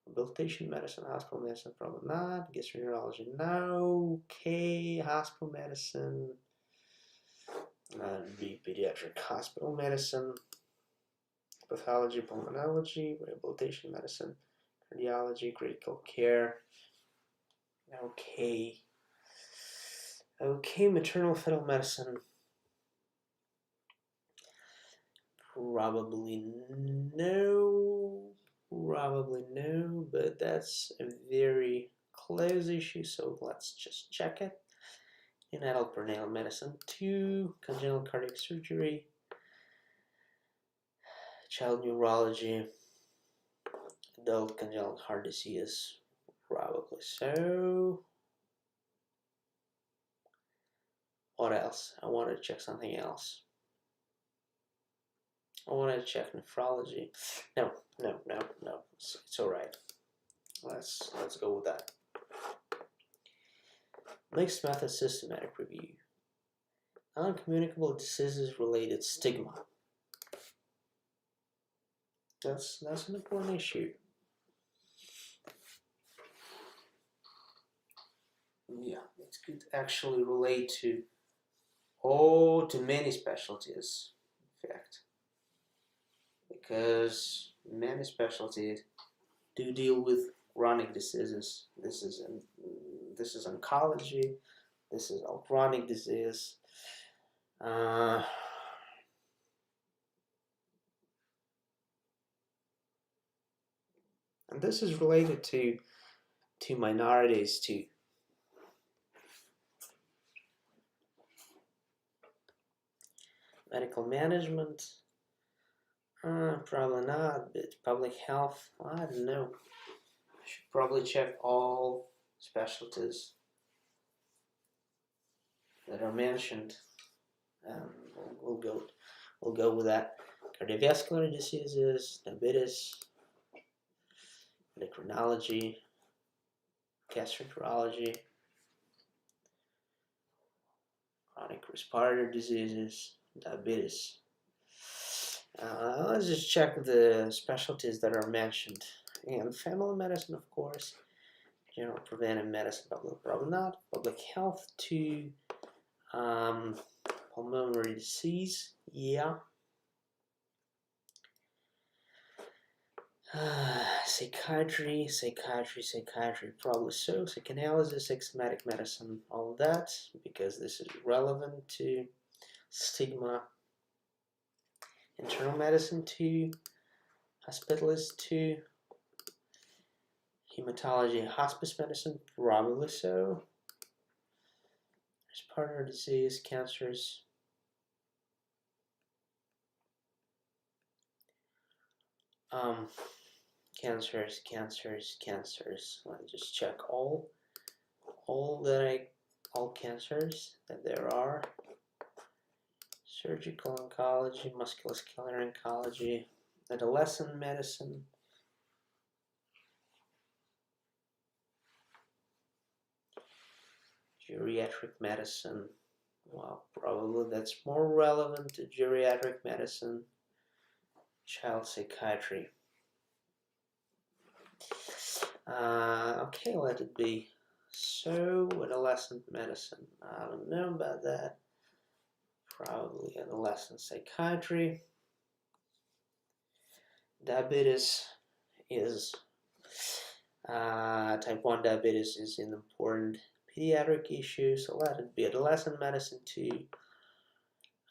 rehabilitation medicine, hospital medicine, probably not. Gastroenterology, no. Okay, hospital medicine, be pediatric hospital medicine, pathology, pulmonology, rehabilitation medicine, cardiology, critical care. Okay. Okay, maternal fetal medicine. Probably no, but that's a very close issue, so let's just check it. In adult prenatal medicine 2, congenital cardiac surgery, child neurology, adult congenital heart disease, probably so. What else? I wanted to check something else. I wanted to check nephrology. No. It's all right. Let's go with that. Mixed method systematic review. Non-communicable diseases related stigma. That's an important issue. Yeah, it could actually relate to many specialties, in fact, because many specialties do deal with chronic diseases. This is oncology. This is all chronic disease. And this is related to minorities too. medical management, probably not, but public health, I don't know. I should probably check all specialties that are mentioned. We'll go with that. Cardiovascular diseases, diabetes, endocrinology, gastroenterology, chronic respiratory diseases, diabetes. Let's just check the specialties that are mentioned. And family medicine, of course, general preventive medicine, probably not. Public health to pulmonary disease, yeah. Psychiatry, probably so. Psychoanalysis, psychosomatic medicine, all of that, because this is relevant to stigma. Internal medicine too, hospitalist too, hematology, hospice medicine, probably so. Respiratory disease, cancers. Cancers. Let's just check all cancers that there are. Surgical oncology, musculoskeletal oncology, adolescent medicine, geriatric medicine. Well, probably that's more relevant to geriatric medicine. Child psychiatry. Okay, let it be. So, adolescent medicine. I don't know about that. Probably adolescent psychiatry. Diabetes is type 1 diabetes is an important pediatric issue, so let it be adolescent medicine too.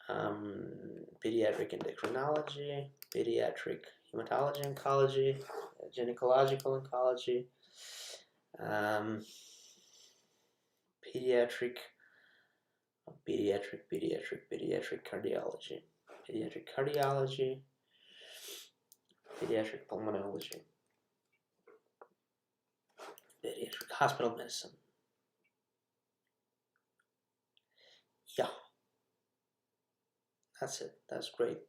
Pediatric endocrinology, pediatric hematology oncology, gynecological oncology, pediatric cardiology, pediatric pulmonology, pediatric hospital medicine. Yeah, that's it. That's great.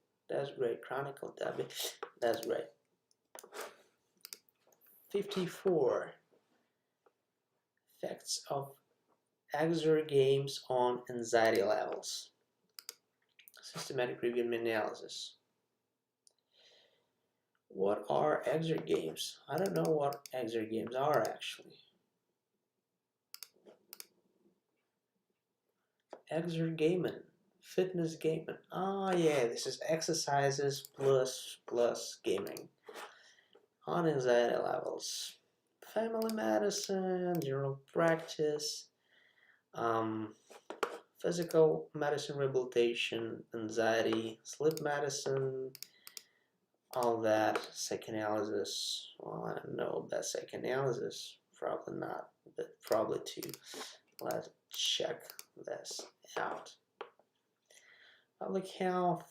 Chronic diabetes. That's great. 54. Effects of exergames on anxiety levels. Systematic review and analysis. What are exergames? I don't know what exergames are actually. Exergamen, fitness gaming. Oh yeah, this is exercises plus gaming on anxiety levels. Family medicine, general practice, physical medicine rehabilitation, anxiety, sleep medicine, all that. Psychoanalysis. Well, I don't know about psychoanalysis. Probably not, but probably too. Let's check this out. Public health.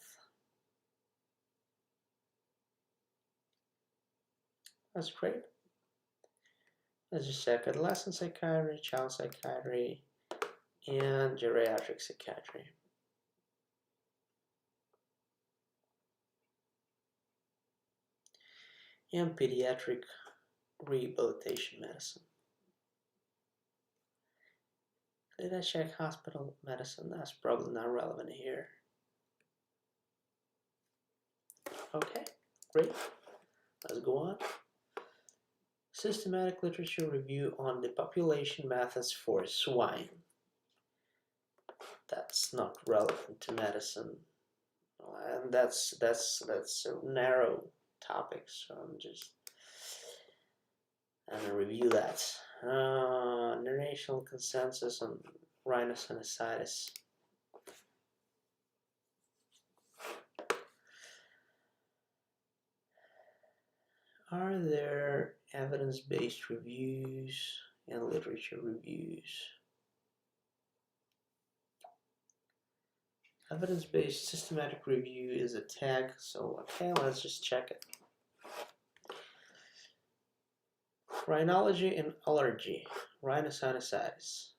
That's great. Let's just check adolescent psychiatry, child psychiatry, and geriatric psychiatry. And pediatric rehabilitation medicine. Did I check hospital medicine? That's probably not relevant here. Okay, great. Let's go on. Systematic literature review on the population methods for swine. That's not relevant to medicine, and that's a narrow topic. So I'm gonna review that. International consensus on rhinosinusitis. Are there evidence-based reviews and literature reviews? Evidence-based systematic review is a tag, so okay, let's just check it. Rhinology and allergy, rhinosinusitis.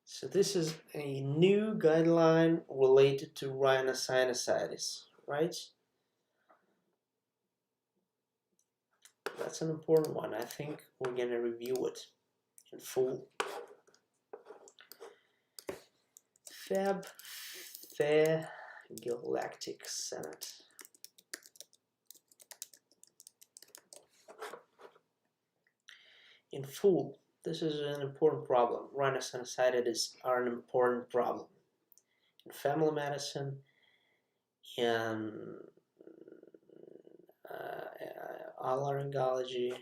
So this is a new guideline related to rhinosinusitis, right? That's an important one. I think we're going to review it in full. Galactic Senate. In full, this is an important problem. Rhinosinusitis are an important problem in family medicine, in otolaryngology,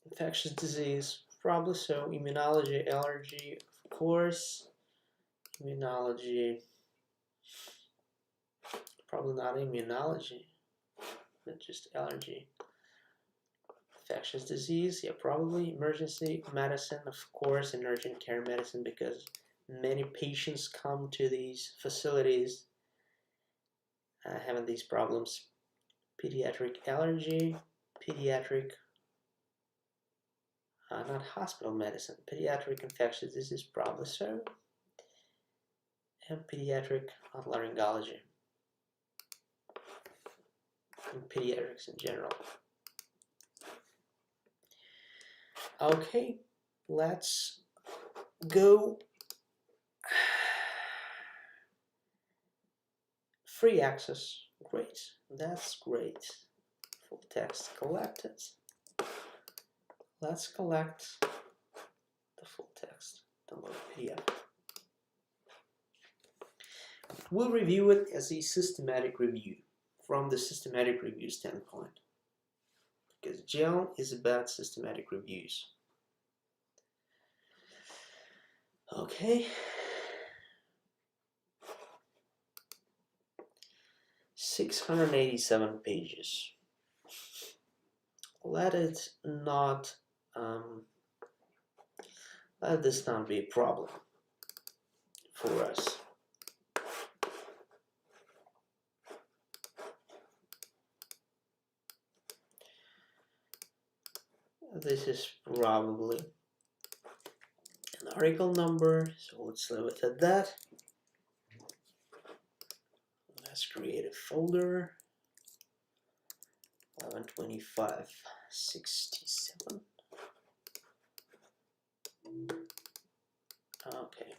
infectious disease, probably so, immunology, allergy, of course, immunology, probably not immunology, but just allergy. Infectious disease, yeah, probably. Emergency medicine, of course, and urgent care medicine, because many patients come to these facilities having these problems. Pediatric allergy, pediatric, not hospital medicine, pediatric infectious disease, probably so, and pediatric otolaryngology, and pediatrics in general. Okay, let's go. Free access, great, that's great. Full text collected. Let's collect the full text, download PDF. We'll review it as a systematic review from the systematic review standpoint, because GEL is about systematic reviews. Okay. 687 pages. Let this not be a problem for us. This is probably an article number, so let's leave it at that. Let's create a folder. 112567. Okay,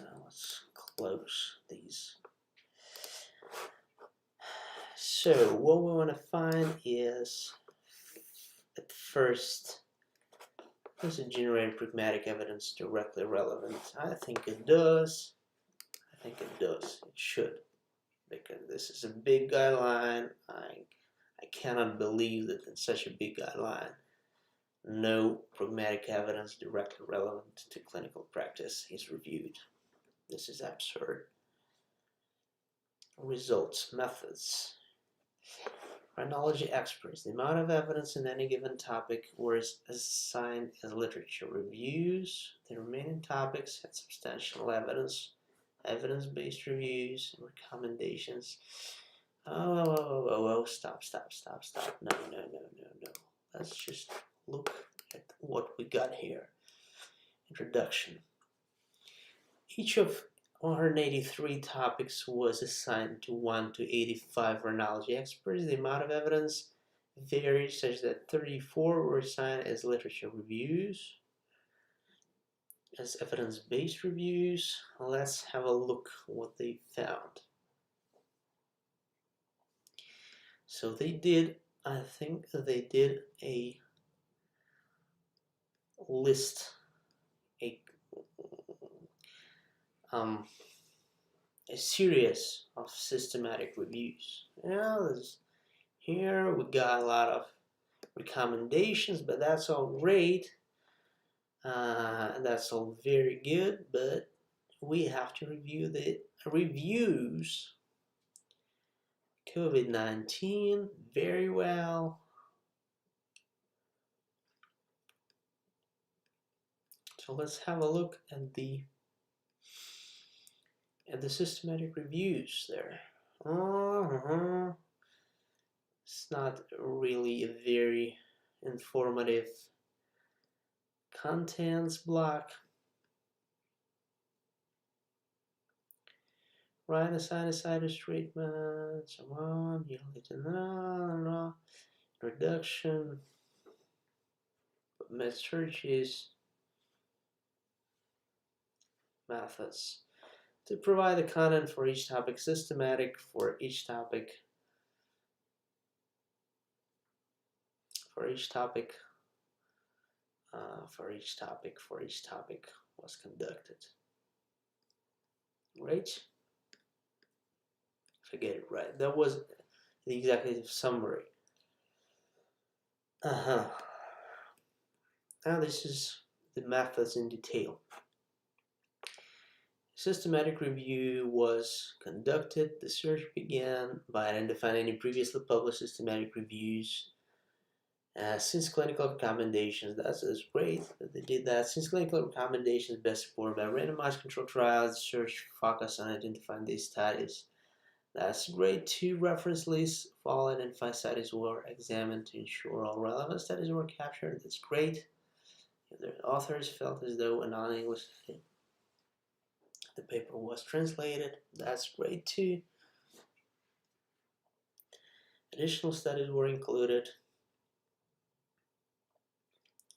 now let's close these. So what we want to find is, at first, does it generate pragmatic evidence directly relevant? I think it does. I think it does. It should, because this is a big guideline. I cannot believe that in such a big guideline, no pragmatic evidence directly relevant to clinical practice is reviewed. This is absurd. Results, methods. Rhinology experts. The amount of evidence in any given topic was assigned as literature reviews. The remaining topics had substantial evidence, evidence-based reviews, and recommendations. Oh, stop. No. Let's just look at what we got here. Introduction. Each of 183 topics was assigned to 1 to 85 rhinology experts. The amount of evidence varied such that 34 were assigned as literature reviews, as evidence-based reviews. Let's have a look what they found. So they did, I think they did a list, a series of systematic reviews. Here we got a lot of recommendations, but that's all great. That's all very good, but we have to review the reviews, COVID-19 very well. So let's have a look at the systematic reviews there. It's not really a very informative contents block. Rhinosinusitis treatment, so on, reduction, med searches, methods. To provide the content for each topic, systematic for each topic, was conducted. Right? If I get it right. That was the executive summary. Now this is the methods in detail. Systematic review was conducted. The search began by identifying any previously published systematic reviews. Since clinical recommendations, that's great that they did that. Since clinical recommendations best supported by randomized controlled trials, the search focused on identifying these studies. That's great. 2 reference lists of all identified studies were examined to ensure all relevant studies were captured. That's great. If the authors felt as though a non-English the paper was translated, that's great too. Additional studies were included.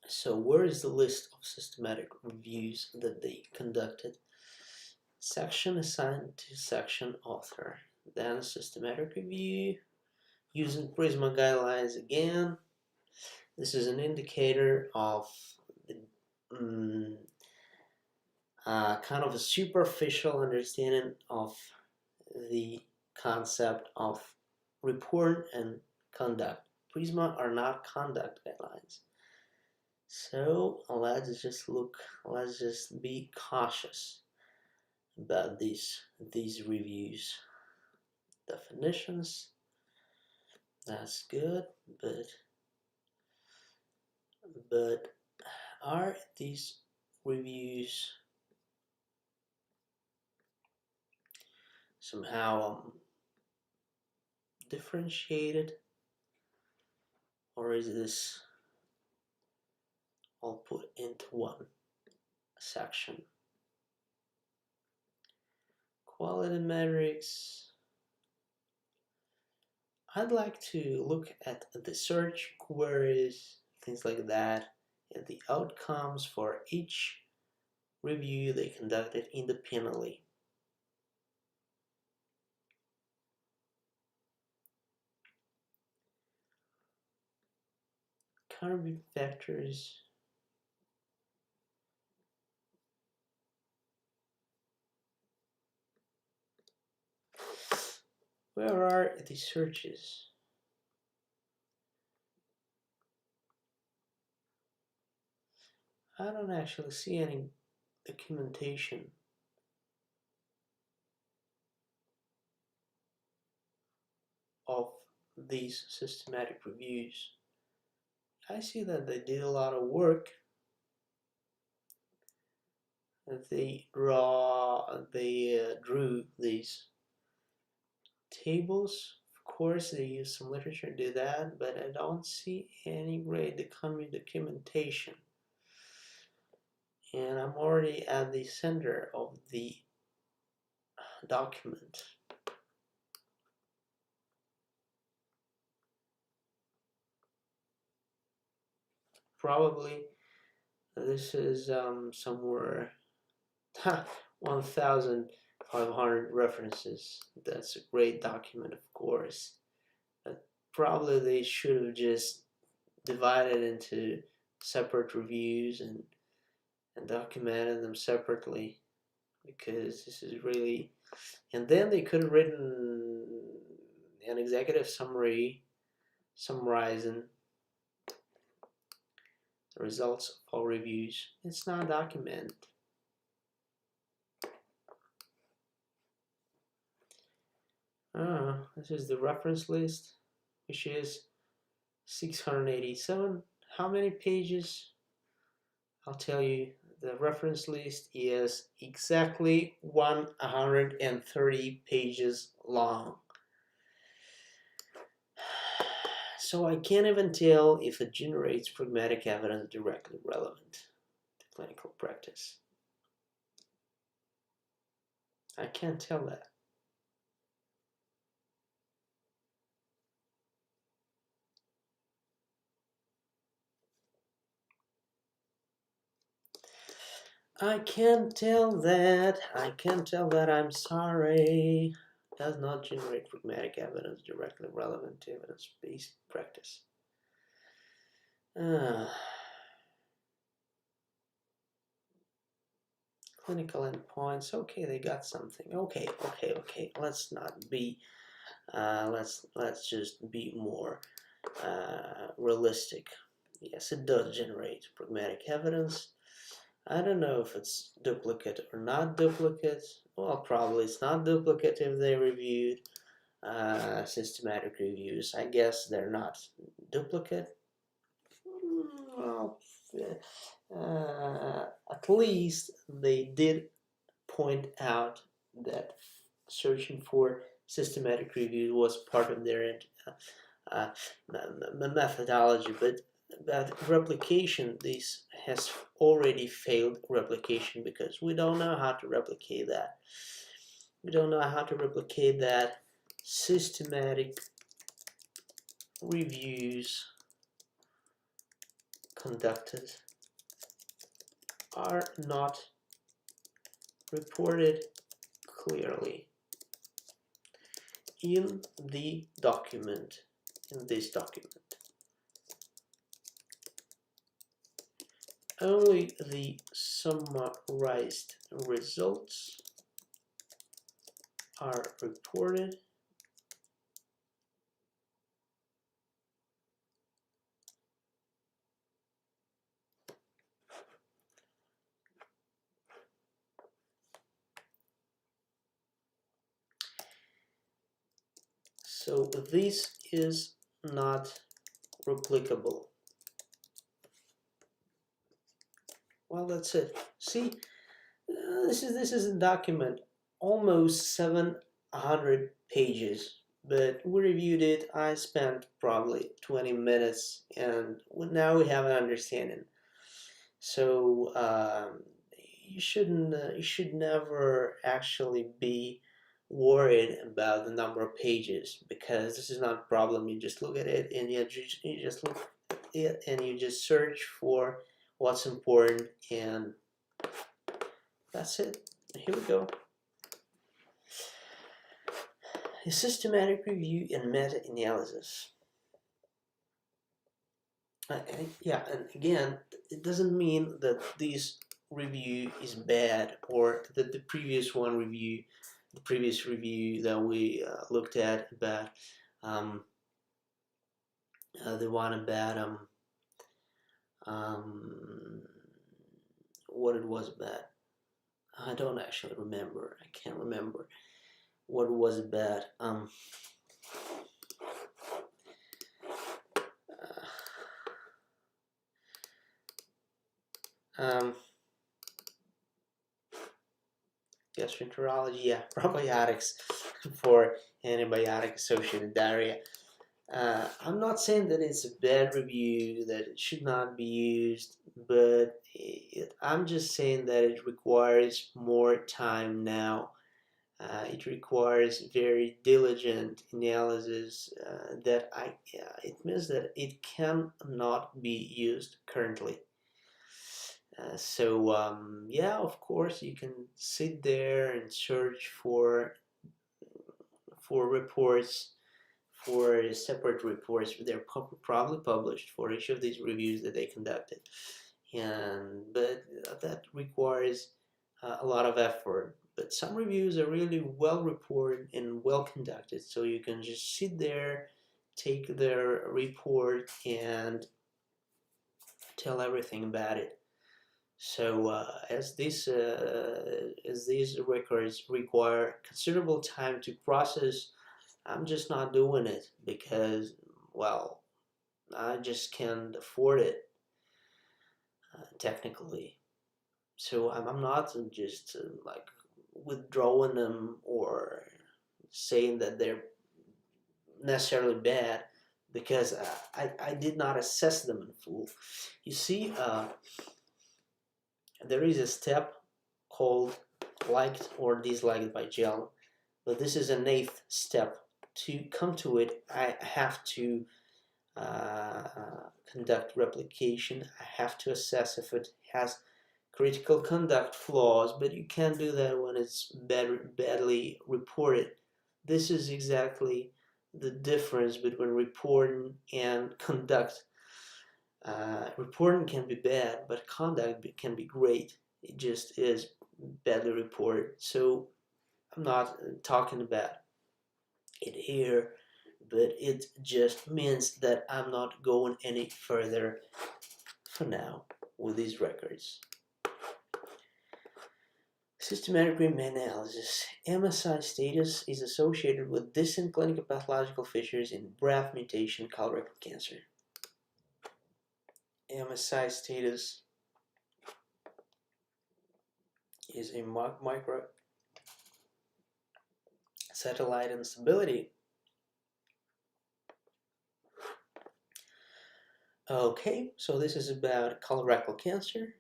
So where is the list of systematic reviews that they conducted? Section assigned to section author. Then systematic review using Prisma guidelines again. This is an indicator of the kind of a superficial understanding of the concept of report and conduct. Prisma are not conduct guidelines. So let's just be cautious about these reviews. Definitions, that's good, but are these reviews somehow differentiated, or is this all put into one section? Quality metrics. I'd like to look at the search queries, things like that, and the outcomes for each review they conducted independently. Contributing factors. Where are the searches? I don't actually see any documentation of these systematic reviews. I see that they did a lot of work. They drew these tables. Of course, they used some literature to do that, but I don't see any great documentation. And I'm already at the center of the document. Probably this is somewhere 1,500 references. That's a great document, of course. But probably they should have just divided into separate reviews and documented them separately, because this is really. And then they could have written an executive summary summarizing the results of all reviews. It's not documented. This is the reference list, which is 687. How many pages? I'll tell you, the reference list is exactly 130 pages long. So I can't even tell if it generates pragmatic evidence directly relevant to clinical practice. I can't tell that. I can't tell that. I can't tell that. I'm sorry. Does not generate pragmatic evidence directly relevant to evidence-based practice. Clinical endpoints. Okay, they got something. Okay. Let's not be. Let's just be more realistic. Yes, it does generate pragmatic evidence. I don't know if it's duplicate or not duplicate. Well, probably it's not duplicate if they reviewed systematic reviews. I guess they're not duplicate. Well, at least they did point out that searching for systematic review was part of their methodology, but replication, this has already failed replication because we don't know how to replicate that. We don't know how to replicate that. Systematic reviews conducted are not reported clearly in the document, in this document. Only the summarized results are reported. So this is not replicable. Well, that's it. See, this is a document, almost 700 pages, but we reviewed it. I spent probably 20 minutes, and now we have an understanding. So you should never actually be worried about the number of pages, because this is not a problem. You just look at it and you just look at it and you just search for what's important, and that's it. Here we go. A systematic review and meta-analysis. Yeah, and again, it doesn't mean that this review is bad, or that the previous review that we looked at about the one about what it was about. I don't actually remember. I can't remember what it was about. Gastroenterology, yeah, probiotics for antibiotic-associated diarrhea. I'm not saying that it's a bad review, that it should not be used, but I'm just saying that it requires more time now. It requires very diligent analysis. It means that it cannot be used currently. Yeah, of course, you can sit there and search for reports, for separate reports. They're probably published for each of these reviews that they conducted, but that requires a lot of effort. But some reviews are really well reported and well conducted, so you can just sit there, take their report, and tell everything about it. So as these records require considerable time to process, I'm just not doing it because, well, I just can't afford it technically. So I'm not just like withdrawing them or saying that they're necessarily bad because I did not assess them in full. You see, there is a step called liked or disliked by gel, but this is an eighth step. To come to it, I have to conduct replication. I have to assess if it has critical conduct flaws, but you can't do that when it's badly reported. This is exactly the difference between reporting and conduct. Reporting can be bad, but conduct can be great. It just is badly reported. So I'm not talking about it here, but it just means that I'm not going any further for now with these records. Systematic meta-analysis. MSI status is associated with distant clinical pathological features in BRAF mutation colorectal cancer. MSI status is a micro satellite instability. Okay, so this is about colorectal cancer.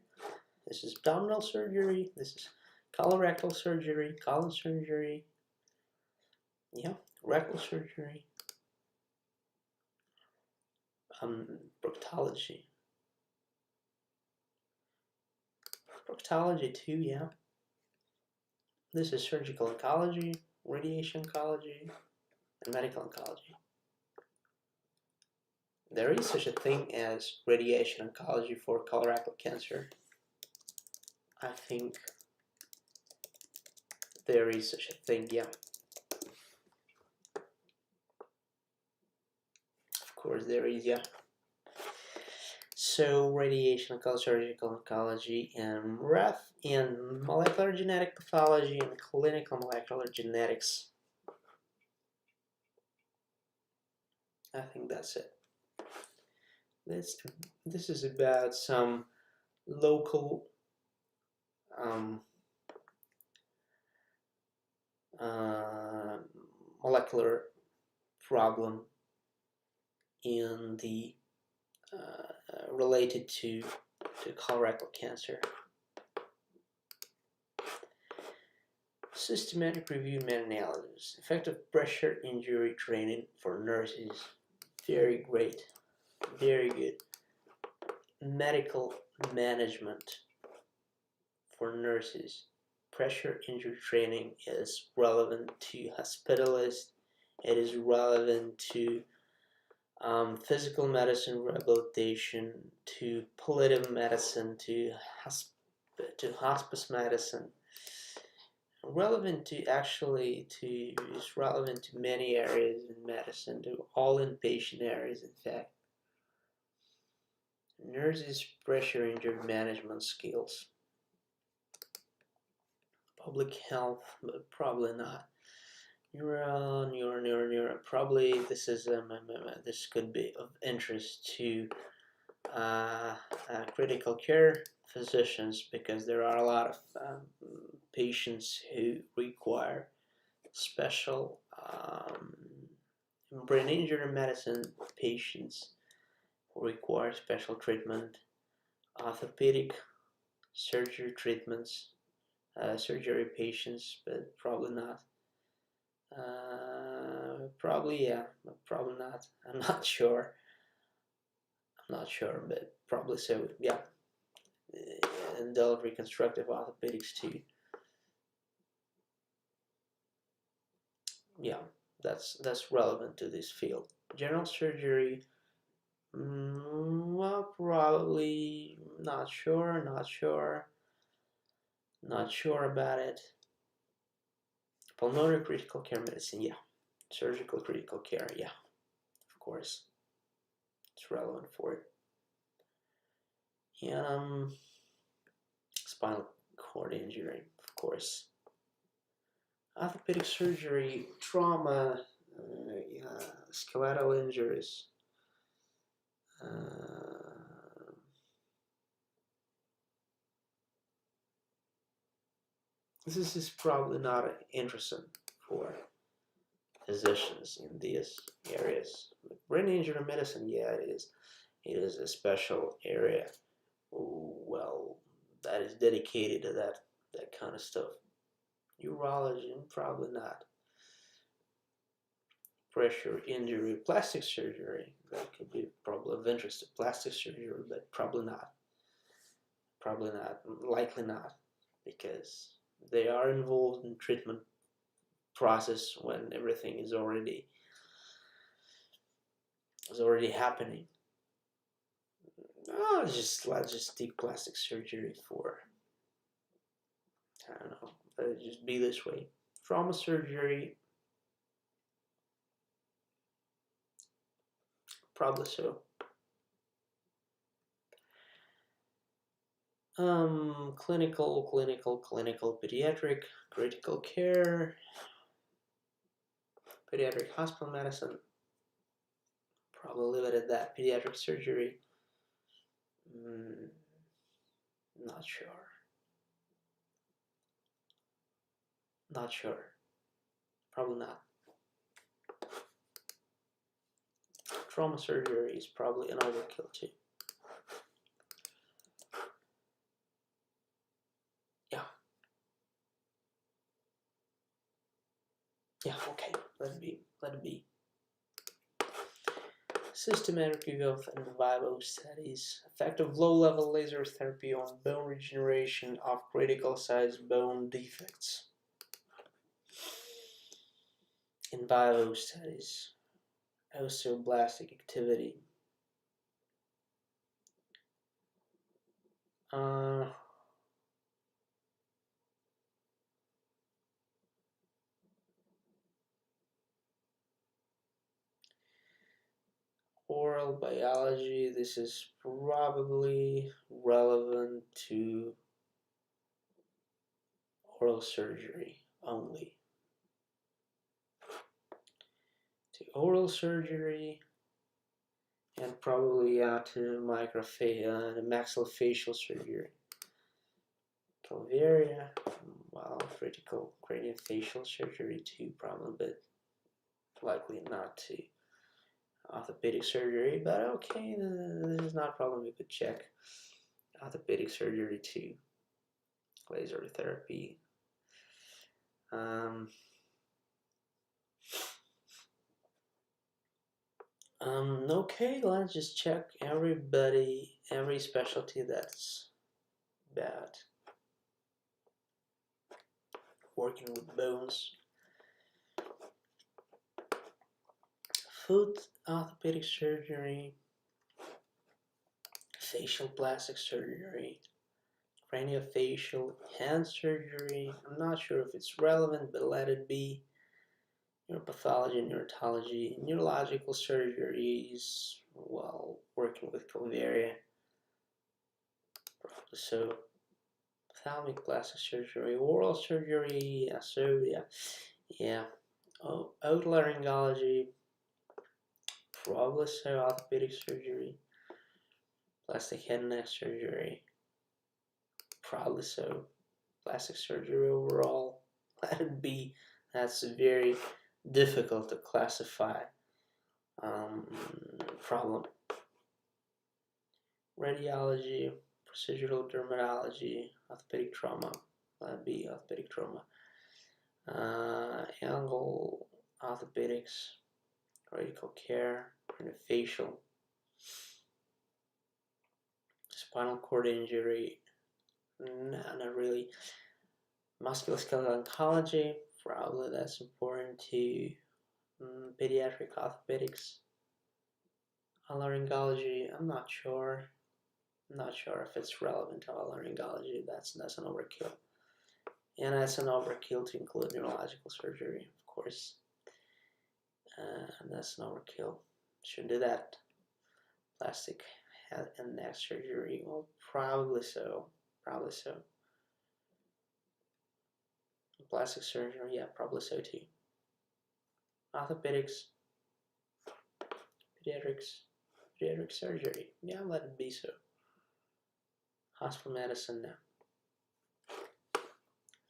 This is abdominal surgery. This is colorectal surgery, colon surgery. Yeah, rectal surgery. Proctology. Proctology too, yeah. This is surgical oncology, radiation oncology, and medical oncology. There is such a thing as radiation oncology for colorectal cancer. I think there is such a thing, yeah. Of course there is, yeah. So radiation oncology, surgical oncology, and REF in molecular genetic pathology and clinical molecular genetics. I think that's it. This is about some local molecular problem in the related to colorectal cancer. Systematic review meta-analysis. Effective pressure injury training for nurses. Very great. Very good. Medical management for nurses. Pressure injury training is relevant to hospitalists. It is relevant to physical medicine rehabilitation, to palliative medicine, to hospice medicine. Relevant to is relevant to many areas in medicine, to all inpatient areas, in fact. Nurses' pressure injury management skills. Public health, but probably not. Neuro. Probably this is this could be of interest to critical care physicians because there are a lot of patients who require special brain injury medicine patients who require special treatment, orthopedic surgery treatments, surgery patients, but probably not. Probably yeah, but probably not. I'm not sure. But probably so. Yeah, adult reconstructive orthopedics too. Yeah, that's relevant to this field. General surgery. Well, probably not sure. Not sure about it. Pulmonary critical care medicine. Yeah. Surgical critical care. Yeah. Of course, it's relevant for it. And spinal cord injury, of course. Orthopedic surgery, trauma, Yeah, skeletal injuries. This is probably not interesting for physicians in these areas. Brain injury medicine, yeah, it is. It is a special area. Well, that is dedicated to that kind of stuff. Urology, probably not. Pressure injury, plastic surgery, that could be probably of interest to plastic surgery, but probably not. Probably not. Likely not, because they are involved in treatment process when everything is already happening. Oh, let's just take plastic surgery for, I don't know, let it just be this way. Trauma surgery, probably so. Clinical, pediatric, critical care, pediatric hospital medicine, probably leave it at that. Pediatric surgery, not sure. Not sure. Probably not. Trauma surgery is probably an overkill too. Yeah, okay, let it be. Systematic review of in vivo studies. Effect of low-level laser therapy on bone regeneration of critical-sized bone defects. In vivo studies. Osteoblastic activity. Oral biology, this is probably relevant to oral surgery only. To oral surgery and probably to maxillofacial surgery. Calvaria, well, critical craniofacial surgery too, probably, but likely not to orthopedic surgery. But okay, this is not a problem. We could check orthopedic surgery too. Laser therapy. Okay, let's just check every specialty that's bad. Working with bones. Foot orthopedic surgery. Facial plastic surgery. Craniofacial hand surgery. I'm not sure if it's relevant, but let it be. Neuropathology, neurotology, neurological surgeries, well, working with Calvaria, probably so. Ophthalmic plastic surgery, oral surgery, yeah. Oh, otolaryngology, probably so. Orthopedic surgery, plastic head and neck surgery, probably so. Plastic surgery overall, let it be. That's very difficult to classify problem. Radiology, procedural dermatology, orthopedic trauma, that'd be orthopedic trauma. Angle orthopedics, critical care, craniofacial, spinal cord injury, no, not really. Musculoskeletal oncology, probably that's important to pediatric orthopedics. Otolaryngology, I'm not sure. I'm not sure if it's relevant to otolaryngology. That's an overkill. And that's an overkill to include neurological surgery, of course. And that's an overkill. Shouldn't do that. Plastic head and neck surgery, well, probably so. Probably so. Plastic surgery, yeah, probably so too. orthopedics, pediatric surgery. Yeah, let it be so. Hospital medicine now.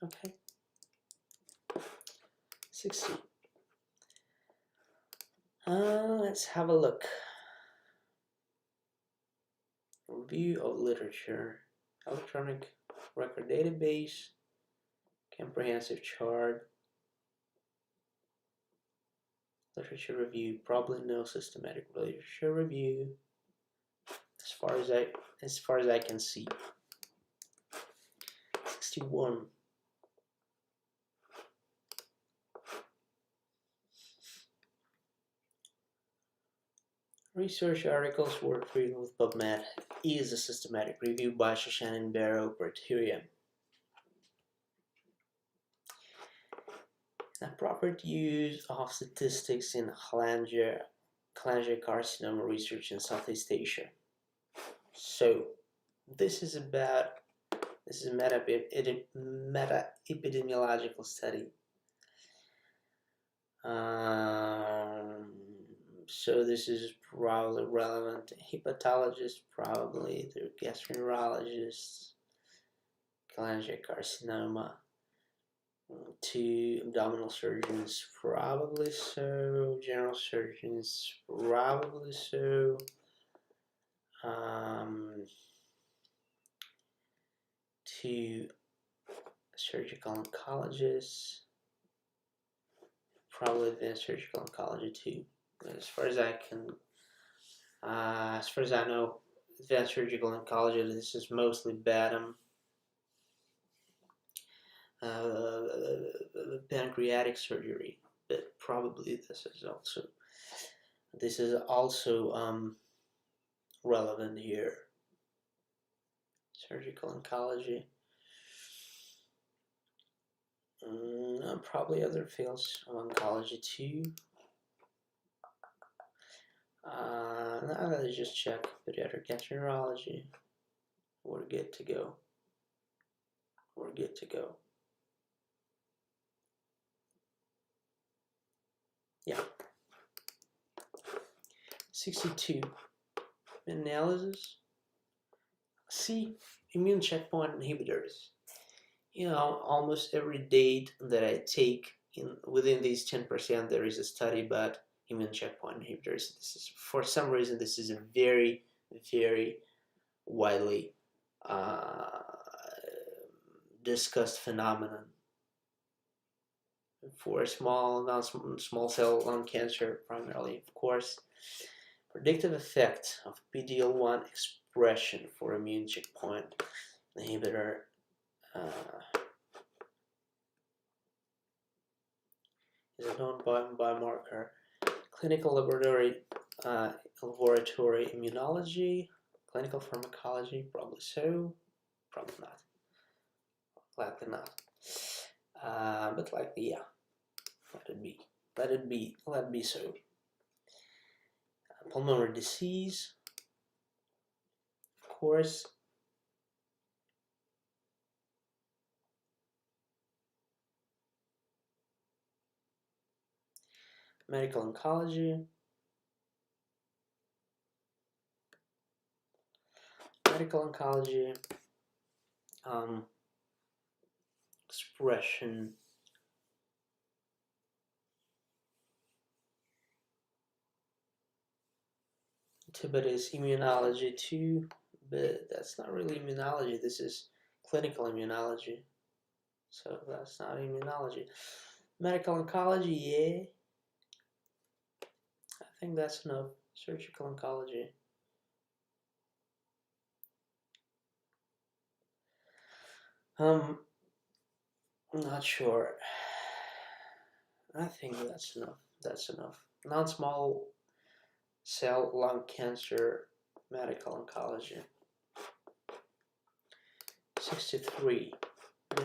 Okay. 60. Let's have a look. Review of literature, electronic record database, comprehensive chart, literature review, probably no systematic literature review, as far as I can see. 61. Research articles work written with PubMed is a systematic review by Xuanfeibaidu Preoperative. The proper use of statistics in cholangiocarcinoma research in Southeast Asia. So, this is a meta-epidemiological study. So this is probably relevant to hepatologists, probably to gastroenterologists, cholangiocarcinoma, to abdominal surgeons, probably so, general surgeons, probably so, to surgical oncologists, probably advanced surgical oncology too. As far as I know, advanced surgical oncology, this is mostly BADM, pancreatic surgery, but probably this is also relevant here. Surgical oncology, probably other fields of oncology too. Now let's just check pediatric gastroenterology. We're good to go. We're good to go. Yeah. 62. Analysis. C. Immune checkpoint inhibitors. You know, almost every date that I take within these 10%, there is a study about immune checkpoint inhibitors. This is, for some reason, this is a very, very widely discussed phenomenon. For small cell lung cancer, primarily, of course. Predictive effect of PD-L1 expression for immune checkpoint inhibitor is a known biomarker. Clinical laboratory immunology, clinical pharmacology, probably so, probably not, likely not, but likely yeah. Let it be so. Pulmonary disease, of course. Medical oncology. Expression. But is immunology too, but that's not really immunology. This is clinical immunology, so that's not immunology. Medical oncology, yeah, I think that's enough. Surgical oncology. I'm not sure. I think that's enough. Non-small cell lung cancer, medical oncology. 63.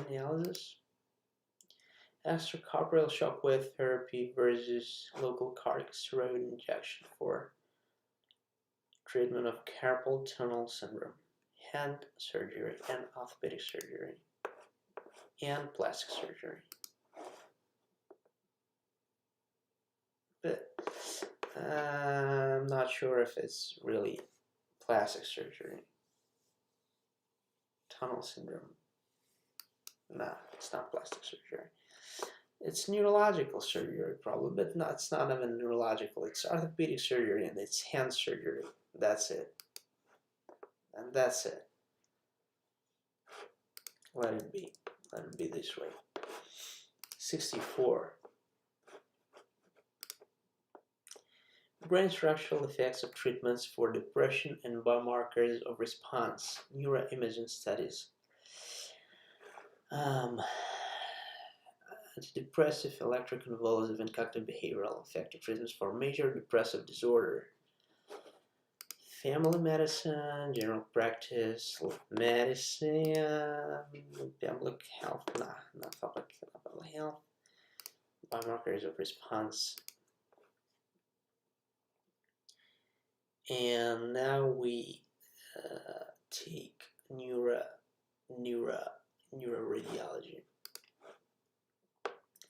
Analysis. Extracorporeal shockwave therapy versus local corticosteroid injection for treatment of carpal tunnel syndrome, hand surgery, and orthopedic surgery, and plastic surgery. but I'm not sure if it's really plastic surgery. Tunnel syndrome. No, it's not plastic surgery. It's neurological surgery probably, but no, it's not even neurological. It's orthopedic surgery and it's hand surgery. That's it. And that's it. Let it be. Let it be this way. 64. Brain structural effects of treatments for depression and biomarkers of response. Neuroimaging studies. Antidepressive, electroconvulsive, and cognitive behavioral effective treatments for major depressive disorder. Family medicine, general practice, medicine, public health, not public health, biomarkers of response. And now we take neuroradiology.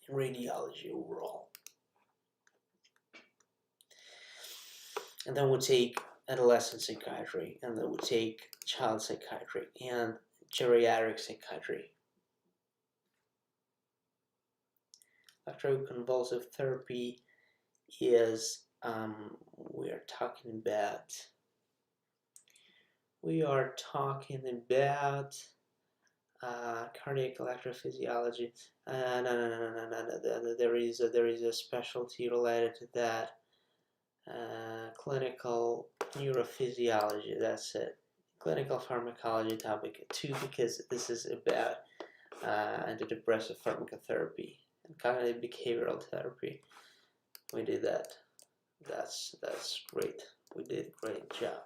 Radiology overall. And then we take adolescent psychiatry, and then we take child psychiatry and geriatric psychiatry. Electroconvulsive therapy is we are talking about cardiac electrophysiology. No. There is a specialty related to that. Clinical neurophysiology. That's it. Clinical pharmacology topic 2, because this is about antidepressive pharmacotherapy and cognitive behavioral therapy. We did that. That's great. We did a great job.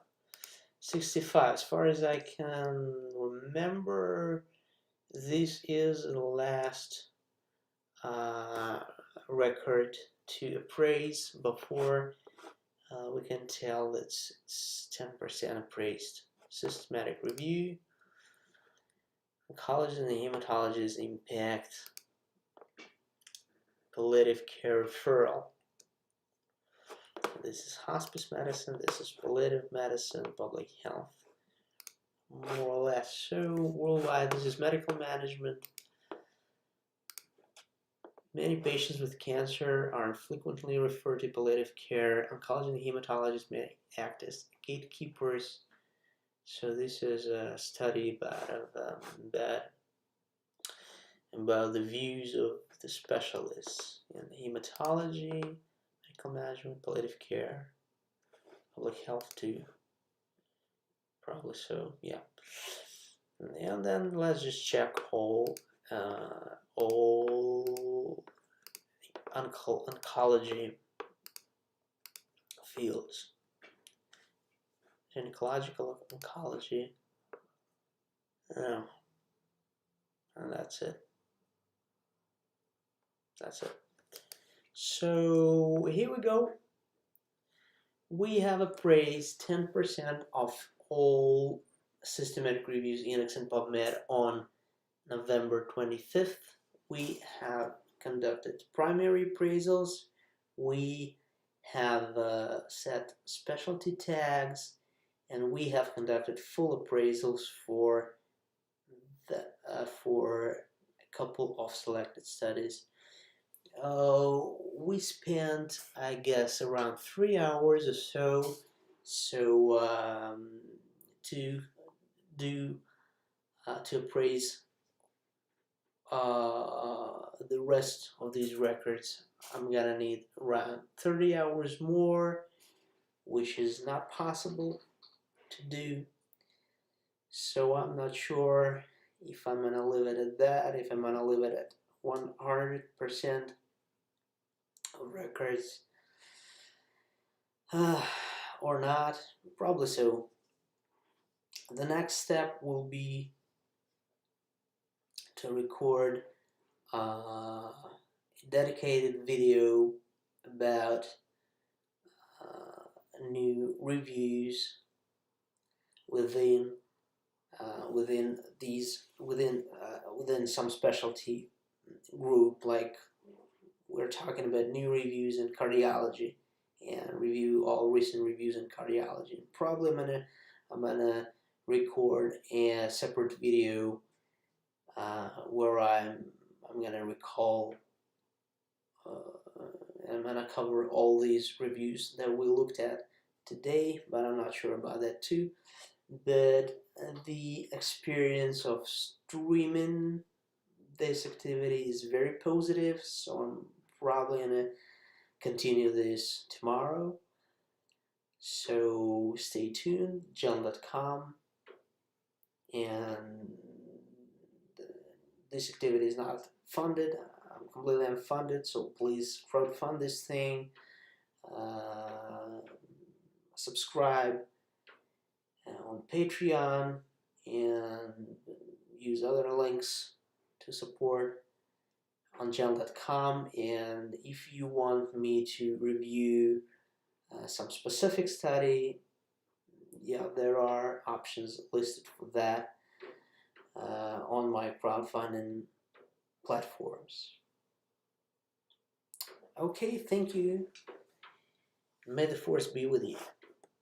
65. As far as I can remember, this is the last record to appraise before we can tell that it's 10% appraised. Systematic review. Oncology and hematology's impact. Palliative care referral. This is hospice medicine, this is palliative medicine, public health. More or less. So worldwide, this is medical management. Many patients with cancer are frequently referred to palliative care. Oncology and hematologists may act as gatekeepers. So this is a study about the views of the specialists in hematology, medical management, palliative care, public health too. Probably so, yeah. And then let's just check all oncology fields. Gynecological oncology. Oh, and that's it. That's it. So here we go. We have appraised 10% of all systematic reviews, Index and PubMed, on November 25th. We have conducted primary appraisals. We have set specialty tags, and we have conducted full appraisals for a couple of selected studies. We spent, I guess, around 3 hours or so to appraise the rest of these records. I'm gonna need around 30 hours more, which is not possible to do. So I'm not sure if I'm gonna leave it at that, if I'm gonna leave it at 100% of records or not. Probably so. The next step will be to record a dedicated video about new reviews within some specialty group, like we're talking about new reviews in cardiology and review all recent reviews in cardiology. Probably I'm gonna record a separate video where I'm gonna recall. I'm gonna cover all these reviews that we looked at today, but I'm not sure about that too. But the experience of streaming this activity is very positive, so I'm probably gonna continue this tomorrow. So stay tuned, Genome.com, and this activity is not funded. I'm completely unfunded, so please crowdfund this thing. Subscribe on Patreon and use other links to support on Genome.com. And if you want me to review some specific study, yeah, there are options listed for that on my crowdfunding platforms. Okay, thank you. May the force be with you.